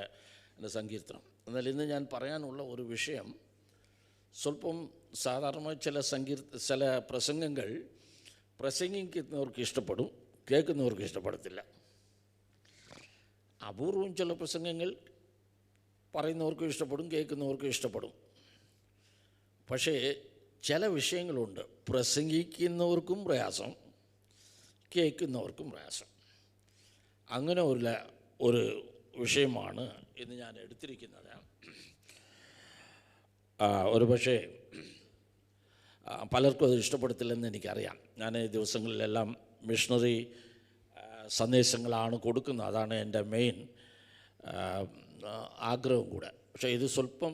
എൻ്റെ സങ്കീർത്തനം. എന്നാൽ ഇന്ന് ഞാൻ പറയാനുള്ള ഒരു വിഷയം സ്വല്പം സാധാരണ ചില പ്രസംഗങ്ങൾ പ്രസംഗിക്കുന്നവർക്ക് ഇഷ്ടപ്പെടും, കേൾക്കുന്നവർക്ക് ഇഷ്ടപ്പെടത്തില്ല. അപൂർവം ചില പ്രസംഗങ്ങൾ പറയുന്നവർക്കും ഇഷ്ടപ്പെടും, കേൾക്കുന്നവർക്കും ഇഷ്ടപ്പെടും. പക്ഷേ ചില വിഷയങ്ങളുണ്ട് പ്രസംഗിക്കുന്നവർക്കും പ്രയാസം, കേൾക്കുന്നവർക്കും പ്രയാസം. അങ്ങനെ ഒരു വിഷയമാണ് ഇന്ന് ഞാൻ എടുത്തിരിക്കുന്നത്. ഒരു പക്ഷേ പലർക്കും അത് ഇഷ്ടപ്പെടത്തില്ലെന്ന് എനിക്കറിയാം. ഞാൻ ഈ ദിവസങ്ങളിലെല്ലാം മിഷണറി സന്ദേശങ്ങളാണ് കൊടുക്കുന്നത്, അതാണ് എൻ്റെ മെയിൻ ആഗ്രഹം കൂടെ. പക്ഷേ ഇത് സ്വല്പം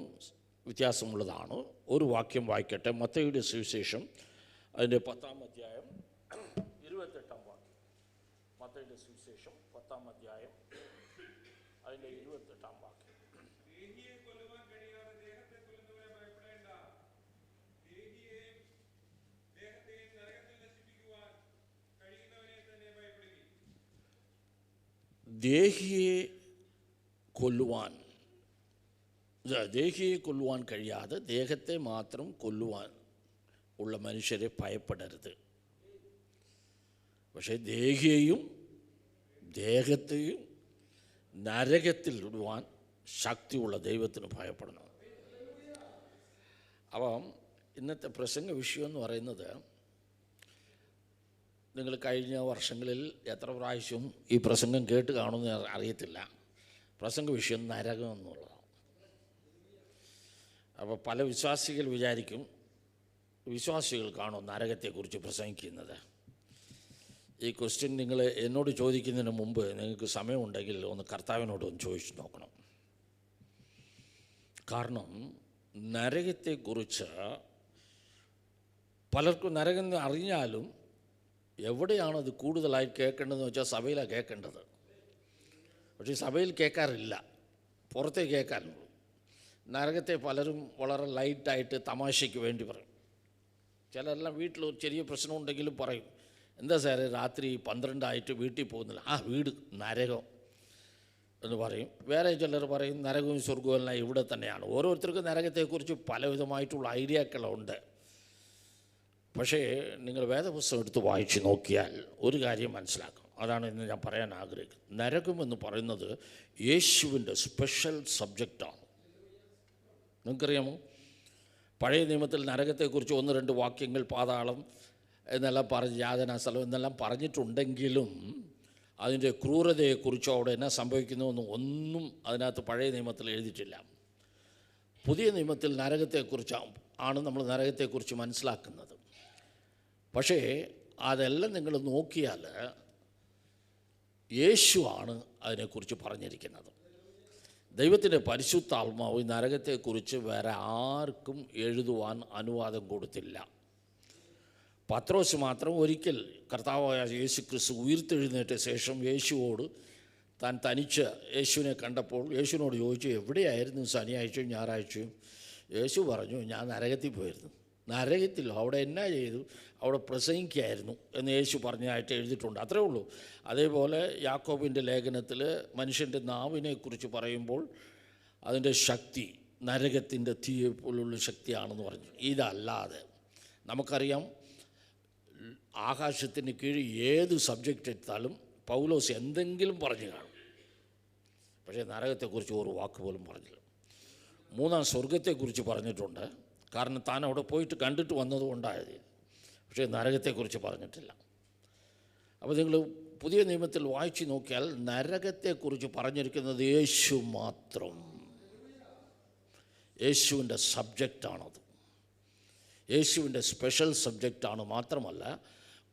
വ്യത്യാസമുള്ളതാണ്. ഒരു വാക്യം വായിക്കട്ടെ. മത്തായിയുടെ സുവിശേഷം അതിൻ്റെ 10-ാം അധ്യായം 28-ാം വാക്യം. മത്തായിയുടെ സുവിശേഷം 10-ാം അധ്യായം അതിൻ്റെ 28-ാം വാക്യം. ദേഹിയെ കൊല്ലുവാൻ കഴിയാതെ ദേഹത്തെ മാത്രം കൊല്ലുവാൻ ഉള്ള മനുഷ്യരെ ഭയപ്പെടരുത്. പക്ഷേ ദേഹിയെയും ദേഹത്തെയും നരകത്തിൽ ഇടുവാൻ ശക്തിയുള്ള ദൈവത്തിന് ഭയപ്പെടണം. അപ്പം ഇന്നത്തെ പ്രസംഗ വിഷയം എന്ന് പറയുന്നത്, നിങ്ങൾ കഴിഞ്ഞ വർഷങ്ങളിൽ എത്ര പ്രാവശ്യം ഈ പ്രസംഗം കേട്ട് കാണുമെന്ന് അറിയത്തില്ല. പ്രസംഗ വിഷയം നരകം എന്നുള്ളതാണ്. അപ്പോൾ പല വിശ്വാസികൾ വിചാരിക്കും വിശ്വാസികൾക്കാണോ നരകത്തെക്കുറിച്ച് പ്രസംഗിക്കുന്നത്. ഈ ക്വസ്റ്റ്യൻ നിങ്ങൾ എന്നോട് ചോദിക്കുന്നതിന് മുമ്പ് നിങ്ങൾക്ക് സമയമുണ്ടെങ്കിൽ ഒന്ന് കർത്താവിനോട് ഒന്ന് ചോദിച്ചു നോക്കണം. കാരണം നരകത്തെക്കുറിച്ച് പലർക്കും നരകം അറിഞ്ഞാലും എവിടെയാണത് കൂടുതലായി കേൾക്കേണ്ടതെന്ന് വെച്ചാൽ സഭയിലാണ് കേൾക്കേണ്ടത്. പക്ഷേ സഭയിൽ കേൾക്കാറില്ല, പുറത്തേ കേൾക്കാറുള്ളൂ. നരകത്തെ പലരും വളരെ ലൈറ്റായിട്ട് തമാശയ്ക്ക് വേണ്ടി പറയും. ചിലരെല്ലാം വീട്ടിൽ ചെറിയ പ്രശ്നം ഉണ്ടെങ്കിലും പറയും, എന്താ സാറേ രാത്രി 12 വീട്ടിൽ പോകുന്നില്ല? വീട് നരകം എന്ന് പറയും. വേറെ ചിലർ പറയും നരകവും സ്വർഗവും എല്ലാം ഇവിടെ തന്നെയാണ്. ഓരോരുത്തർക്കും നരകത്തെക്കുറിച്ച് പലവിധമായിട്ടുള്ള ഐഡിയാക്കളുണ്ട്. പക്ഷേ നിങ്ങൾ വേദപുസ്തകം എടുത്ത് വായിച്ച് നോക്കിയാൽ ഒരു കാര്യം മനസ്സിലാക്കും. അതാണ് ഇന്ന് ഞാൻ പറയാൻ ആഗ്രഹിക്കുന്നത്. നരകമെന്ന് പറയുന്നത് യേശുവിൻ്റെ സ്പെഷ്യൽ സബ്ജക്റ്റാണ്. നിങ്ങൾക്കറിയാമോ, പഴയ നിയമത്തിൽ നരകത്തെക്കുറിച്ച് 1-2 വാക്യങ്ങൾ പാതാളം എന്നെല്ലാം പറഞ്ഞ് യാതനാ സ്ഥലം എന്നെല്ലാം പറഞ്ഞിട്ടുണ്ടെങ്കിലും അതിൻ്റെ ക്രൂരതയെക്കുറിച്ചോ അവിടെ എന്നാ സംഭവിക്കുന്നുവെന്നും ഒന്നും അതിനകത്ത് പഴയ നിയമത്തിൽ എഴുതിയിട്ടില്ല. പുതിയ നിയമത്തിൽ നരകത്തെക്കുറിച്ചാണ് നമ്മൾ നരകത്തെക്കുറിച്ച് മനസ്സിലാക്കുന്നത്. പക്ഷേ അതെല്ലാം നിങ്ങൾ നോക്കിയാൽ യേശുവാണ് അതിനെക്കുറിച്ച് പറഞ്ഞിരിക്കുന്നത്. ദൈവത്തിൻ്റെ പരിശുദ്ധാത്മാവ് നരകത്തെക്കുറിച്ച് വേറെ ആർക്കും എഴുതുവാൻ അനുവാദം കൊടുത്തില്ല. പത്രോസ് മാത്രം ഒരിക്കൽ കർത്താവായ യേശു ക്രിസ്തു ഉയർത്തെഴുന്നേറ്റ ശേഷം യേശുവോട് താൻ തനിച്ച് യേശുവിനെ കണ്ടപ്പോൾ യേശുവിനോട് ചോദിച്ചു, എവിടെയായിരുന്നു ശനിയാഴ്ചയും ഞായറാഴ്ചയും? യേശു പറഞ്ഞു, ഞാൻ നരകത്തിൽ പോയിരുന്നു. നരകത്തിൽ അവിടെ എന്നാ ചെയ്തു? അവിടെ പ്രസംഗിക്കുകയായിരുന്നു എന്ന് യേശു പറഞ്ഞതായിട്ട് എഴുതിയിട്ടുണ്ട്. അത്രേ ഉള്ളൂ. അതേപോലെ യാക്കോബിൻ്റെ ലേഖനത്തിൽ മനുഷ്യൻ്റെ നാവിനെക്കുറിച്ച് പറയുമ്പോൾ അതിൻ്റെ ശക്തി നരകത്തിൻ്റെ തീയെ പോലുള്ള ശക്തിയാണെന്ന് പറഞ്ഞു. ഇതല്ലാതെ നമുക്കറിയാം, ആകാശത്തിന് കീഴിൽ ഏത് സബ്ജക്റ്റ് എടുത്താലും പൗലോസ് എന്തെങ്കിലും പറഞ്ഞു കാണും. പക്ഷേ നരകത്തെക്കുറിച്ച് ഒരു വാക്ക് പോലും പറഞ്ഞില്ല. 3-ാം സ്വർഗത്തെക്കുറിച്ച് പറഞ്ഞിട്ടുണ്ട്, കാരണം താൻ അവിടെ പോയിട്ട് കണ്ടിട്ട് വന്നതുകൊണ്ടായത്. പക്ഷേ നരകത്തെക്കുറിച്ച് പറഞ്ഞിട്ടില്ല. അപ്പോൾ നിങ്ങൾ പുതിയ നിയമത്തിൽ വായിച്ചു നോക്കിയാൽ നരകത്തെക്കുറിച്ച് പറഞ്ഞിരിക്കുന്നത് യേശു മാത്രം. യേശുവിൻ്റെ സബ്ജക്റ്റാണത്. യേശുവിൻ്റെ സ്പെഷ്യൽ സബ്ജക്റ്റാണ്. മാത്രമല്ല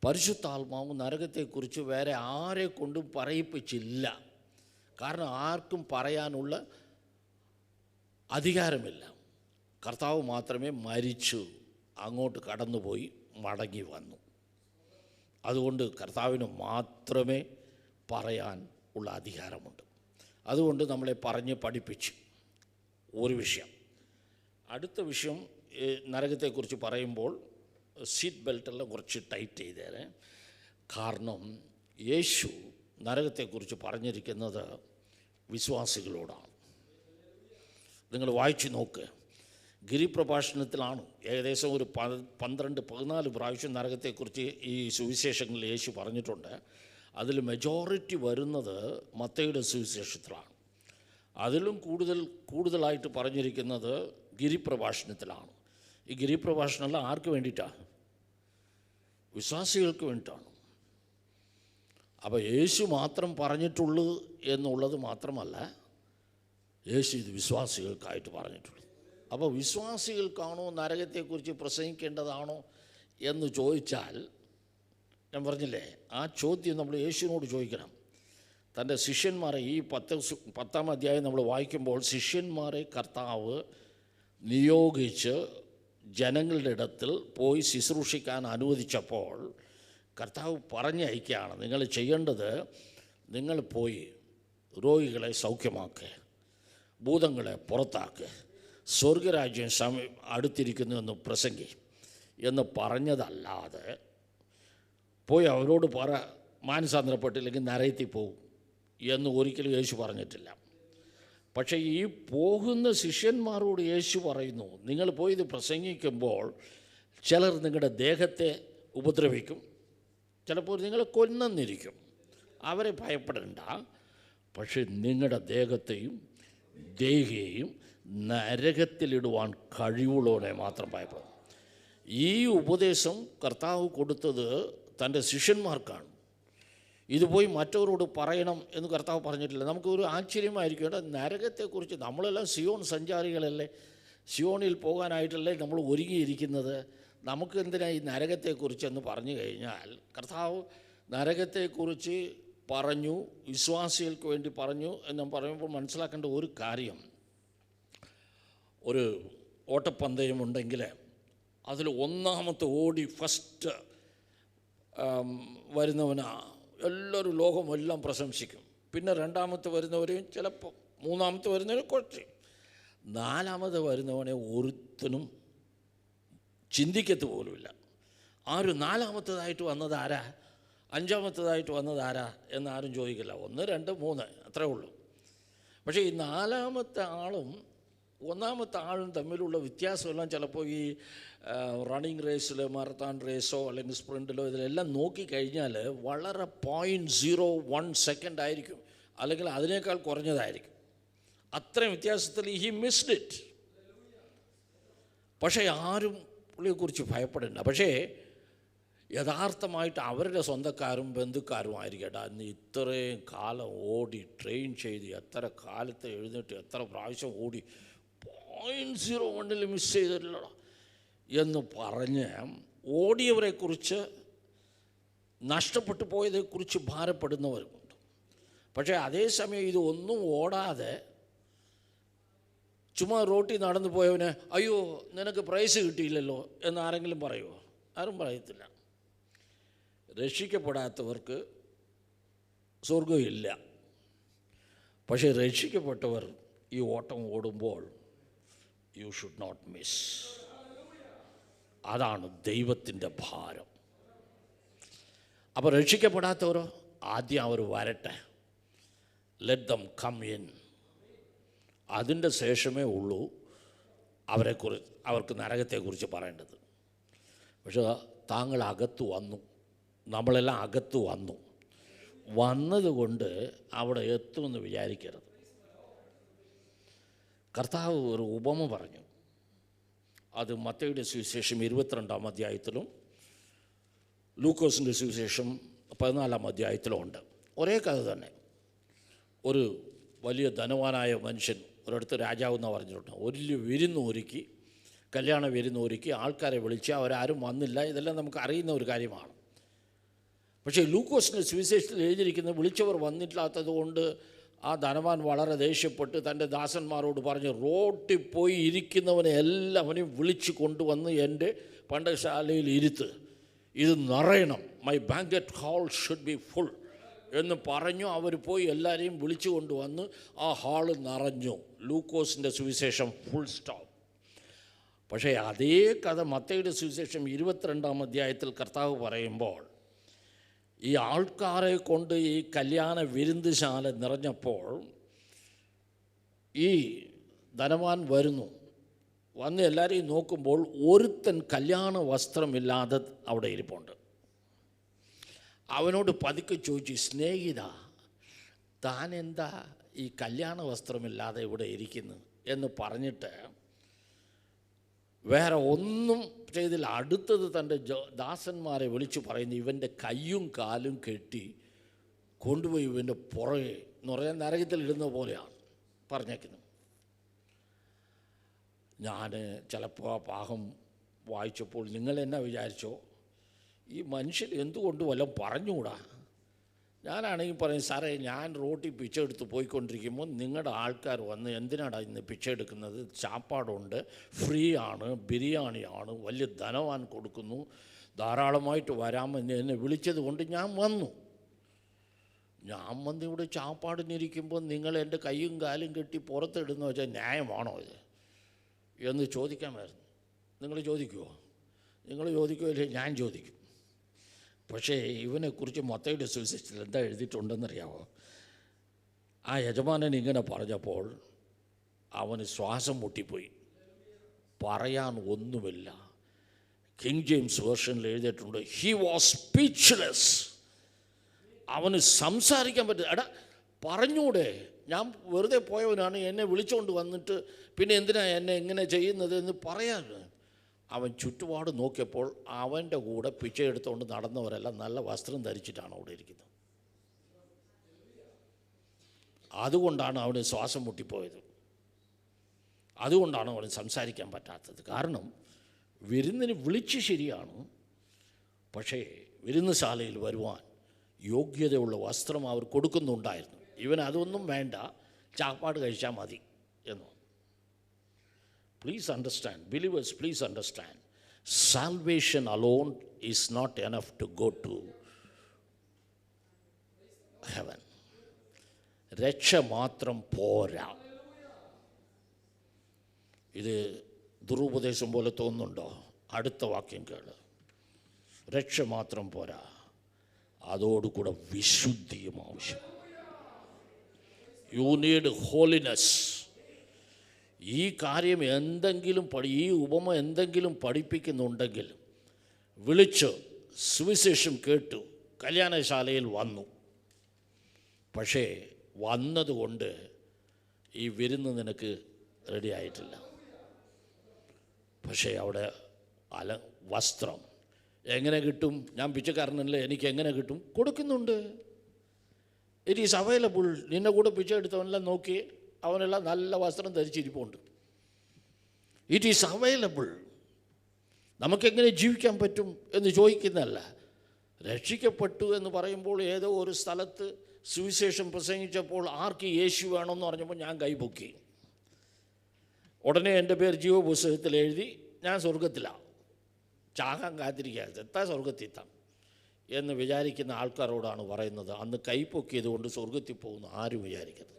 പരിശുദ്ധാത്മാവ് നരകത്തെക്കുറിച്ച് വേറെ ആരെ കൊണ്ടും പറയിപ്പിച്ചില്ല. കാരണം ആർക്കും പറയാനുള്ള അധികാരമില്ല. കർത്താവ് മാത്രമേ മരിച്ചു അങ്ങോട്ട് കടന്നുപോയി മടങ്ങി വന്നു. അതുകൊണ്ട് കർത്താവിന് മാത്രമേ പറയാൻ ഉള്ള അധികാരമുണ്ട്. അതുകൊണ്ട് നമ്മളെ പറഞ്ഞ് പഠിപ്പിച്ചു ഒരു വിഷയം. അടുത്ത വിഷയം, നരകത്തെക്കുറിച്ച് പറയുമ്പോൾ സീറ്റ് ബെൽറ്റെല്ലാം കുറച്ച് ടൈറ്റ് ചെയ്തേരെ. കാരണം യേശു നരകത്തെക്കുറിച്ച് പറഞ്ഞിരിക്കുന്നത് വിശ്വാസികളോടാണ്. നിങ്ങൾ വായിച്ചു നോക്ക്. ഗിരിപ്രഭാഷണത്തിലാണ് ഏകദേശം ഒരു 12-14 പ്രാവശ്യം നരകത്തെക്കുറിച്ച് ഈ സുവിശേഷങ്ങളിൽ യേശു പറഞ്ഞിട്ടുണ്ട്. അതിൽ മെജോറിറ്റി വരുന്നത് മത്തായിയുടെ സുവിശേഷത്തിലാണ്. അതിലും കൂടുതലായിട്ട് പറഞ്ഞിരിക്കുന്നത് ഗിരിപ്രഭാഷണത്തിലാണ്. ഈ ഗിരിപ്രഭാഷണമെല്ലാം ആർക്ക് വേണ്ടിയിട്ടാണ്? വിശ്വാസികൾക്ക് വേണ്ടിയിട്ടാണ്. അപ്പോൾ യേശു മാത്രം പറഞ്ഞിട്ടുള്ളൂ എന്നുള്ളത് മാത്രമല്ല, യേശു ഇത് വിശ്വാസികൾക്കായിട്ട് പറഞ്ഞിട്ടുള്ളൂ. അപ്പോൾ വിശ്വാസികൾക്കാണോ നരകത്തെക്കുറിച്ച് പ്രസംഗിക്കേണ്ടതാണോ എന്ന് ചോദിച്ചാൽ, ഞാൻ പറഞ്ഞില്ലേ, ആ ചോദ്യം നമ്മൾ യേശുവിനോട് ചോദിക്കണം. തൻ്റെ ശിഷ്യന്മാരെ ഈ 10-ാം അധ്യായം നമ്മൾ വായിക്കുമ്പോൾ ശിഷ്യന്മാരെ കർത്താവ് നിയോഗിച്ച് ജനങ്ങളുടെ ഇടത്തിൽ പോയി ശുശ്രൂഷിക്കാൻ അനുവദിച്ചപ്പോൾ കർത്താവ് പറഞ്ഞയക്കുകയാണ്, നിങ്ങൾ ചെയ്യേണ്ടത്, നിങ്ങൾ പോയി രോഗികളെ സൗഖ്യമാക്കുക, ഭൂതങ്ങളെ പുറത്താക്കുക, സ്വർഗരാജ്യം അടുത്തിരിക്കുന്നു എന്ന് പ്രസംഗി എന്ന് പറഞ്ഞതല്ലാതെ പോയി അവരോട് മാനസാന്തരപ്പെട്ടില്ലെങ്കിൽ നരകത്തിൽ പോകും എന്ന് ഒരിക്കലും യേശു പറഞ്ഞിട്ടില്ല. പക്ഷേ ഈ പോകുന്ന ശിഷ്യന്മാരോട് യേശു പറയുന്നു, നിങ്ങൾ പോയി ഇത് പ്രസംഗിക്കുമ്പോൾ ചിലർ നിങ്ങളുടെ ദേഹത്തെ ഉപദ്രവിക്കും, ചിലപ്പോൾ നിങ്ങളെ കൊന്നെന്നിരിക്കും, അവരെ ഭയപ്പെടേണ്ട. പക്ഷെ നിങ്ങളുടെ ദേഹത്തെയും ദേഹിയെയും നരകത്തിലിടുവാൻ കഴിവുള്ളവനെ മാത്രം ഭയപ്പെടും. ഈ ഉപദേശം കർത്താവ് കൊടുത്തത് തൻ്റെ ശിഷ്യന്മാർക്കാണ്. ഇത് പോയി മറ്റവരോട് പറയണം എന്ന് കർത്താവ് പറഞ്ഞിട്ടില്ല. നമുക്കൊരു ആശ്ചര്യമായിരിക്കും, നരകത്തെക്കുറിച്ച് നമ്മളെല്ലാം സിയോൺ സഞ്ചാരികളല്ലേ, സിയോണിൽ പോകാനായിട്ടല്ലേ നമ്മൾ ഒരുങ്ങിയിരിക്കുന്നത്, നമുക്ക് എന്തിനാ ഈ നരകത്തെക്കുറിച്ചെന്ന് പറഞ്ഞു കഴിഞ്ഞാൽ, കർത്താവ് നരകത്തെക്കുറിച്ച് പറഞ്ഞു, വിശ്വാസികൾക്ക് വേണ്ടി പറഞ്ഞു എന്ന് പറയുമ്പോൾ മനസ്സിലാക്കേണ്ട ഒരു കാര്യം, ഒരു ഓട്ടപ്പന്തയമുണ്ടെങ്കിൽ അതിൽ ഒന്നാമത്തെ ഓടി ഫസ്റ്റ് വരുന്നവനാ എല്ലാവരും ലോകമെല്ലാം പ്രശംസിക്കും. പിന്നെ രണ്ടാമത്തെ വരുന്നവരെയും ചിലപ്പോൾ മൂന്നാമത്തെ വരുന്നവരെ കുറച്ച്, നാലാമത് വരുന്നവനെ ഒരുത്തനും ചിന്തിക്കത്ത് പോലുമില്ല. ആരും നാലാമത്തേതായിട്ട് വന്നതാരാ, അഞ്ചാമത്തേതായിട്ട് വന്നതാരാ എന്നാരും ചോദിക്കില്ല. 1, 2, 3 അത്രേ ഉള്ളൂ. പക്ഷേ ഈ നാലാമത്തെ ആളും ഒന്നാമത്തെ ആളും തമ്മിലുള്ള വ്യത്യാസമെല്ലാം ചിലപ്പോൾ ഈ റണ്ണിങ് റേസിൽ, മാരത്തോൺ റേസോ അല്ലെങ്കിൽ സ്പ്രിൻറ്റിലോ ഇതിലെല്ലാം നോക്കിക്കഴിഞ്ഞാൽ വളരെ 0.01 സെക്കൻഡ് ആയിരിക്കും, അല്ലെങ്കിൽ അതിനേക്കാൾ കുറഞ്ഞതായിരിക്കും. അത്രയും വ്യത്യാസത്തിൽ ഹി മിസ്ഡ് ഇറ്റ്. പക്ഷേ ആരും പുള്ളിയെക്കുറിച്ച് ഭയപ്പെടേണ്ട. പക്ഷേ യഥാർത്ഥമായിട്ട് അവരുടെ സ്വന്തക്കാരും ബന്ധുക്കാരും ആയിരിക്കട്ടെ, അന്ന് ഇത്രയും കാലം ഓടി ട്രെയിൻ ചെയ്ത് എത്ര കാലത്ത് എഴുന്നേറ്റ് എത്ര പ്രാവശ്യം ഓടി 0.01 മിസ് ചെയ്തിട്ടില്ല എന്ന് പറഞ്ഞ് ഓടിയവരെക്കുറിച്ച് നഷ്ടപ്പെട്ടു പോയതെക്കുറിച്ച് ഭാരപ്പെടുന്നവരുമുണ്ട്. പക്ഷേ അതേസമയം ഇതൊന്നും ഓടാതെ ചുമ്മാ റോട്ടിൽ നടന്നു പോയവന് അയ്യോ നിനക്ക് പ്രൈസ് കിട്ടിയില്ലല്ലോ എന്ന് ആരെങ്കിലും പറയുമോ? ആരും പറയത്തില്ല. രക്ഷിക്കപ്പെടാത്തവർക്ക് സ്വർഗമില്ല. പക്ഷേ രക്ഷിക്കപ്പെട്ടവർ ഈ ഓട്ടം ഓടുമ്പോൾ യു ഷുഡ് നോട്ട് മിസ്. അതാണ് ദൈവത്തിൻ്റെ ഭാരം. അപ്പോൾ രക്ഷിക്കപ്പെടാത്തവരോ ആദ്യം അവർ വരട്ടെ, ലെറ്റ് ദം കം ഇൻ. അതിൻ്റെ ശേഷമേ ഉള്ളൂ അവർക്ക് നരകത്തെക്കുറിച്ച് പറയേണ്ടത്. പക്ഷേ താങ്കൾ അകത്ത് വന്നു, നമ്മളെല്ലാം അകത്ത് വന്നതുകൊണ്ട് അവിടെ എത്തുമെന്ന് വിചാരിക്കരുത്. കർത്താവ് ഒരു ഉപമ പറഞ്ഞു. അത് മത്തയുടെ സുവിശേഷം 22-ാം അധ്യായത്തിലും ലൂക്കോസിൻ്റെ സുവിശേഷം 14-ാം അധ്യായത്തിലും ഉണ്ട്. ഒരേ കഥ തന്നെ. ഒരു വലിയ ധനവാനായ മനുഷ്യൻ ഒരിടത്ത് രാജാവ് എന്ന് പറഞ്ഞിട്ടുണ്ട്. വലിയ വിരുന്നൊരുക്കി, കല്യാണ വിരുന്നൊരുക്കി, ആൾക്കാരെ വിളിച്ച് അവരാരും വന്നില്ല. ഇതെല്ലാം നമുക്ക് അറിയുന്ന ഒരു കാര്യമാണ്. പക്ഷേ ലൂക്കോസിൻ്റെ സുവിശേഷത്തിൽ എഴുതിയിരിക്കുന്നത് വിളിച്ചവർ വന്നിട്ടില്ലാത്തത് കൊണ്ട് ആ ധനവാൻ വളരെ ദേഷ്യപ്പെട്ട് തൻ്റെ ദാസന്മാരോട് പറഞ്ഞ്, റോട്ടിൽ പോയി ഇരിക്കുന്നവനെ എല്ലാവനെയും വിളിച്ച് കൊണ്ടുവന്ന് എൻ്റെ പണ്ടശാലയിൽ ഇരുത്ത്, ഇത് നിറയണം, my banquet hall should be full എന്ന് പറഞ്ഞു. അവർ പോയി എല്ലാവരെയും വിളിച്ചു കൊണ്ടുവന്ന് ആ ഹാള് നിറഞ്ഞു. ലൂക്കോസിൻ്റെ സുവിശേഷം ഫുൾ സ്റ്റോപ്പ്. പക്ഷേ അതേ കഥ മത്തയുടെ സുവിശേഷം 22-ാം അധ്യായത്തിൽ കർത്താവ് പറയുമ്പോൾ, ഈ ആൾക്കാരെ കൊണ്ട് ഈ കല്യാണ വിരുന്നുശാല നിറഞ്ഞപ്പോൾ ഈ ധനവാൻ വന്ന് എല്ലാവരെയും നോക്കുമ്പോൾ ഒരുത്തൻ കല്യാണ വസ്ത്രമില്ലാതെ അവിടെ ഇരിപ്പുണ്ട്. അവനോട് പതുക്കെ ചോദിച്ചു, സ്നേഹിത, താൻ എന്താ ഈ കല്യാണ വസ്ത്രമില്ലാതെ ഇവിടെ ഇരിക്കുന്നു എന്ന് പറഞ്ഞിട്ട് വേറെ ഒന്നും ചെയ്തില്ല. അടുത്തത് തൻ്റെ ദാസന്മാരെ വിളിച്ചു പറയുന്നു, ഇവൻ്റെ കയ്യും കാലും കെട്ടി കൊണ്ടുപോയി ഇവൻ്റെ പുറകെ എന്ന് പറഞ്ഞാൽ നരകത്തിലിടുന്ന പോലെയാണ് പറഞ്ഞേക്കുന്നത്. ഞാൻ ചിലപ്പോൾ ആ ഭാഗം വായിച്ചപ്പോൾ നിങ്ങൾ എന്നാ വിചാരിച്ചോ, ഈ മനുഷ്യൻ എന്തുകൊണ്ട് വല്ലതും പറഞ്ഞുകൂടാ? ഞാനാണെങ്കിൽ പറയും, സാറേ ഞാൻ റോട്ടിൽ പിച്ച എടുത്ത് പോയിക്കൊണ്ടിരിക്കുമ്പോൾ നിങ്ങളുടെ ആൾക്കാർ വന്ന് എന്തിനാടാ ഇന്ന് പിച്ച എടുക്കുന്നത്, ചാപ്പാടുണ്ട്, ഫ്രീ ആണ്, ബിരിയാണിയാണ്, വലിയ ധനവാൻ കൊടുക്കുന്നു, ധാരാളമായിട്ട് വരാമെന്ന് എന്നെ വിളിച്ചത് കൊണ്ട് ഞാൻ വന്നു. ഞാൻ വന്ന് ഇവിടെ ചാപ്പാടിനിരിക്കുമ്പോൾ നിങ്ങൾ എൻ്റെ കൈയും കാലും കെട്ടി പുറത്തിടുന്ന വെച്ചാൽ ന്യായമാണോ ഇത് എന്ന് ചോദിക്കാമായിരുന്നു. നിങ്ങൾ ചോദിക്കുമോ? നിങ്ങൾ ചോദിക്കുമല്ലേ? ഞാൻ ചോദിക്കും. പക്ഷേ ഇവനെക്കുറിച്ച് മത്തായിയുടെ സുവിശേഷത്തിൽ എന്താ എഴുതിയിട്ടുണ്ടെന്നറിയാമോ? ആ യജമാനൻ ഇങ്ങനെ പറഞ്ഞപ്പോൾ അവന് ശ്വാസം മുട്ടിപ്പോയി, പറയാൻ ഒന്നുമില്ല. കിങ് ജെയിംസ് വേർഷനിൽ എഴുതിയിട്ടുണ്ട്, ഹി വാസ് സ്പീച്ച്ലെസ്. അവന് സംസാരിക്കാൻ പറ്റില്ല. എടാ പറഞ്ഞൂടെ, ഞാൻ വെറുതെ പോയവനാണ്, എന്നെ വിളിച്ചുകൊണ്ട് വന്നിട്ട് പിന്നെ എന്തിനാ എന്നെ എങ്ങനെ ചെയ്യുന്നത് എന്ന് പറയാൻ. അവൻ ചുറ്റുപാട് നോക്കിയപ്പോൾ അവൻ്റെ കൂടെ പിച്ചയെടുത്തുകൊണ്ട് നടന്നവരെല്ലാം നല്ല വസ്ത്രം ധരിച്ചിട്ടാണ് അവിടെ ഇരിക്കുന്നത്. അതുകൊണ്ടാണ് അവന് ശ്വാസം മുട്ടിപ്പോയത്, അതുകൊണ്ടാണ് അവന് സംസാരിക്കാൻ പറ്റാത്തത്. കാരണം വിരുന്നിന് വിളിച്ച് ശരിയാണ്, പക്ഷേ വിരുന്നുശാലയിൽ വരുവാൻ യോഗ്യതയുള്ള വസ്ത്രം അവർ കൊടുക്കുന്നുണ്ടായിരുന്നു. ഇവൻ അതൊന്നും വേണ്ട, ചാപ്പാട് കഴിച്ചാൽ മതി എന്ന്. Please understand, believers, please understand, salvation alone is not enough to go to heaven. രക്ഷ മാത്രം പോരാ. ഇത് ദുരുപദേശം പോലെ തോന്നുന്നുണ്ടോ? അടുത്ത വാക്യം കേള്. രക്ഷ മാത്രം പോരാ, അതോടുകൂടെ വിശുദ്ധിയും ആവശ്യം. You need holiness. ഈ കാര്യം എന്തെങ്കിലും ഈ ഉപമ എന്തെങ്കിലും പഠിപ്പിക്കുന്നുണ്ടെങ്കിൽ വിളിച്ച് സുവിശേഷം കേട്ടു കല്യാണശാലയിൽ വന്നു, പക്ഷേ വന്നതുകൊണ്ട് ഈ വിരുന്ന് നിനക്ക് റെഡി ആയിട്ടില്ല. പക്ഷേ അവിടെ വസ്ത്രം എങ്ങനെ കിട്ടും? ഞാൻ പിച്ചക്കാരനല്ലേ, എനിക്ക് എങ്ങനെ കിട്ടും? കൊടുക്കുന്നുണ്ട്. It is available. നിന്നെ കൂടെ പിച്ച എടുത്തവനെല്ലാം നോക്കി, അവനെല്ലാം നല്ല വസ്ത്രം ധരിച്ചിരിപ്പുണ്ട്. It is available. നമുക്കെങ്ങനെ ജീവിക്കാൻ പറ്റും എന്ന് ചോദിക്കുന്നതല്ല. രക്ഷിക്കപ്പെട്ടു എന്ന് പറയുമ്പോൾ ഏതോ ഒരു സ്ഥലത്ത് സുവിശേഷം പ്രസംഗിച്ചപ്പോൾ ആർക്ക് യേശു വേണമെന്ന് പറഞ്ഞപ്പോൾ ഞാൻ കൈപൊക്കി. ഉടനെ എൻ്റെ പേര് ജീവപുസ്തകത്തിൽ എഴുതി, ഞാൻ സ്വർഗത്തിലാണ്, ചാകാൻ കാത്തിരിക്കാതെ എത്താൻ സ്വർഗത്തിത്താം എന്ന് വിചാരിക്കുന്ന ആൾക്കാരോടാണ് പറയുന്നത്. അന്ന് കൈപ്പൊക്കിയത് കൊണ്ട് സ്വർഗത്തിൽ പോകുന്നു ആരും വിചാരിക്കരുത്.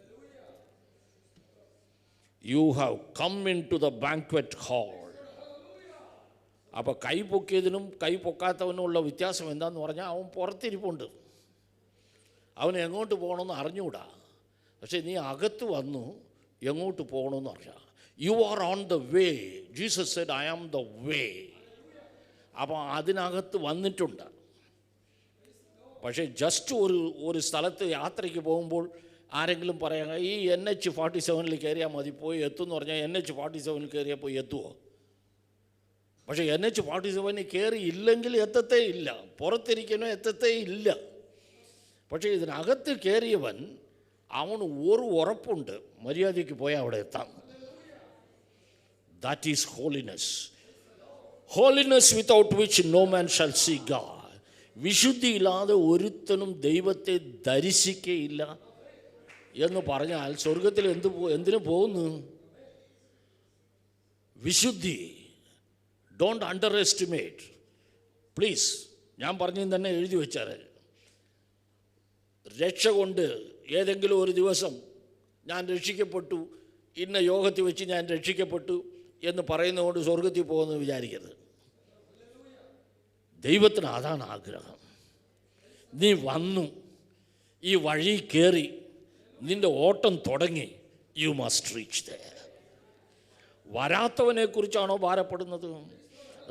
You have come into the banquet hall. അപ്പോൾ കൈ പൊക്കിയതിനും കൈ പൊക്കാത്തവനുമുള്ള വ്യത്യാസം എന്താണെന്ന് പറഞ്ഞാൽ അവൻ പുറത്തിരിപ്പുണ്ട്, അവന് എങ്ങോട്ട് പോകണമെന്ന് അറിഞ്ഞുകൂടാ. പക്ഷേ നീ അകത്ത് വന്നു എങ്ങോട്ട് പോകണമെന്ന് അറിയാം. You are on the way. Jesus said I am the way. അപ്പോൾ അതിനകത്ത് വന്നിട്ടുണ്ട്. പക്ഷേ ജസ്റ്റ് ഒരു സ്ഥലത്ത് യാത്രയ്ക്ക് പോകുമ്പോൾ ആരെങ്കിലും പറയാം, ഈ NH-47 കയറിയാൽ മതി, പോയി എത്തുമെന്ന് പറഞ്ഞാൽ NH-47 കയറിയാൽ പോയി എത്തുമോ? പക്ഷേ NH-47 കയറി ഇല്ലെങ്കിൽ എത്തത്തേ ഇല്ല, പുറത്തിരിക്കണോ എത്തത്തേ ഇല്ല. പക്ഷേ ഇതിനകത്ത് കയറിയവൻ അവന് ഒരു ഉറപ്പുണ്ട്, മര്യാദയ്ക്ക് പോയാൽ അവിടെ എത്താം. That is holiness. Holiness without which no man shall see God. വിശുദ്ധിയില്ലാതെ ഒരുത്തനും ദൈവത്തെ ദർശിക്കയില്ല എന്ന് പറഞ്ഞാൽ സ്വർഗത്തിൽ എന്തിനു പോകുന്നു? വിശുദ്ധി. Don't underestimate please. ഞാൻ പറഞ്ഞത് തന്നെ എഴുതി വെച്ചാൽ, രക്ഷ കൊണ്ട് ഏതെങ്കിലും ഒരു ദിവസം ഞാൻ രക്ഷിക്കപ്പെട്ടു, ഇന്ന യോഗത്തിൽ വെച്ച് ഞാൻ രക്ഷിക്കപ്പെട്ടു എന്ന് പറയുന്നതുകൊണ്ട് സ്വർഗത്തിൽ പോകുമെന്ന് വിചാരിക്കരുത്. ദൈവത്തിന് അതാണ് ആഗ്രഹം. നീ വന്നു, ഈ വഴി കയറി, നിൻ്റെ ഓട്ടം തുടങ്ങി, യു മസ്റ്റ് റീച്ച് ദെയർ. വരാത്തവനെക്കുറിച്ചാണോ ഭാരപ്പെടുന്നത്?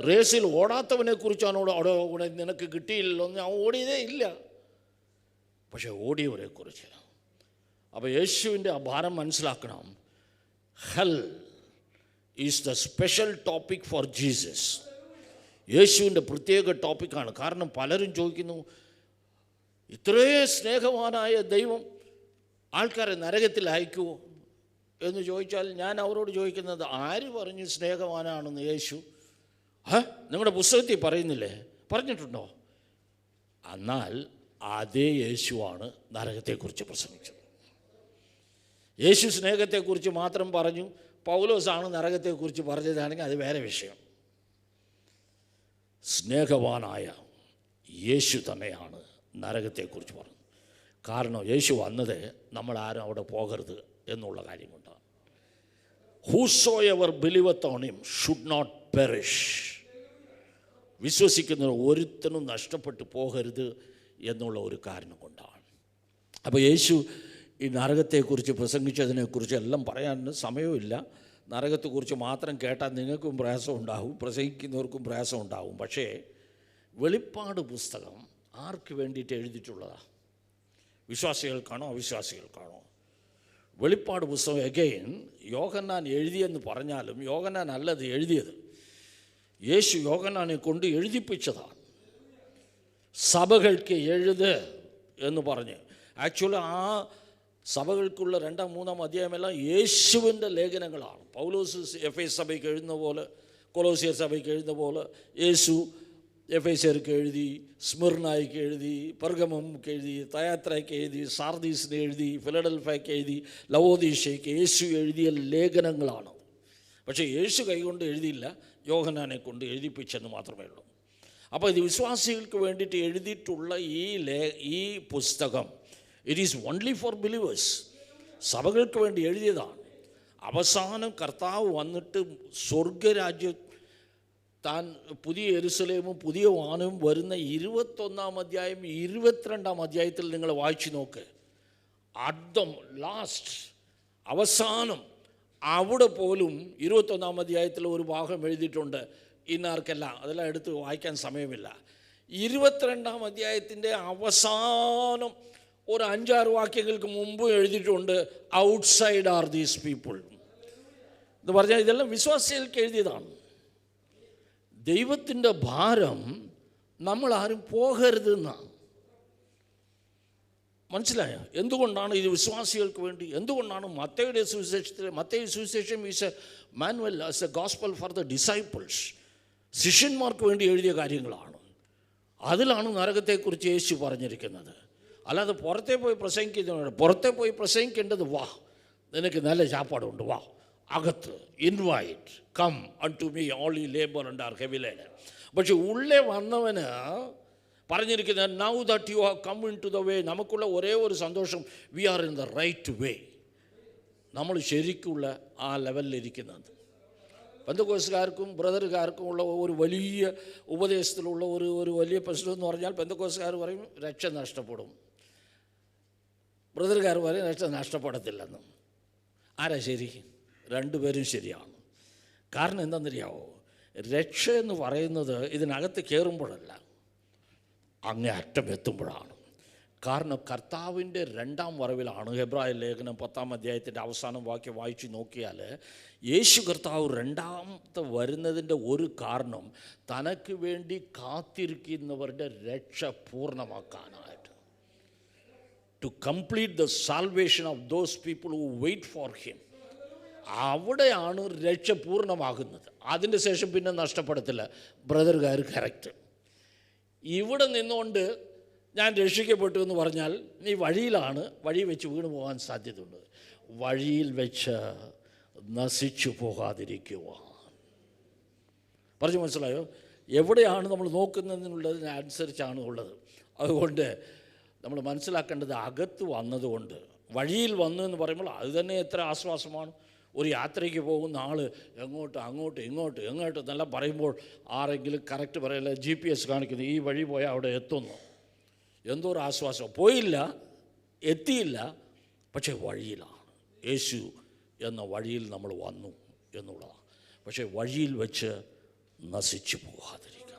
റേസിൽ ഓടാത്തവനെക്കുറിച്ചാണോ അവിടെ നിനക്ക് കിട്ടിയില്ലല്ലോ എന്ന്? അവൻ ഓടിയതേ ഇല്ല, പക്ഷെ ഓടിയവരെക്കുറിച്ച്. അപ്പോൾ യേശുവിൻ്റെ ആ ഭാരം മനസ്സിലാക്കണം. Hell is the special topic for Jesus. യേശുവിൻ്റെ പ്രത്യേക ടോപ്പിക്കാണ്. കാരണം പലരും ചോദിക്കുന്നു, ഇത്രയും സ്നേഹവാനായ ദൈവം ആൾക്കാരെ നരകത്തിൽ അയക്കുമോ എന്ന് ചോദിച്ചാൽ ഞാൻ അവരോട് ചോദിക്കുന്നത്, ആര് പറഞ്ഞു സ്നേഹവാനാണെന്ന്? യേശു. നിങ്ങളുടെ പുസ്തകത്തിൽ പറയുന്നില്ലേ? പറഞ്ഞിട്ടുണ്ടോ? എന്നാൽ അതേ യേശുവാണ് നരകത്തെക്കുറിച്ച് പ്രസംഗിച്ചത്. യേശു സ്നേഹത്തെക്കുറിച്ച് മാത്രം പറഞ്ഞു, പൗലോസാണ് നരകത്തെക്കുറിച്ച് പറഞ്ഞതാണെങ്കിൽ അത് വേറെ വിഷയം. സ്നേഹവാനായ യേശു തന്നെയാണ് നരകത്തെക്കുറിച്ച് പറഞ്ഞത്. കാരണം യേശു വന്നത് നമ്മളാരും അവിടെ പോകരുത് എന്നുള്ള കാര്യം കൊണ്ടാണ്. Whosoever believeth on him should not perish. വിശ്വസിക്കുന്ന ഒരുത്തനും നഷ്ടപ്പെട്ടു പോകരുത് എന്നുള്ള ഒരു കാരണം കൊണ്ടാണ്. അപ്പോൾ യേശു ഈ നരകത്തെക്കുറിച്ച് പ്രസംഗിച്ചതിനെക്കുറിച്ച് എല്ലാം പറയാൻ സമയമില്ല. നരകത്തെക്കുറിച്ച് മാത്രം കേട്ടാൽ നിങ്ങൾക്കും പ്രയാസം ഉണ്ടാവും, പ്രസംഗിക്കുന്നവർക്കും പ്രയാസം ഉണ്ടാവും. പക്ഷേ വെളിപ്പാട് പുസ്തകം ആർക്ക് വേണ്ടിയിട്ട് എഴുതിയിട്ടുള്ളതാണ്? വിശ്വാസികൾക്കാണോ അവിശ്വാസികൾക്കാണോ? വെളിപ്പാട് പുസ്തകം എഗെയിൻ യോഹന്നാൻ എഴുതിയെന്ന് പറഞ്ഞാലും യോഹന്നാൻ അല്ലത് എഴുതിയത്, യേശു യോഹന്നാനെ കൊണ്ട് എഴുതിപ്പിച്ചതാണ്. സഭകൾക്ക് എഴുത് എന്ന് പറഞ്ഞ്. ആക്ച്വലി ആ സഭകൾക്കുള്ള 2-ാം 3-ാം അധ്യായമെല്ലാം യേശുവിൻ്റെ ലേഖനങ്ങളാണ്. പൗലോസ് എഫേസ് സഭയ്ക്ക് എഴുതുന്ന പോലെ, കൊലോസിയർ സഭയ്ക്ക് എഴുതുന്ന പോലെ യേശു എഫേസ്യർക്ക് എഴുതി, സ്മിർനായ്ക്ക് എഴുതി, പെർഗമോക്ക് എഴുതി, തയാത്രയ്ക്ക് എഴുതി, സാർദീസിന് എഴുതി, ഫിലഡൽഫിയയ്ക്ക് എഴുതി, ലവോദീശയ്ക്ക് യേശു എഴുതിയ ലേഖനങ്ങളാണ്. പക്ഷേ യേശു കൈകൊണ്ട് എഴുതിയില്ല, യോഹന്നാനെ കൊണ്ട് എഴുതിപ്പിച്ചെന്ന് മാത്രമേ ഉള്ളൂ. അപ്പോൾ ഇത് വിശ്വാസികൾക്ക് വേണ്ടിയിട്ട് എഴുതിയിട്ടുള്ള ഈ പുസ്തകം it is only for believers. സഭകൾക്ക് വേണ്ടി എഴുതിയതാണ്. അവസാനം കർത്താവ് വന്നിട്ട് സ്വർഗരാജ്യം താൻ പുതിയ യെരുശലേമും പുതിയ വാനവും വരുന്ന 21-ാം അധ്യായം 22-ാം അധ്യായത്തിൽ നിങ്ങൾ വായിച്ചു നോക്ക്. അഡ്ഡം ലാസ്റ്റ് അവസാനം അവിടെ പോലും 21-ാം അധ്യായത്തിൽ ഒരു ഭാഗം എഴുതിയിട്ടുണ്ട്. ഇന്നാർക്കല്ല, അതെല്ലാം എടുത്ത് വായിക്കാൻ സമയമില്ല. 22-ാം അധ്യായത്തിൻ്റെ അവസാനം ഒരു 5-6 വാക്യങ്ങൾക്ക് മുമ്പ് എഴുതിയിട്ടുണ്ട്, ഔട്ട്സൈഡ് ആർ ദീസ് പീപ്പിൾ എന്ന് പറഞ്ഞാൽ ഇതെല്ലാം വിശ്വാസികൾക്ക് എഴുതിയതാണ്. ദൈവത്തിൻ്റെ ഭാരം നമ്മളാരും പോകരുതെന്നാണ്. മനസ്സിലായോ? എന്തുകൊണ്ടാണ് ഇത് വിശ്വാസികൾക്ക് വേണ്ടി? എന്തുകൊണ്ടാണ് മത്തയുടെ സുവിശേഷം is a manual, as a gospel for the disciples, ശിഷ്യന്മാർക്ക് വേണ്ടി എഴുതിയ കാര്യങ്ങളാണ്. അതിലാണ് നരകത്തെക്കുറിച്ച് യേശു പറഞ്ഞിരിക്കുന്നത്. അല്ലാതെ പുറത്തെ പോയി പ്രസംഗിക്കുന്നവരുണ്ട്. പുറത്തെ പോയി പ്രസംഗിക്കേണ്ടത് വാ, നിനക്ക് നല്ല ചാപ്പാടുണ്ട്, വാ അകത്ത്, invite come unto me all ye labour and are heavy laden. പക്ഷെ ഉള്ളേ വന്നവന് പറഞ്ഞിരിക്കുന്നത് now that you have come in to the way. നമുക്കുള്ള ഒരേ ഒരു സന്തോഷം, we are in the right way. നമ്മൾ ശരിക്കുള്ള ആ ലെവലിലിരിക്കുന്നത്. പെന്തക്കോസ്തുകാർക്കും ബ്രദറുകാർക്കും ഉള്ള ഒരു വലിയ ഉപദേശത്തിലുള്ള ഒരു വലിയ പ്രശ്നം എന്ന് പറഞ്ഞാൽ, പെന്തക്കോസ്തുകാർ പറയും രക്ഷ നഷ്ടപ്പെടും, ബ്രദറുകാർ പറയും രക്ഷ നഷ്ടപ്പെടത്തില്ലെന്നും. ആരാ ശരി? രണ്ടുപേരും ശരിയാണ്. കാരണം എന്താണെന്നറിയാവോ? രക്ഷ എന്ന് പറയുന്നത് ഇതിനകത്ത് കയറുമ്പോഴല്ല, അങ്ങേ അറ്റം എത്തുമ്പോഴാണ്. കാരണം കർത്താവിൻ്റെ 2-ാം വരവിലാണ്. ഹെബ്രായ ലേഖനം 10-ാം അധ്യായത്തിൻ്റെ അവസാനം വാക്യം വായിച്ചു നോക്കിയാൽ യേശു കർത്താവ് 2ാമത്തെ വരുന്നതിൻ്റെ ഒരു കാരണം തനക്ക് വേണ്ടി കാത്തിരിക്കുന്നവരുടെ രക്ഷ പൂർണ്ണമാക്കാനായിട്ട്, to complete the salvation of those people who wait for him. അവിടെയാണ് രക്ഷ പൂർണ്ണമാകുന്നത്. അതിൻ്റെ ശേഷം പിന്നെ നഷ്ടപ്പെടത്തില്ല. ബ്രദറുകാർ കറക്റ്റ്. ഇവിടെ നിന്നുകൊണ്ട് ഞാൻ രക്ഷിക്കപ്പെട്ടു എന്ന് പറഞ്ഞാൽ നീ വഴിയിലാണ്, വഴി വെച്ച് വീണു പോകാൻ സാധ്യതയുണ്ട്. വഴിയിൽ വെച്ച് നശിച്ചു പോകാതിരിക്കുവാൻ. പറഞ്ഞു മനസ്സിലായോ? എവിടെയാണ് നമ്മൾ നോക്കുന്നതിനുള്ളതിനനുസരിച്ചാണ് ഉള്ളത്. അതുകൊണ്ട് നമ്മൾ മനസ്സിലാക്കേണ്ടത്, അകത്ത് വന്നതുകൊണ്ട്, വഴിയിൽ വന്നു എന്ന് പറയുമ്പോൾ അത് തന്നെ എത്ര ആശ്വാസമാണ്. ഒരു യാത്രയ്ക്ക് പോകുന്ന ആൾ എങ്ങോട്ട് അങ്ങോട്ട് ഇങ്ങോട്ട് എങ്ങോട്ട് എന്നെല്ലാം പറയുമ്പോൾ ആരെങ്കിലും കറക്റ്റ് പറയില്ല, GPS കാണിക്കുന്നു ഈ വഴി പോയാൽ അവിടെ എത്തുന്നു. എന്തോ ഒരു ആശ്വാസം. പോയില്ല, എത്തിയില്ല, പക്ഷേ വഴിയിലാണ്. യേശു എന്ന വഴിയിൽ നമ്മൾ വന്നു എന്നുള്ളതാണ്. പക്ഷേ വഴിയിൽ വെച്ച് നശിച്ചു പോകാതിരിക്കുക.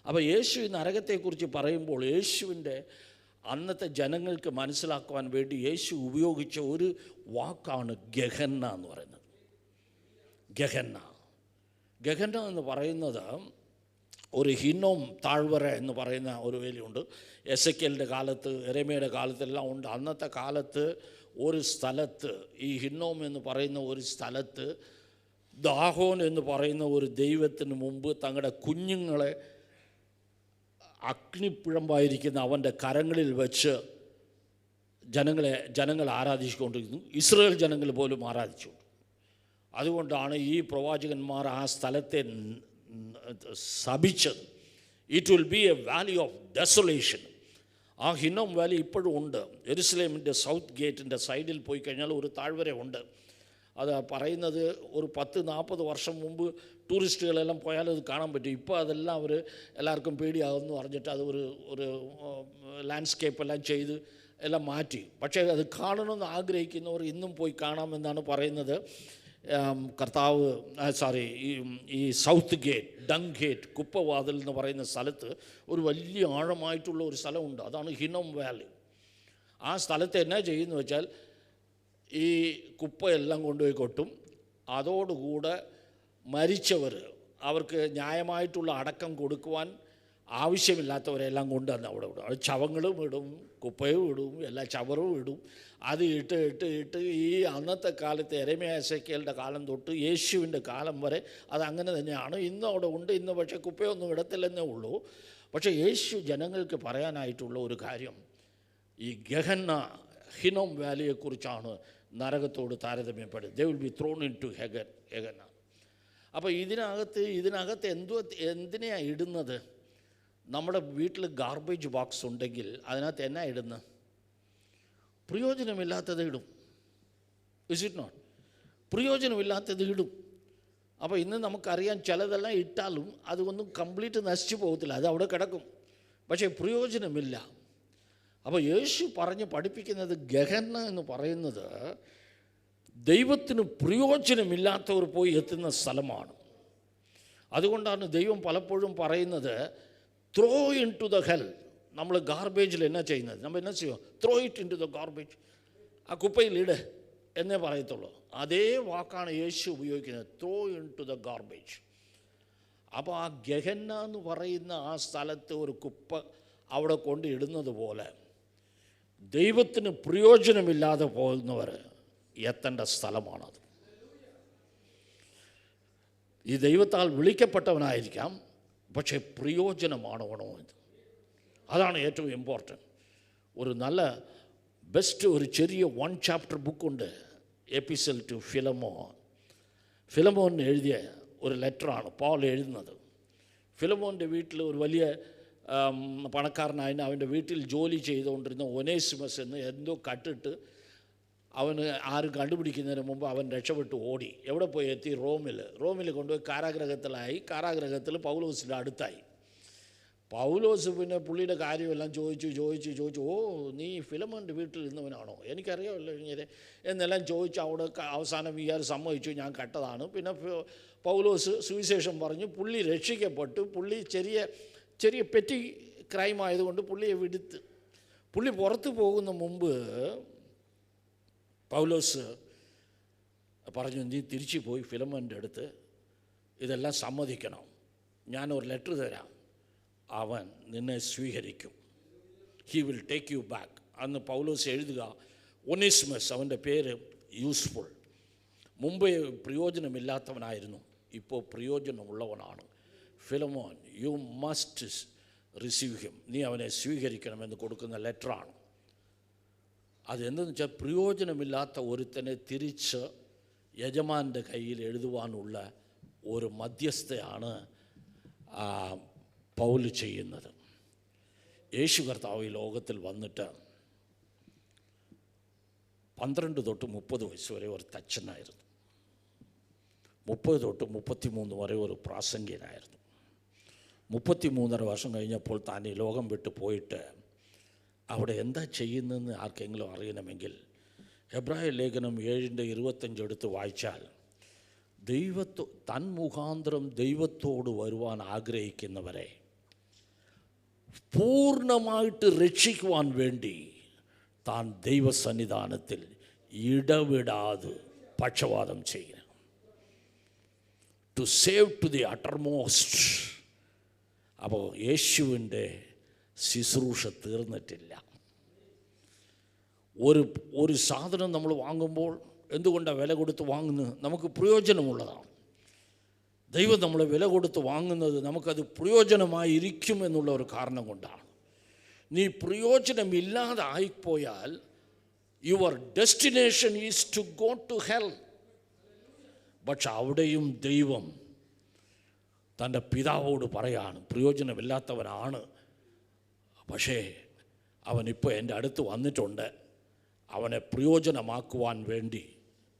അപ്പോൾ യേശു ഈ നരകത്തെക്കുറിച്ച് പറയുമ്പോൾ യേശുവിൻ്റെ അന്നത്തെ ജനങ്ങൾക്ക് മനസ്സിലാക്കുവാൻ വേണ്ടി യേശു ഉപയോഗിച്ച ഒരു വാക്കാണ് ഗഹന്ന എന്ന് പറയുന്നത്. ഗഹന്ന എന്ന് പറയുന്നത് ഒരു ഹിന്നോം താഴ്വര എന്ന് പറയുന്ന ഒരു വേലിയുണ്ട്. എസെക്കിയലിൻ്റെ കാലത്ത്, യെരമ്യയുടെ കാലത്തെല്ലാം ഉണ്ട്. അന്നത്തെ കാലത്ത് ഒരു സ്ഥലത്ത്, ഈ ഹിന്നോം എന്ന് പറയുന്ന ഒരു സ്ഥലത്ത്, ദാഹോൻ എന്ന് പറയുന്ന ഒരു ദൈവത്തിന് മുമ്പ് തങ്ങളുടെ കുഞ്ഞുങ്ങളെ അഗ്നിപ്പിഴമ്പായിരിക്കുന്ന അവൻ്റെ കരങ്ങളിൽ വെച്ച് ജനങ്ങൾ ആരാധിച്ചുകൊണ്ടിരുന്നു. ഇസ്രായേൽ ജനങ്ങൾ പോലും ആരാധിച്ചു. അതുകൊണ്ടാണ് ഈ പ്രവാചകന്മാർ ആ സ്ഥലത്തെ ശപിച്ചത്. It will be a valley of desolation. ആ ഹിന്നോം വാലി ഇപ്പോഴും ഉണ്ട്. യെരുസലേമിൻ്റെ സൗത്ത് ഗേറ്റിൻ്റെ സൈഡിൽ പോയി കഴിഞ്ഞാൽ ഒരു താഴ്വര ഉണ്ട്. അത് പറയുന്നത് ഒരു 10-40 വർഷം മുമ്പ് ടൂറിസ്റ്റുകളെല്ലാം പോയാലും അത് കാണാൻ പറ്റും. ഇപ്പോൾ അതെല്ലാം എല്ലാവർക്കും പേടിയാകുമെന്ന് പറഞ്ഞിട്ട് അത് ഒരു ലാൻഡ്സ്കേപ്പെല്ലാം ചെയ്ത് എല്ലാം മാറ്റി. പക്ഷേ അത് കാണണമെന്ന് ആഗ്രഹിക്കുന്നവർ ഇന്നും പോയി കാണാമെന്നാണ് പറയുന്നത്. ഈ സൗത്ത് ഗേറ്റ്, ഡങ് ഗേറ്റ്, കുപ്പവാതിൽ എന്ന് പറയുന്ന സ്ഥലത്ത് ഒരു വലിയ ആഴമായിട്ടുള്ള ഒരു സ്ഥലമുണ്ട്. അതാണ് ഹിന്നോം വാലി. ആ സ്ഥലത്ത് എന്നാ ചെയ്യുന്നു വെച്ചാൽ ഈ കുപ്പയെല്ലാം കൊണ്ടുപോയി കൊട്ടും. അതോടുകൂടെ മരിച്ചവർ, അവർക്ക് ന്യായമായിട്ടുള്ള അടക്കം കൊടുക്കുവാൻ ആവശ്യമില്ലാത്തവരെല്ലാം കൊണ്ടുവന്ന് അവിടെ വിടും. അത് ശവങ്ങളും ഇടും, കുപ്പയും ഇടും, എല്ലാ ചവറും ഇടും. അത് ഇട്ട് ഈ അന്നത്തെ കാലത്ത് യെരമ്യാ എസെക്കിയലിൻ്റെ കാലം തൊട്ട് യേശുവിൻ്റെ കാലം വരെ അത് അങ്ങനെ തന്നെയാണ്. ഇന്നും അവിടെ ഉണ്ട്. ഇന്ന് പക്ഷേ കുപ്പയൊന്നും ഇടത്തില്ലെന്നേ ഉള്ളൂ. പക്ഷേ യേശു ജനങ്ങൾക്ക് പറയാനായിട്ടുള്ള ഒരു കാര്യം, ഈ ഗഹന്ന ഹിന്നോം വാലിയെക്കുറിച്ചാണ് നരകത്തോട് താരതമ്യപ്പെടുന്നത്. They will be thrown in to Gehenna. അപ്പോൾ ഇതിനകത്ത് എന്തിനെയാണ് ഇടുന്നത്? നമ്മുടെ വീട്ടിൽ ഗാർബേജ് ബോക്സ് ഉണ്ടെങ്കിൽ അതിനകത്ത് എന്നാ ഇടുന്നത്? പ്രയോജനമില്ലാത്തത് ഇടും. Is it not? പ്രയോജനമില്ലാത്തത് ഇടും. അപ്പോൾ ഇന്ന് നമുക്കറിയാം, ചിലതെല്ലാം ഇട്ടാലും അതൊന്നും കംപ്ലീറ്റ് നശിച്ചു പോകത്തില്ല, അത് അവിടെ കിടക്കും. പക്ഷേ പ്രയോജനമില്ല. അപ്പോൾ യേശു പറഞ്ഞ് പഠിപ്പിക്കുന്നത് ഗഹന്ന എന്ന് പറയുന്നത് ദൈവത്തിന് പ്രയോജനമില്ലാത്തവർ പോയി എത്തുന്ന സ്ഥലമാണ്. അതുകൊണ്ടാണ് ദൈവം പലപ്പോഴും പറയുന്നത് throw in to the hell. നമ്മൾ ഗാർബേജിൽ എന്നാ ചെയ്യുന്നത്? നമ്മൾ എന്നാ ചെയ്യുക? Throw it in to the garbage. ആ കുപ്പയിലിട് എന്നേ പറയത്തുള്ളൂ. അതേ വാക്കാണ് യേശു ഉപയോഗിക്കുന്നത്, throw in to the garbage. അപ്പോൾ ആ ഗഹന്ന എന്ന് പറയുന്ന ആ സ്ഥലത്ത് ഒരു കുപ്പ അവിടെ കൊണ്ട് ഇടുന്നത് പോലെ ദൈവത്തിന് പ്രയോജനമില്ലാതെ പോകുന്നവർ എത്തേണ്ട സ്ഥലമാണത്. ഈ ദൈവത്താൽ വിളിക്കപ്പെട്ടവനായിരിക്കാം, പക്ഷേ പ്രയോജനമാണോ എന്ന്, അതാണ് ഏറ്റവും ഇമ്പോർട്ടൻറ്റ്. ഒരു നല്ല ഒരു ചെറിയ 1 ചാപ്റ്റർ ബുക്കുണ്ട്, എപ്പിസൽ ടു ഫിലമോൻ. ഫിലമോൻ എഴുതിയ ഒരു ലെറ്ററാണ് പോൾ എഴുതുന്നത്. ഫിലമോൻ്റെ വീട്ടിൽ ഒരു വലിയ പണക്കാരനായതിന് അവൻ്റെ വീട്ടിൽ ജോലി ചെയ്തുകൊണ്ടിരുന്ന ഒനേസിമസ് എന്ന് എന്തോ കട്ടിട്ട് അവന് ആരും കണ്ടുപിടിക്കുന്നതിന് മുമ്പ് അവൻ രക്ഷപ്പെട്ട് ഓടി. എവിടെ പോയി എത്തി? റോമിൽ കൊണ്ടുപോയി കാരാഗ്രഹത്തിലായി. കാരാഗ്രഹത്തിൽ പൗലോസിൻ്റെ അടുത്തായി. പൗലോസ് പിന്നെ പുള്ളിയുടെ കാര്യമെല്ലാം ചോദിച്ചു, ഓ നീ ഫിലമോൻ്റെ വീട്ടിൽ ഇരുന്നവനാണോ? എനിക്കറിയാമല്ലോ ഇങ്ങനെ എന്നെല്ലാം ചോദിച്ചു. അവിടെ അവസാനം ഇയാൾ സമ്മതിച്ചു, ഞാൻ കട്ടതാണ്. പിന്നെ പൗലോസ് സുവിശേഷം പറഞ്ഞു. പുള്ളി രക്ഷിക്കപ്പെട്ടു. പുള്ളി ചെറിയ പെറ്റി ക്രൈം ആയതുകൊണ്ട് പുള്ളിയെ വിടുത്ത്. പുള്ളി പുറത്തു പോകുന്ന മുമ്പ് പൗലോസ് പറഞ്ഞു, നീ തിരിച്ചു പോയി ഫിലമോൻ്റെ അടുത്ത് ഇതെല്ലാം സമ്മതിക്കണം, ഞാനൊരു ലെറ്റർ തരാം, അവൻ നിന്നെ സ്വീകരിക്കും, he will take you back. അന്ന് പൗലോസ് എഴുതുക, ഒനേസിമസ്, അവൻ്റെ പേര് യൂസ്ഫുൾ. മുമ്പേ പ്രയോജനമില്ലാത്തവനായിരുന്നു, ഇപ്പോൾ പ്രയോജനമുള്ളവനാണ്. Philemon, you must receive him, നീ അവനെ സ്വീകരിക്കണമെന്ന് കൊടുക്കുന്ന ലെറ്ററാണ്. അതെന്തെന്ന് വെച്ചാൽ പ്രയോജനമില്ലാത്ത ഒരുത്തനെ തിരിച്ച് യജമാൻ്റെ കയ്യിൽ എഴുതുവാനുള്ള ഒരു മധ്യസ്ഥയാണ് പൗല് ചെയ്യുന്നത്. യേശു കർത്താവ് ഈ ലോകത്തിൽ വന്നിട്ട് 12 തൊട്ട് 30 വയസ്സ് വരെ ഒരു തച്ചനായിരുന്നു. 30 തൊട്ട് 33 വരെ ഒരു പ്രാസംഗികനായിരുന്നു. 33.5 വർഷം കഴിഞ്ഞപ്പോൾ താൻ ഈ ലോകം വിട്ടു പോയിട്ട് അവിടെ എന്താ ചെയ്യുന്നതെന്ന് ആർക്കെങ്കിലും അറിയണമെങ്കിൽ ഹെബ്രായ ലേഖനം 7:25 എടുത്ത് വായിച്ചാൽ, തന്മുഖാന്തരം ദൈവത്തോട് വരുവാൻ ആഗ്രഹിക്കുന്നവരെ പൂർണ്ണമായിട്ട് രക്ഷിക്കുവാൻ വേണ്ടി താൻ ദൈവസന്നിധാനത്തിൽ ഇടവിടാതെ പക്ഷപാതം ചെയ്യണം. To save to the uttermost. അപ്പോൾ യേശുവിൻ്റെ ശുശ്രൂഷ തീർന്നിട്ടില്ല. ഒരു സാധനം നമ്മൾ വാങ്ങുമ്പോൾ എന്തുകൊണ്ടാണ് വില കൊടുത്ത് വാങ്ങുന്നത്? നമുക്ക് പ്രയോജനമുള്ളതാണ്. ദൈവം നമ്മളെ വില കൊടുത്ത് വാങ്ങുന്നത് നമുക്കത് പ്രയോജനമായിരിക്കും എന്നുള്ള ഒരു കാരണം കൊണ്ടാണ്. നീ പ്രയോജനമില്ലാതെ ആയിപ്പോയാൽ your destination is to go to hell. പക്ഷെ അവിടെയും ദൈവം തൻ്റെ പിതാവോട് പറയാണ്, പ്രയോജനമില്ലാത്തവനാണ്, പക്ഷേ അവനിപ്പോൾ എൻ്റെ അടുത്ത് വന്നിട്ടുണ്ട്. അവനെ പ്രയോജനമാക്കുവാൻ വേണ്ടി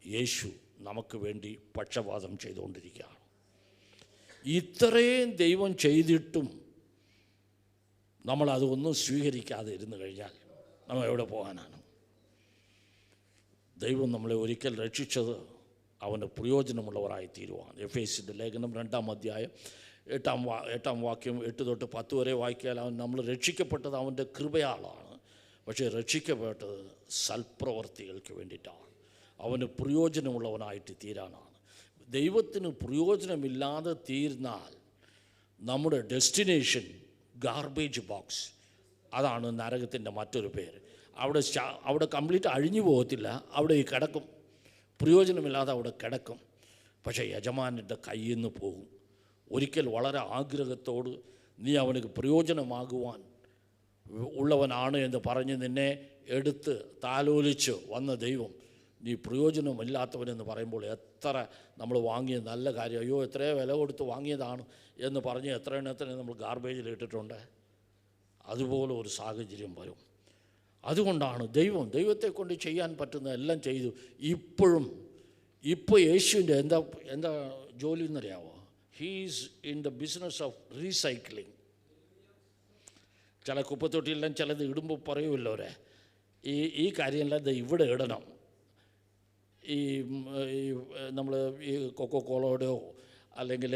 യേശു നമുക്ക് വേണ്ടി പക്ഷപാതം ചെയ്തുകൊണ്ടിരിക്കുകയാണ്. ഇത്രയും ദൈവം ചെയ്തിട്ടും നമ്മളതൊന്നും സ്വീകരിക്കാതെ ഇരുന്ന് കഴിഞ്ഞാൽ നമ്മൾ എവിടെ പോകാനാണ്? ദൈവം നമ്മളെ ഒരിക്കൽ രക്ഷിച്ചത് അവന് പ്രയോജനമുള്ളവരായി തീരുവാണ്. എഫേസ്യരുടെ ലേഖനം 2-ാം അധ്യായം 8-ാം വാക്യം 8 തൊട്ട് 10 വരെ വായിക്കാൽ നമ്മൾ രക്ഷിക്കപ്പെട്ടത് അവൻ്റെ കൃപയാളാണ്. പക്ഷേ രക്ഷിക്കപ്പെട്ടത് സൽപ്രവർത്തികൾക്ക് വേണ്ടിയിട്ടാണ്. അവന് പ്രയോജനമുള്ളവനായിട്ട് തീരാനാണ്. ദൈവത്തിന് പ്രയോജനമില്ലാതെ തീർന്നാൽ നമ്മുടെ ഡെസ്റ്റിനേഷൻ ഗാർബേജ് ബോക്സ്. അതാണ് നരകത്തിൻ്റെ മറ്റൊരു പേര്. അവിടെ കംപ്ലീറ്റ് അഴിഞ്ഞു പോകത്തില്ല, അവിടെ ഈ കിടക്കും, പ്രയോജനമില്ലാതെ അവിടെ കിടക്കും. പക്ഷേ യജമാനൻ്റെ കയ്യിൽ നിന്ന് പോകും. ഒരിക്കൽ വളരെ ആഗ്രഹത്തോട് നീ അവന് പ്രയോജനമാകുവാൻ ഉള്ളവനാണ് എന്ന് പറഞ്ഞ് നിന്നെ എടുത്ത് താലോലിച്ച് വന്ന ദൈവം നീ പ്രയോജനമില്ലാത്തവനെന്ന് പറയുമ്പോൾ എത്ര നമ്മൾ വാങ്ങിയ നല്ല കാര്യം, അയ്യോ എത്രയോ വില കൊടുത്ത് വാങ്ങിയതാണ് എന്ന് പറഞ്ഞ് എത്ര എണ്ണത്തിന് നമ്മൾ ഗാർബേജിൽ ഇട്ടിട്ടുണ്ട്. അതുപോലെ ഒരു സാഹചര്യം വരും. അതുകൊണ്ടാണ് ദൈവത്തെ കൊണ്ട് ചെയ്യാൻ പറ്റുന്ന എല്ലാം ചെയ്തു. ഇപ്പോൾ യേശുവിൻ്റെ എന്താ ജോലി എന്നറിയാമോ? He's in the business of recycling. ചില കുപ്പത്തൊട്ടിയെല്ലാം ചിലത് ഇടുമ്പോൾ പറയുമല്ലോ ഈ കാര്യമെല്ലാം ഇവിടെ ഇടണം. നമ്മൾ ഈ കൊക്കോക്കോളയുടെയോ അല്ലെങ്കിൽ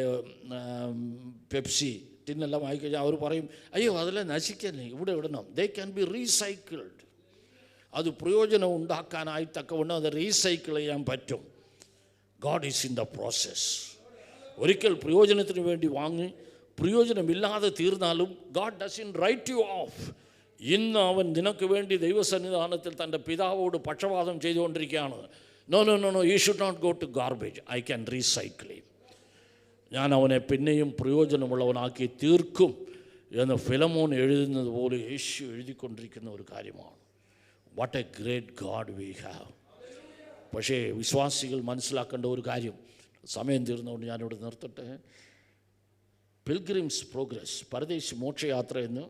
പെപ്സി ടിന്നെല്ലാം വാങ്ങിക്കഴിഞ്ഞാൽ അവർ പറയും, അയ്യോ അതെല്ലാം നശിക്കല്ലേ, ഇവിടെ ഇടണം. They can be recycled. അത് പ്രയോജനം ഉണ്ടാക്കാനായി തക്കവണ്ണം അത് റീസൈക്കിൾ ചെയ്യാൻ പറ്റും. God is in the process. ഒരിക്കൽ പ്രയോജനത്തിന് വേണ്ടി വാങ്ങി പ്രയോജനമില്ലാതെ തീർന്നാലും God doesn't write you off. ഇന്ന് അവൻ നിനക്ക് വേണ്ടി ദൈവസന്നിധാനത്തിൽ തൻ്റെ പിതാവോട് പക്ഷപാതം ചെയ്തുകൊണ്ടിരിക്കുകയാണ്. No no no no you should not go to garbage, I can recycle him. ഞാൻ അവനെ പിന്നെയും പ്രയോജനമുള്ളവനാക്കി തീർക്കും എന്ന് ഫിലമോൻ എഴുതുന്നത് പോലെ യേശു എഴുതിക്കൊണ്ടിരിക്കുന്ന ഒരു കാര്യമാണ്. What A great God we have. പക്ഷേ വിശ്വാസികൾ മനസ്സിലാക്കേണ്ട ഒരു കാര്യം, സമയം തീർന്നുകൊണ്ട് ഞാനിവിടെ നിർത്തട്ടെ. പിൽഗ്രിംസ് പ്രോഗ്രസ്, പരദേശി മോക്ഷയാത്ര എന്ന്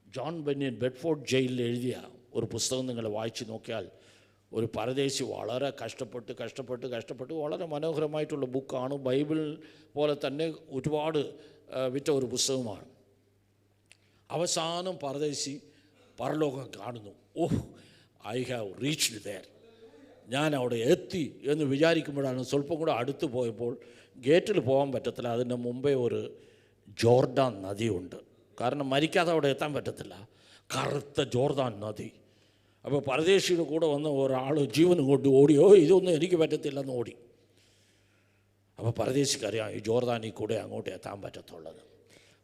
ജോൺ ബെന്യൻ ബെഡ്ഫോർഡ് ജയിലിൽ എഴുതിയ ഒരു പുസ്തകം നിങ്ങൾ വായിച്ച് നോക്കിയാൽ ഒരു പരദേശി വളരെ കഷ്ടപ്പെട്ട് വളരെ മനോഹരമായിട്ടുള്ള ബുക്കാണ്. ബൈബിൾ പോലെ തന്നെ ഒരുപാട് വിറ്റ ഒരു പുസ്തകമാണ്. അവസാനം പരദേശി പരലോകം കാണുന്നു. ഓഹ്, ഐ ഹാവ് റീച്ച്ഡ് ദെയർ, ഞാൻ അവിടെ എത്തി എന്ന് വിചാരിക്കുമ്പോഴാണ് സ്വല്പം കൂടെ അടുത്ത് പോയപ്പോൾ ഗേറ്റിൽ പോകാൻ പറ്റത്തില്ല. അതിൻ്റെ മുമ്പേ ഒരു ജോർദാൻ നദിയുണ്ട്. കാരണം മരിക്കാതെ അവിടെ എത്താൻ പറ്റത്തില്ല. കറുത്ത ജോർദാൻ നദി. അപ്പോൾ പരദേശിയുടെ കൂടെ വന്ന ഒരാൾ ജീവനും കൊണ്ട് ഓടിയോ, ഇതൊന്നും എനിക്ക് പറ്റത്തില്ലെന്ന് ഓടി. അപ്പോൾ പരദേശിക്കറിയാം ഈ ജോർദാനിൽ കൂടെ അങ്ങോട്ട് എത്താൻ പറ്റത്തുള്ളത്.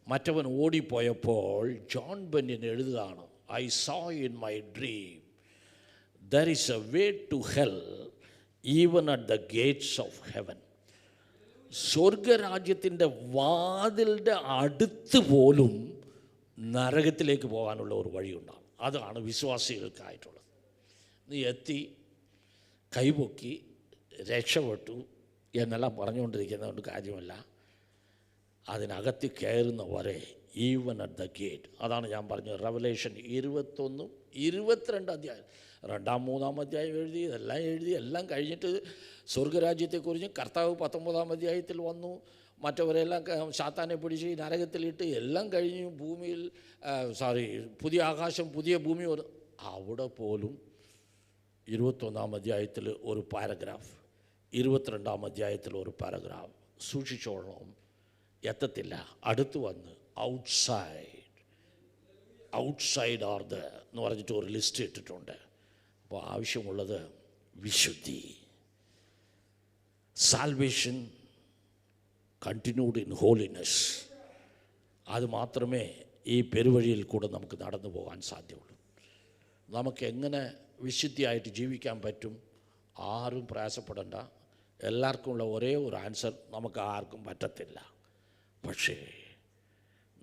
മറ്റവൻ ഓടിപ്പോയപ്പോൾ ജോൺ ബെന്യൻ എഴുതുകയാണ്, I so in my dream there is a way to hell even at the gates of heaven. സ്വർഗരാജ്യത്തിൻ്റെ വാതിലിൻ്റെ അടുത്ത് പോലും നരകത്തിലേക്ക് പോകാനുള്ള ഒരു വഴിയുണ്ടാകും. അതാണ് വിശ്വാസികൾക്കായിട്ടുള്ളത്. നീ എത്തി, കൈപൊക്കി, രക്ഷപ്പെട്ടു എന്നെല്ലാം പറഞ്ഞുകൊണ്ടിരിക്കുന്നതുകൊണ്ട് കാര്യമല്ല. അതിനകത്ത് കയറുന്ന വരെ ഈവൻ അറ്റ് ദ ഗേറ്റ്. അതാണ് ഞാൻ പറഞ്ഞത്. റെവലേഷൻ 21, 22 അധ്യായം, 2-ാം 3-ാം അധ്യായം എല്ലാം കഴിഞ്ഞിട്ട് സ്വർഗരാജ്യത്തെക്കുറിച്ച് കർത്താവ് 19-ാം അധ്യായത്തിൽ വന്നു. മറ്റവരെല്ലാം സാത്താനെ പിടിച്ച് നരകത്തിലിട്ട് എല്ലാം കഴിഞ്ഞു. ഭൂമിയിൽ പുതിയ ആകാശം പുതിയ ഭൂമി. അവിടെ പോലും 21-ാം അധ്യായത്തിൽ ഒരു പാരഗ്രാഫ്, 22-ാം അധ്യായത്തിൽ ഒരു പാരഗ്രാഫ്, സൂക്ഷിച്ചോളണം, എത്തത്തില്ല. അടുത്ത് വന്ന് ഔട്ട്സൈഡ് ആർ ദ എന്ന് പറഞ്ഞിട്ട് ഒരു ലിസ്റ്റ് ഇട്ടിട്ടുണ്ട്. അപ്പോൾ ആവശ്യമുള്ളത് വിശുദ്ധി. Salvation continued in holiness. അത് മാത്രമേ ഈ പെരുവഴിയിൽ കൂടെ നമുക്ക് നടന്നു പോകാൻ സാധ്യമുള്ളൂ. നമുക്ക് എങ്ങനെ വിശുദ്ധിയായിട്ട് ജീവിക്കാൻ പറ്റും? ആരും പ്രയാസപ്പെടേണ്ട. എല്ലാവർക്കുമുള്ള ഒരേ ഒരു ആൻസർ, നമുക്ക് ആർക്കും പറ്റത്തില്ല. പക്ഷേ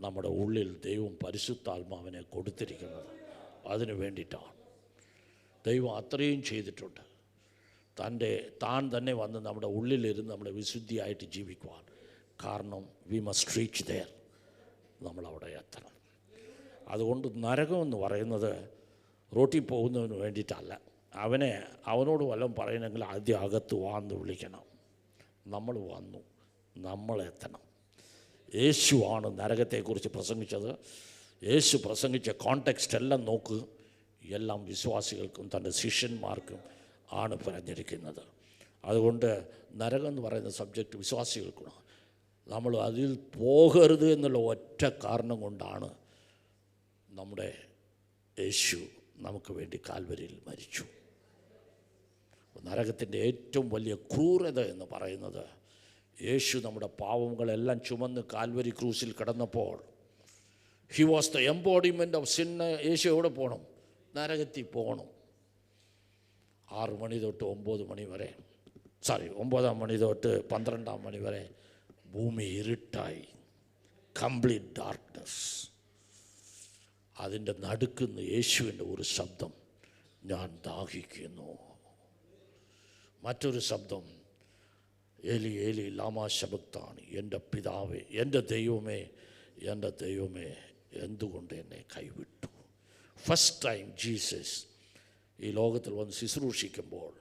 നമ്മുടെ ഉള്ളിൽ ദൈവം പരിശുദ്ധാത്മാവിനെ കൊടുത്തിരിക്കുന്നത് അതിനു വേണ്ടിയിട്ടാണ്. ദൈവം അത്രയും ചെയ്തിട്ടുണ്ട്. താൻ തന്നെ വന്ന് നമ്മുടെ ഉള്ളിലിരുന്ന് നമ്മുടെ വിശുദ്ധിയായിട്ട് ജീവിക്കുവാൻ. കാരണം വി മസ്റ്റ് റീച്ച് ദെയർ, നമ്മളവിടെ എത്തണം. അതുകൊണ്ട് നരകമെന്ന് പറയുന്നത് റോട്ടിൽ പോകുന്നതിന് വേണ്ടിയിട്ടല്ല. അവനോട് വല്ലതും പറയണമെങ്കിൽ ആദ്യം അകത്ത് വാന്ന് വിളിക്കണം. നമ്മൾ വന്നു, നമ്മളെത്തണം. യേശുവാണ് നരകത്തെക്കുറിച്ച് പ്രസംഗിച്ചത്. യേശു പ്രസംഗിച്ച കോണ്ടെക്സ്റ്റ് എല്ലാം നോക്ക്. എല്ലാം വിശ്വാസികൾക്കും തൻ്റെ ശിഷ്യന്മാർക്കും ആണ് പറഞ്ഞിരിക്കുന്നത്. അതുകൊണ്ട് നരകം എന്ന് പറയുന്ന സബ്ജക്റ്റ് വിശ്വാസികൾക്കാണ്. നമ്മൾ അതിൽ പോകരുത് എന്നുള്ള ഒറ്റ കാരണം കൊണ്ടാണ് നമ്മുടെ യേശു നമുക്ക് വേണ്ടി കാൽവരിയിൽ മരിച്ചു. നരകത്തിൻ്റെ ഏറ്റവും വലിയ ക്രൂരത എന്ന് പറയുന്നത്, യേശു നമ്മുടെ പാവങ്ങളെല്ലാം ചുമന്ന് കാൽവരി ക്രൂസിൽ കിടന്നപ്പോൾ he was the embodiment of sin. യേശു എവിടെ പോകണം? നരകത്തിൽ പോകണം. 6 മണി തൊട്ട് 9 മണി വരെ, 9 മണി തൊട്ട് 12 മണി വരെ ഭൂമി ഇരുട്ടായി, കംപ്ലീറ്റ് ഡാർക്ക്നെസ്. അതിൻ്റെ നടുക്കുന്ന യേശുവിൻ്റെ ഒരു ശബ്ദം, ഞാൻ ദാഹിക്കുന്നു. മറ്റൊരു ശബ്ദം, ഏലി ഏലി ലാമാ ശബക്താനി, എൻ്റെ പിതാവേ, എൻ്റെ ദൈവമേ, എൻ്റെ ദൈവമേ, എന്തുകൊണ്ട് എന്നെ കൈവിട്ടു. ഫസ്റ്റ് ടൈം ജീസസ് ഈ ലോകത്തിൽ വന്ന് ശുശ്രൂഷിക്കുമ്പോൾ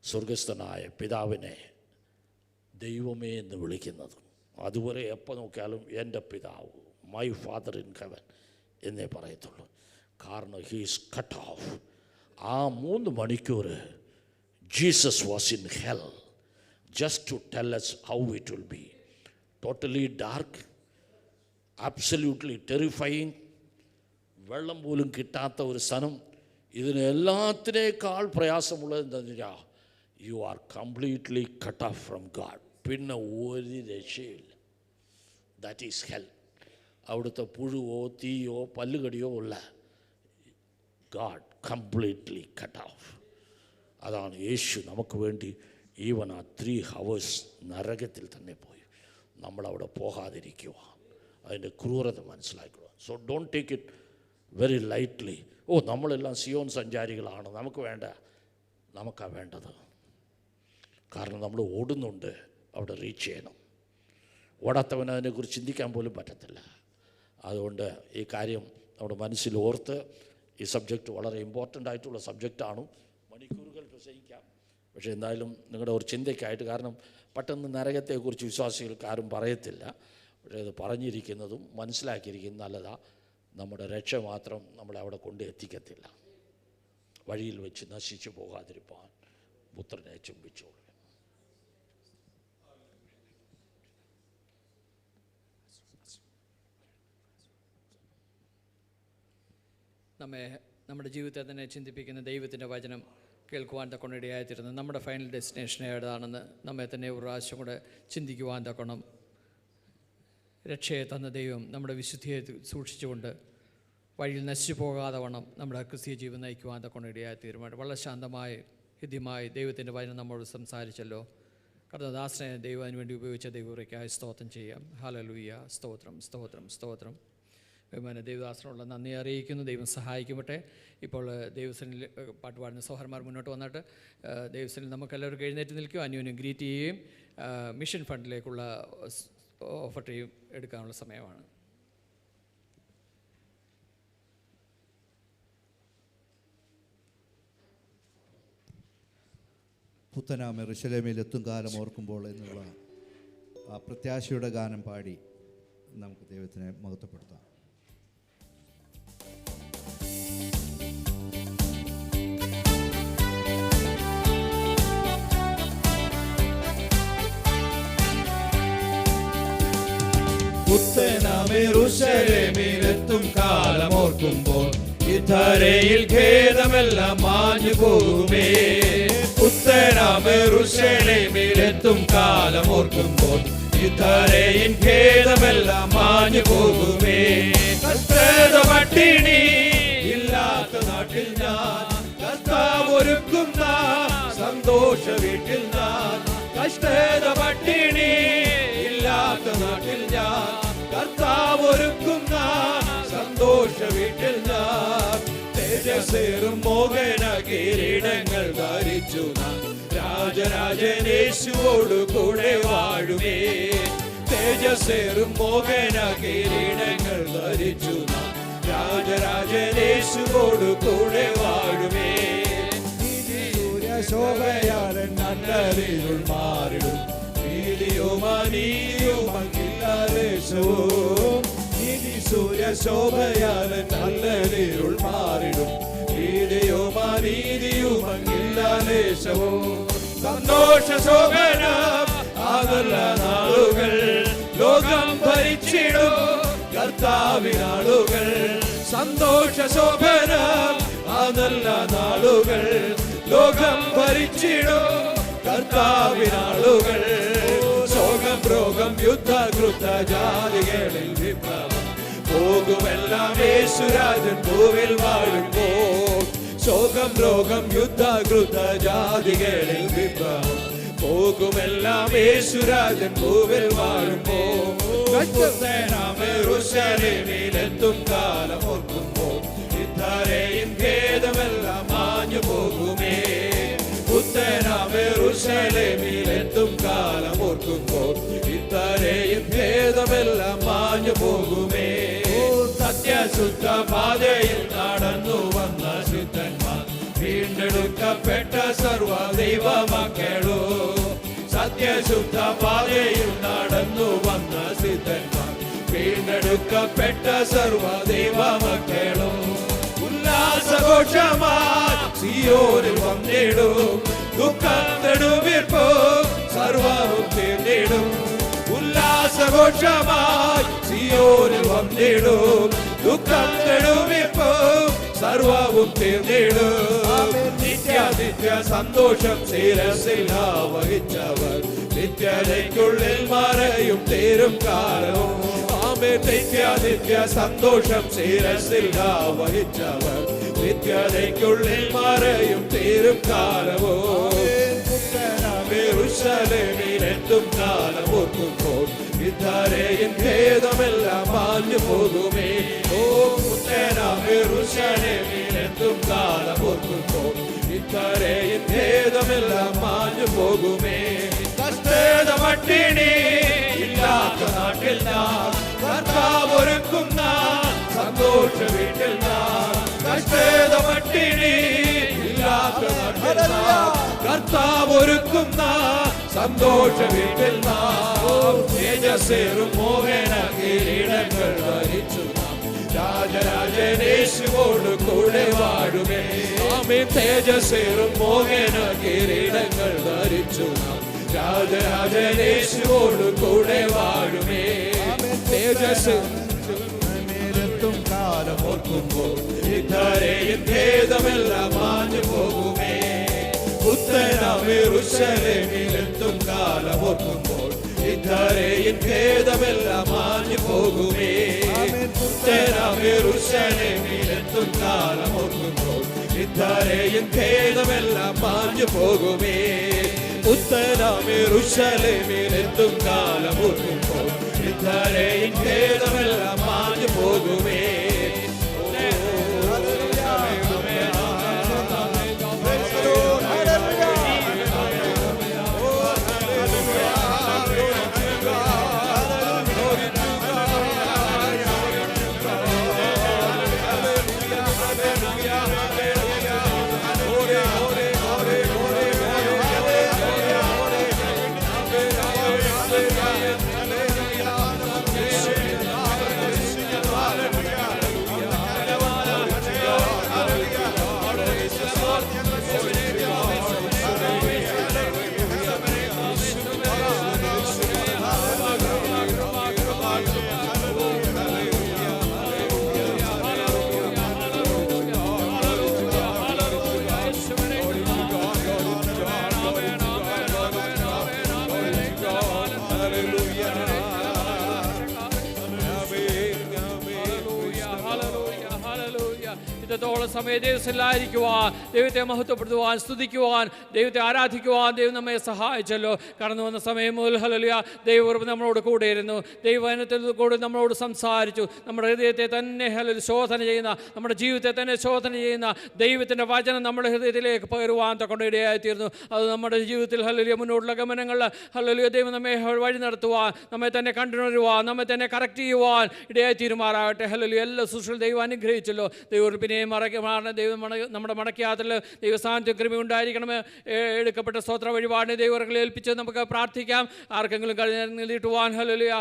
സ്വർഗസ്ഥനായ പിതാവിനെ ദൈവമേ എന്ന് വിളിക്കുന്നത്. അതുവരെ എപ്പോൾ നോക്കിയാലും എൻ്റെ പിതാവ്, മൈ ഫാദർ ഇൻ ഹെവൻ എന്നേ പറയത്തുള്ളൂ. കാരണം ഹീസ് കട്ട് ഓഫ്. ആ 3 മണിക്കൂർ Jesus was in hell just to tell us how it will be. Totally dark, absolutely terrifying, വെള്ളം പോലും കിട്ടാത്ത ഒരു സ്ഥലം. ഇതിന് എല്ലാത്തിനേക്കാൾ പ്രയാസമുള്ളത് എന്താണെന്ന് വെച്ചാൽ, you are completely cut off from God. പിന്നെ ഒരു രക്ഷയില്ല. That is hell. അവിടുത്തെ പുഴുവോ തീയോ പല്ലുകടിയോ ഉള്ള ഗാഡ് കംപ്ലീറ്റ്ലി കട്ട് ഓഫ്. അതാണ് യേശു നമുക്ക് വേണ്ടി ഈവൻ ആ 3 hours നരകത്തിൽ തന്നെ പോയി. നമ്മളവിടെ പോകാതിരിക്കുക, അതിൻ്റെ ക്രൂരത മനസ്സിലാക്കുക. So don't take it very lightly. നമ്മളെല്ലാം സിയോൻ സഞ്ചാരികളാണ്, നമുക്ക് നമുക്കാണ് വേണ്ടത്. കാരണം നമ്മൾ ഓടുന്നുണ്ട്, അവിടെ റീച്ച് ചെയ്യണം. ഓടാത്തവന് അതിനെക്കുറിച്ച് ചിന്തിക്കാൻ പോലും പറ്റത്തില്ല. അതുകൊണ്ട് ഈ കാര്യം നമ്മുടെ മനസ്സിൽ ഓർത്ത്, ഈ സബ്ജക്റ്റ് വളരെ ഇമ്പോർട്ടൻ്റ് ആയിട്ടുള്ള സബ്ജക്റ്റാണ്. മണിക്കൂറുകൾ പ്രസംഗിക്കാം, പക്ഷേ എന്തായാലും നിങ്ങളുടെ ഒരു ചിന്തയ്ക്കായിട്ട്. കാരണം പെട്ടെന്ന് നരകത്തെക്കുറിച്ച് വിശ്വാസികൾക്ക് ആരും പറയത്തില്ല. പക്ഷേ അത് പറഞ്ഞിരിക്കുന്നതും മനസ്സിലാക്കിയിരിക്കുന്നതും നല്ലതാണ്. നമ്മുടെ രക്ഷ മാത്രം നമ്മളെ അവിടെ കൊണ്ട് എത്തിക്കത്തില്ല. വഴിയിൽ വെച്ച് നശിച്ചു പോകാതിരിപ്പാൻ പുത്രനെ ചുംബിച്ചോളൂ. നമ്മുടെ ജീവിതത്തെ തന്നെ ചിന്തിപ്പിക്കുന്ന ദൈവത്തിൻ്റെ വചനം കേൾക്കുവാൻ തക്കൊണ്ട് ഇടയായിത്തീരുന്നത് നമ്മുടെ ഫൈനൽ ഡെസ്റ്റിനേഷൻ ഏതാണെന്ന് നമ്മെ തന്നെ ഒരു പ്രാവശ്യം കൂടെ ചിന്തിക്കുവാൻ തക്കണം. രക്ഷയെ തന്ന ദൈവം നമ്മുടെ വിശുദ്ധിയെ സൂക്ഷിച്ചുകൊണ്ട് വഴിയിൽ നശിച്ചു പോകാതെ വണ്ണം നമ്മുടെ ക്രിസ്തീയ ജീവൻ നയിക്കുവാൻ തക്കൊണ്ട് ഇടയായിത്തീരുമായിട്ട് വളരെ ശാന്തമായി ഹൃദ്യമായി ദൈവത്തിൻ്റെ വചനം നമ്മോട് സംസാരിച്ചല്ലോ. കർത്തദാസനെ ദൈവം അതിന് വേണ്ടി ഉപയോഗിച്ച ദൈവറയ്ക്കായി സ്തോത്രം ചെയ്യാം. ഹല്ലേലൂയ. സ്തോത്രം സ്തോത്രം സ്തോത്രം. ബഹുമാന ദൈവദാസനുള്ള നന്ദി അറിയിക്കുന്നു. ദൈവം സഹായിക്കുമട്ടെ. ഇപ്പോൾ ദൈവസനിൽ പാട്ടുപാടുന്ന സഹോദരന്മാർ മുന്നോട്ട് വന്നിട്ട് ദൈവസനിൽ നമുക്കെല്ലാവർക്കും എഴുന്നേറ്റ് നിൽക്കുകയും അന്യോന്യം ഗ്രീറ്റ് ചെയ്യുകയും മിഷൻ ഫണ്ടിലേക്കുള്ള ഓഫർ എടുക്കാനുള്ള സമയമാണ്. പുത്തനാം യെരൂശലേമിൽ എത്തും കാലം ഓർക്കുമ്പോൾ എന്നുള്ള ആ പ്രത്യാശയുടെ ഗാനം പാടി നമുക്ക് ദൈവത്തിനെ മഹത്വപ്പെടുത്താം. പുത്തനാം യെരൂശലേമിലെത്തും കാലം ഓർക്കുമ്പോൾ ഇധരയിൽ ഖേദമെല്ലാം മാഞ്ഞു പോകുമേ. പുത്തനാം യെരൂശലേമിലെത്തും കാലം ഓർക്കുമ്പോൾ ഇത്തരയിൽ ഖേദമെല്ലാം മാഞ്ഞു പോകുമേ. കഷ്ടത പട്ടിണി ഇല്ലാത്ത നാട്ടിൽ ഞാൻ കർത്താവ് ഒരുക്കുന്ന സന്തോഷ വീട്ടിൽ ഞാൻ. കഷ്ടത പട്ടിണി ഇല്ലാത്ത നാട്ടിൽ ഞാൻ കർത്താവ് ഒരുക്കുന്ന സന്തോഷ വീട്ടിൽ ഞാൻ. തേജസ്സേറും മോഹന കിരീടങ്ങൾ ധരിച്ചു നാം രാജരാജനേശുവോടു കൂടെ വാഴുമേ. തേജസ്സേറും മോഹന കിരീടങ്ങൾ ധരിച്ചു നാം രാജരാജനേശുവോടു കൂടെ വാഴുമേ. സൂര്യശോഭയാലൻ നല്ലതിരുൾ മാറിടും നീതിയുമനീതിയുമങ്ങില്ലാദേശവും. നീതി സൂര്യശോഭയാലൻ നല്ലതിരുൾ മാറിടും നീതിയുമനീതിയുമങ്ങില്ലാദേശവും. സന്തോഷ ശോഭനം അതല്ല നാളുകൾ ലോകം ഭരിച്ചിടും കർത്താവിനാളുകൾ. സന്തോഷ ശോഭനം അതല്ല നാളുകൾ ലോകം ഭരിച്ചിടും കർത്താവിനാളുകൾ. ശോകം രോഗം യുദ്ധകൃത ജാതികളിൽ വിപ്ലവം പോകുമെല്ലാം യേശുരാജൻ ഭൂവിൽ വാഴുമ്പോൾ. ശോകം രോഗം യുദ്ധകൃത ജാതികളിൽ വിപ്ലവം പോകുമെല്ലാം യേശുരാജൻ ഭൂവിൽ വാഴുമ്പോൾ. യെരൂശലേമിലെത്തും കാലം ഓർക്കുമ്പോൾ ഇത്തരയും ഖേദമെല്ലാം മാഞ്ഞു പോകുമേ. യെരൂശലേമിലെത്തും കാലം ഓർക്കുമ്പോൾ ഇത്തരയും ഖേദമെല്ലാം മാഞ്ഞു പോകുമേ. സത്യശുദ്ധ പാതയിൽ നടന്നു വന്ന ശുദ്ധന്മാർ വീണ്ടെടുക്കപ്പെട്ട സർവ ദൈവമക്കളോ. സത്യശുദ്ധ പാതയിൽ നടന്നു വന്ന സിദ്ധന്മാർ വീണ്ടെടുക്കപ്പെട്ട സർവ ദൈവമക്കളോ. ഉല്ലാസഘോഷമായി സിയോനിൽ വന്നിടും ദുഃഖം നെടുവീർപ്പോ സർവവും തീർന്നിടും. ഉല്ലാസഘോഷമായി സിയോനിൽ വന്നിടും ദുഃഖം നെടുവീർപ്പോ സർവവും തീർന്നിടും. നിത്യ സന്തോഷം ശിരസിൽ വഹിച്ചവർ നിത്യതയ്ക്കുള്ളിൽ മറയും തീരും കാലവും. നിത്യ സന്തോഷം ശിരസിൽ വഹിച്ചവർ നിത്യതയ്ക്കുള്ളിൽ മറയും തീരും കാലവോ. യെരൂശലേമിലെത്തും കാലം ഓർക്കുമ്പോൾ ഇത്തരയും ഖേദമെല്ലാം മാഞ്ഞു പോകുമേ. ഓ യെരൂശലേമിലെത്തും കാലം ഓർക്കുമ്പോൾ ഇത്തരയും ഖേദമെല്ലാം മാഞ്ഞു പോകുമേ. കഷ്ടത പട്ടിണി ഇല്ലാത്ത നാട്ടിൽ നാം കർത്താവ് ഒരുക്കുന്ന സന്തോഷ വീട്ടിൽ നാം. കഷ്ടത പട്ടിണി ഇല്ലാത്ത നാട്ടിൽ നാം കർത്താവ് ഒരുക്കുന്ന സന്തോഷ വീട്ടിൽ നാം. തേജസ്സേറും മോഹന കിരീടങ്ങൾ ധരിച്ചു നാം രാജരാജനേശുവോട് കൂടെ വാഴുമേ. ആമേൻ. തേജസ്സേറും മോഹന കിരീടങ്ങൾ ധരിച്ചു നാം രാജരാജനേശുവോട് കൂടെ വാഴുമേ. തേജസ്സേറും കാലം ഓർക്കുമ്പോൾ ഇത്തരയും ഖേദമെല്ലാം മാഞ്ഞു പോകുമേ. യെരൂശലേമിലെത്തും കാലം ഓർക്കുമ്പോൾ ഇത്തരയും ഖേദമെല്ലാം മാഞ്ഞു പോകുമേ. യെരൂശലേമിലെത്തും കാലം ഓർക്കുമ്പോൾ ഇത്തരയും ഖേദമെല്ലാം മാഞ്ഞു പോകുമേ. യെരൂശലേമിലെത്തും കാലം ഓർക്കുമ്പോൾ ഇത്തരയും ഖേദമെല്ലാം മാഞ്ഞു പോകുമേ. ഇത്രത്തോളം സമയം ദൈവത്തിലായിരിക്കുവാൻ, ദൈവത്തെ മഹത്വപ്പെടുത്തുവാൻ, സ്തുതിക്കുവാൻ, ദൈവത്തെ ആരാധിക്കുവാൻ ദൈവം നമ്മെ സഹായിച്ചല്ലോ. കടന്നു വന്ന സമയം മുതൽ ഹല്ലേലൂയ ദൈവം നമ്മളോട് കൂടെ ഇരുന്നു. ദൈവവചനത്തിൽ കൂടെ നമ്മളോട് സംസാരിച്ചു. നമ്മുടെ ഹൃദയത്തെ തന്നെ ശോധന ചെയ്യുന്ന, നമ്മുടെ ജീവിതത്തെ തന്നെ ശോധന ചെയ്യുന്ന ദൈവത്തിൻ്റെ വചനം നമ്മുടെ ഹൃദയത്തിലേക്ക് പകരുവാൻ കൊണ്ട് ഇടയായിത്തീർന്നു. അത് നമ്മുടെ ജീവിതത്തിൽ ഹല്ലേലൂയ മുന്നോട്ടുള്ള ഗമനങ്ങളിൽ ഹല്ലേലൂയ ദൈവം നമ്മെ വഴി നടത്തുവാൻ, നമ്മെ തന്നെ കണ്ടുണരുവാൻ, നമ്മെ തന്നെ കറക്റ്റ് ചെയ്യുവാൻ ഇടയായി തീരുമാറാകട്ടെ. ഹല്ലേലൂയ എല്ലാ ശുശ്രൂഷ ദൈവം അനുഗ്രഹിച്ചല്ലോ. ദൈവം പിന്നെയും ദൈവം നമ്മുടെ മടക്കിയാത്രയിൽ ദൈവ സാന്നിധ്യം കൃപ ഉണ്ടായിരിക്കണമേ. എടുക്കപ്പെട്ട സ്തോത്ര വഴിപാടിനെ ദൈവങ്ങളെ ഏൽപ്പിച്ച് നമുക്ക് പ്രാർത്ഥിക്കാം. ആർക്കെങ്കിലും നീട്ടുവാൻ ഹല്ലേലൂയ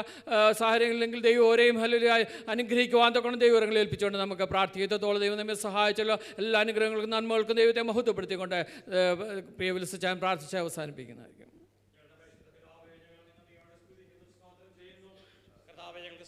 സാഹചര്യങ്ങളില്ലെങ്കിൽ ദൈവം ഓരെയും ഹല്ലേലൂയ അനുഗ്രഹിക്കുവാൻ തൊക്കെ ദൈവങ്ങളെ ഏൽപ്പിച്ചുകൊണ്ട് നമുക്ക് പ്രാർത്ഥിക്കത്തോളം ദൈവം നമ്മെ സഹായിച്ചല്ലോ. എല്ലാ അനുഗ്രഹങ്ങൾക്കും നന്മകൾക്കും ദൈവത്തെ മഹത്വപ്പെടുത്തിക്കൊണ്ട് പ്രിയ വിളിച്ചാൻ പ്രാർത്ഥിച്ച് അവസാനിപ്പിക്കുന്നതായിരിക്കും.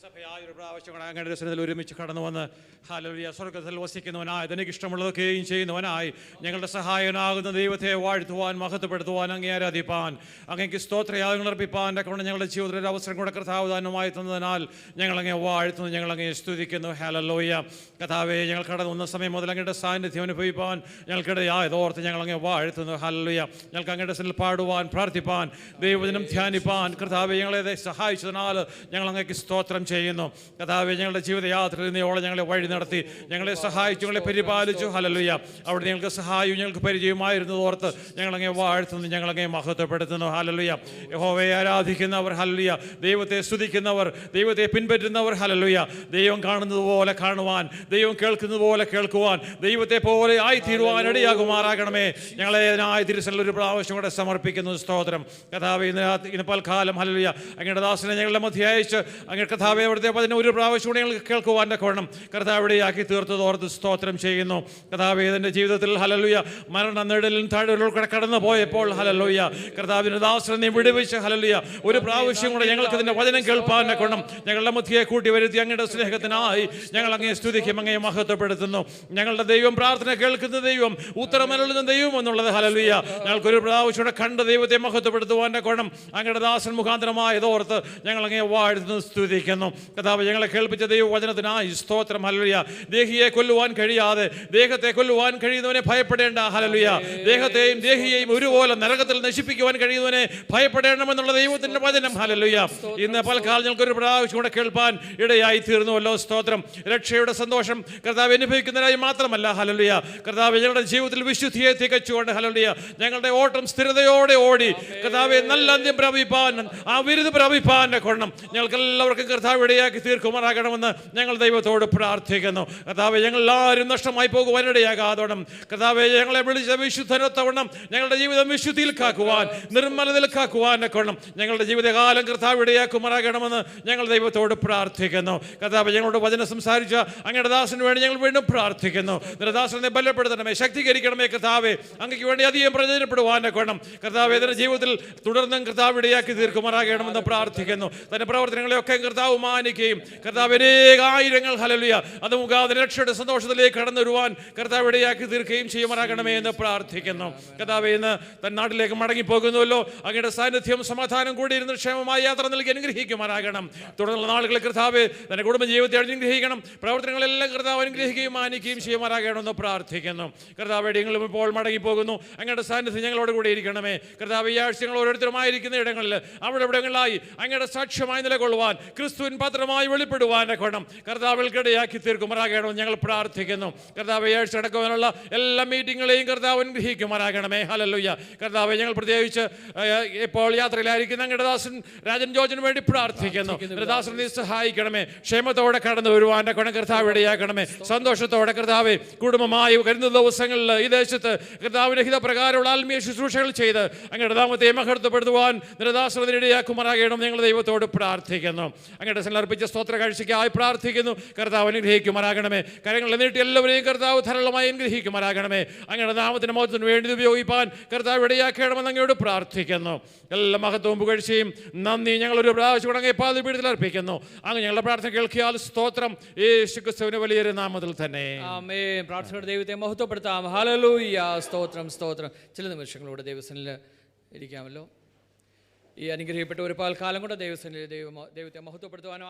സഭയായ ഒരു പ്രാവശ്യം അങ്ങയുടെ ദർശനത്തിൽ ഒരുമിച്ച് കടന്നു വന്ന് ഹല്ലേലൂയ സ്വർഗ്ഗത്തിൽ വസിക്കുന്നവനായി തനിക്ക് ഇഷ്ടമുള്ളതൊക്കെയും ചെയ്യുന്നവനായി ഞങ്ങളുടെ സഹായനാകുന്ന ദൈവത്തെ വാഴ്ത്തുവാൻ, മഹത്വപ്പെടുത്തുവാൻ, അങ്ങേ ആരാധിപ്പാൻ, അങ്ങേക്ക് സ്തോത്രയാഗങ്ങൾ അർപ്പിപ്പാൻ കൊണ്ട് ഞങ്ങളുടെ ജീവിതത്തിൽ ഒരു അവസരം കൂടെ കർത്താവ് ദാനമായി തന്നതിനാൽ ഞങ്ങളങ്ങേ വാഴ്ത്തുന്നു, ഞങ്ങളങ്ങേ സ്തുതിക്കുന്നു. ഹല്ലേലൂയ കർത്താവേ, ഞങ്ങൾ കടന്നു വന്ന സമയം മുതൽ അങ്ങയുടെ സാന്നിധ്യം അനുഭവിപ്പാൻ ഞങ്ങൾക്കിടയായതോർത്ത് ഞങ്ങളങ്ങേ വാഴ്ത്തുന്നു. ഹല്ലേലൂയ ഞങ്ങൾക്ക് അങ്ങയുടെ ദർശനത്തിൽ പാടുവാൻ, പ്രാർത്ഥിപ്പാൻ, ദൈവവചനം ധ്യാനിപ്പാൻ കർത്താവേ ഞങ്ങളെ സഹായിച്ചതിനാൽ ഞങ്ങളങ്ങേക്ക് സ്തോത്രം ചെയ്യുന്നു. കർത്താവേ, ഞങ്ങളുടെ ജീവിതയാത്രയിൽ നീയോളം ഞങ്ങളെ വഴി നടത്തി, ഞങ്ങളെ സഹായിച്ചു, ഞങ്ങളെ പരിപാലിച്ചു. ഹല്ലേലൂയ അവിടെ ഞങ്ങൾക്ക് സഹായവും ഞങ്ങൾക്ക് പരിചയമായിരുന്നതോർത്ത് ഞങ്ങളങ്ങേ വാഴ്ത്തുന്നു, ഞങ്ങളങ്ങേ മഹത്വപ്പെടുത്തുന്നു. ഹല്ലേലൂയ യഹോവയെ ആരാധിക്കുന്നവർ, ഹല്ലേലൂയ ദൈവത്തെ സ്തുതിക്കുന്നവർ, ദൈവത്തെ പിൻപറ്റുന്നവർ, ഹല്ലേലൂയ ദൈവം കാണുന്നത് പോലെ കാണുവാൻ, ദൈവം കേൾക്കുന്നത് പോലെ കേൾക്കുവാൻ, ദൈവത്തെ പോലെ ആയിത്തീരുവാൻ ഇടയാകുമാറാകണമേ. ഞങ്ങളെ അതിനായി തിരുസന്നിധിയിൽ ഒരു പ്രാവശ്യം കൂടെ സമർപ്പിക്കുന്നു. സ്തോത്രം കർത്താവേ. ഇന്ന് പൽക്കാലം ഹല്ലേലൂയ അങ്ങയുടെ ദാസനെ ഞങ്ങളുടെ മധ്യ അയച്ച് അങ്ങയുടെ കർത്താവേ അവിടുത്തെ അതിന് ഒരു പ്രാവശ്യം കൂടെ ഞങ്ങൾക്ക് കേൾക്കുവാൻ്റെ കോണം കർത്താവിടെയാക്കി തീർത്തതോർത്ത് സ്തോത്രം ചെയ്യുന്നു. കർത്താവേ, എൻ്റെ ജീവിതത്തിൽ ഹല്ലേലൂയ മരണ നെടലും താഴ്വരയിലൂടെ കടന്നു പോയപ്പോൾ ഹല്ലേലൂയ കർത്താവിൻ്റെ ദാസനെ നീ വിടുവിച്ച് ഹല്ലേലൂയ ഒരു പ്രാവശ്യം കൂടെ ഞങ്ങൾക്ക് ഇതിൻ്റെ വചനം കേൾപ്പാൻ്റെ കോണം ഞങ്ങളുടെ മധ്യയെ കൂട്ടി വരുത്തി അങ്ങയുടെ സ്നേഹത്തിനായി ഞങ്ങൾ അങ്ങേ സ്തുതിക്കും, അങ്ങേ മഹത്വപ്പെടുത്തുന്നു. ഞങ്ങളുടെ ദൈവം പ്രാർത്ഥന കേൾക്കുന്ന ദൈവം, ഉത്തരമരുളുന്ന ദൈവം എന്നുള്ളത് ഹല്ലേലൂയ ഞങ്ങൾക്കൊരു പ്രാവശ്യം കൂടെ കണ്ട ദൈവത്തെ മഹത്വപ്പെടുത്തുവാൻ്റെ കോണം അങ്ങയുടെ ദാസൻ മുഖാന്തരമായതോർത്ത് ഞങ്ങൾ അങ്ങേ വാഴ്ത്തുന്നു, സ്തുതിക്കുന്നു. കർത്താവ് ഞങ്ങളെ കേൾപ്പിച്ച ദൈവവചനത്തിനായി സ്തോത്രം. ഹല്ലേലൂയ ദേഹിയെ കൊല്ലുവാൻ കഴിയാതെ ദേഹത്തെ കൊല്ലുവാൻ കഴിയുന്നവനെ ഭയപ്പെടേണ്ട. ഹല്ലേലൂയ ദേഹത്തെയും ദേഹിയെയും ഒരുപോലെ നരകത്തിൽ നശിപ്പിക്കുവാൻ കഴിയുന്നവനെ ഭയപ്പെടേണമെന്നുള്ള ദൈവത്തിന്റെ വചനം. ഹല്ലേലൂയ ഇന്ന് പൽക്കാലം ഞങ്ങൾക്കൊരു പ്രാവശ്യം കൂടെ കേൾപ്പാൻ ഇടയായി തീർന്നുവല്ലോ. സ്തോത്രം. രക്ഷയുടെ സന്തോഷം കർത്താവ് അനുഭവിക്കുന്നതിനായി മാത്രമല്ല ഹല്ലേലൂയ കർത്താവ് ഞങ്ങളുടെ ജീവിതത്തിൽ വിശുദ്ധിയെ തികച്ചുകൊണ്ട് ഹല്ലേലൂയ ഞങ്ങളുടെ ഓട്ടം സ്ഥിരതയോടെ ഓടി കർത്താവെ നല്ല അന്ത്യം പ്രാപിപ്പാൻ, ആ വിരുദ് പ്രാപിപ്പാൻ കൊണ്ണം ഞങ്ങൾക്ക് എല്ലാവർക്കും കർത്താവ് ഇടയാക്കി തീർക്കുമാറാകണമെന്ന് ഞങ്ങൾ ദൈവത്തോട് പ്രാർത്ഥിക്കുന്നു. കർത്താവെ, ഞങ്ങൾ ആരും നഷ്ടമായി പോകുവാനിടയാകാതോണം കർത്താവെ ഞങ്ങളെ വിളിച്ച വിശുദ്ധനൊത്തവണ്ണം ഞങ്ങളുടെ ജീവിതം വിശുദ്ധിയിൽ കാക്കുവാൻ, നിർമ്മലതയിൽ കാക്കുവാൻ കൊണ്ണം ഞങ്ങളുടെ ജീവിതകാലം കർത്താവ് ഇടയാക്കുമാറാകണമെന്ന് ഞങ്ങൾ ദൈവത്തോട് പ്രാർത്ഥിക്കുന്നു. കർത്താവ് ഞങ്ങളോട് വചനം സംസാരിച്ച അങ്ങയുടെ ദാസന് വേണ്ടി ഞങ്ങൾ വീണ്ടും പ്രാർത്ഥിക്കുന്നു. ദാസനെ ബലപ്പെടുത്തണമേ, ശക്തീകരിക്കണമേ. കർത്താവെ, അങ്ങയ്ക്ക് വേണ്ടി അധികം പ്രയോജനപ്പെടുവാൻ കൊണ്ണം കർത്താവ് ഇതിന്റെ ജീവിതത്തിൽ തുടർന്നും കർത്താവ് ഇടയാക്കി തീർക്കുമാറാകണമെന്ന് പ്രാർത്ഥിക്കുന്നു. തന്റെ പ്രവർത്തനങ്ങളെയൊക്കെ കർത്താവ് മാനിക്കുകയും കർത്താവ് അനേകായിരങ്ങൾ ഹല്ലേലൂയ അത് മുഖാന്തരം രക്ഷയുടെ സന്തോഷത്തിലേക്ക് കടന്നു വരുവാൻ കർത്താവ് ഇടയാക്കി തീർക്കുകയും ചെയ്യുമാറാകണമേ എന്ന് പ്രാർത്ഥിക്കുന്നു. കർത്താവ് ഇന്ന് തൻ നാട്ടിലേക്ക് മടങ്ങിപ്പോകുന്നുവല്ലോ, അങ്ങയുടെ സാന്നിധ്യം സമാധാനം കൂടി ഇരുന്ന് ക്ഷേമമായ യാത്ര നൽകി അനുഗ്രഹിക്കുമാറാകണം. തുടർന്നുള്ള നാളുകളിൽ കർത്താവ് തന്റെ കുടുംബ ജീവിതത്തെ അനുഗ്രഹിക്കണം, പ്രവർത്തനങ്ങളെല്ലാം കർത്താവ് അനുഗ്രഹിക്കുകയും മാനിക്കുകയും ചെയ്യുമാറാകണമെന്ന് പ്രാർത്ഥിക്കുന്നു. കർത്താവ് ഞങ്ങളും ഇപ്പോൾ മടങ്ങിപ്പോകുന്നു, അങ്ങയുടെ സാന്നിധ്യം ഞങ്ങളോട് കൂടി ഇരിക്കണമേ. കർത്താവ് ഈ ആഴ്ച ഞങ്ങൾ ഓരോരുത്തരുമായിരിക്കുന്ന ഇടങ്ങളിൽ അവിടെ ഇവിടങ്ങളിലായി അങ്ങയുടെ സാക്ഷ്യമായി നിലകൊള്ളുവാൻ, ക്രിസ്തുവിൻ പാത്രമായി വെളിപ്പെടുവാൻ കൊണം കർത്താവിൽക്കിടയാക്കി തീർക്കുമാറാകണമെന്ന് ഞങ്ങൾ പ്രാർത്ഥിക്കുന്നു. കർത്താവ് ഈ ആഴ്ച അടക്കമുള്ള എല്ലാ മീറ്റിങ്ങുകളെയും കർത്താവ് അനുഗ്രഹിക്കുമാറാകണമേ. ഹല്ലേലൂയ കർത്താവ് ഞങ്ങൾ പ്രത്യേകിച്ച് ഇപ്പോൾ യാത്രയിലായിരിക്കുന്ന അങ്ങയുടെ ദാസൻ രാജൻ ജോർജിന് വേണ്ടി പ്രാർത്ഥിക്കുന്നു. ദാസൻ നീ സഹായിക്കണമേ, ക്ഷേമത്തോടെ കടന്നു വരുവാൻ കൊണം കർത്താവ് ഇടയാക്കണമേ. സന്തോഷത്തോടെ കർത്താവ് കുടുംബമായി വരുന്ന ദിവസങ്ങളിൽ ഈ ദേശത്ത് കർത്താവിന്റെ ഹിതപ്രകാരമുള്ള ആത്മീയ ശുശ്രൂഷകൾ ചെയ്ത് അങ്ങയുടെ നാമത്തെ മഹത്വപ്പെടുത്തുവാൻ നിരദാസനത്തിന് ഇടയാക്കുമാറാകണം ഞങ്ങൾ ദൈവത്തോട് പ്രാർത്ഥിക്കുന്നു. അങ്ങയുടെ സമർപ്പിച്ച സ്തോത്ര കാഴ്ചയ്ക്കായി പ്രാർത്ഥിക്കുന്നു. കർത്താവ് അനുഗ്രഹിക്കുമാറാകണമേ. കരങ്ങളെ നീട്ടി എല്ലാവരെയും കർത്താവ് ധാരാളമായി അനുഗ്രഹിക്കുമാറാകണമേ. അങ്ങയുടെ നാമത്തിന് മഹത്വത്തിന് വേണ്ടി ഉപയോഗിപ്പാൻ കർത്താവ് ഇടയാക്കണമെന്ന് അങ്ങയോട് പ്രാർത്ഥിക്കുന്നു. എല്ലാ മഹത്വവും പുകഴ്ചയും നന്ദി ഞങ്ങളൊരു പ്രാവശ്യം അങ്ങേ പാദപീഠത്തിൽ അർപ്പിക്കുന്നു. അങ്ങ് ഞങ്ങളുടെ പ്രാർത്ഥന കേൾക്കിയാൽ സ്തോത്രം യേശുക്രിസ്തുവിന്റെ വലിയൊരു നാമത്തിൽ തന്നെ. ആമേൻ. പ്രാർത്ഥനയുടെ ദൈവത്തെ മഹത്വപ്പെടുത്താം. ഹല്ലേലൂയ. സ്തോത്രം സ്തോത്രം. ചില നിമിഷങ്ങളോട് ദൈവസന്നിധിയിൽ ഇരിക്കാമല്ലോ. ഈ അനുഗ്രഹിക്കപ്പെട്ട ഒരു പൽക്കാലം കൊണ്ട് ദൈവത്തെ മഹത്വപ്പെടുത്തുവാനും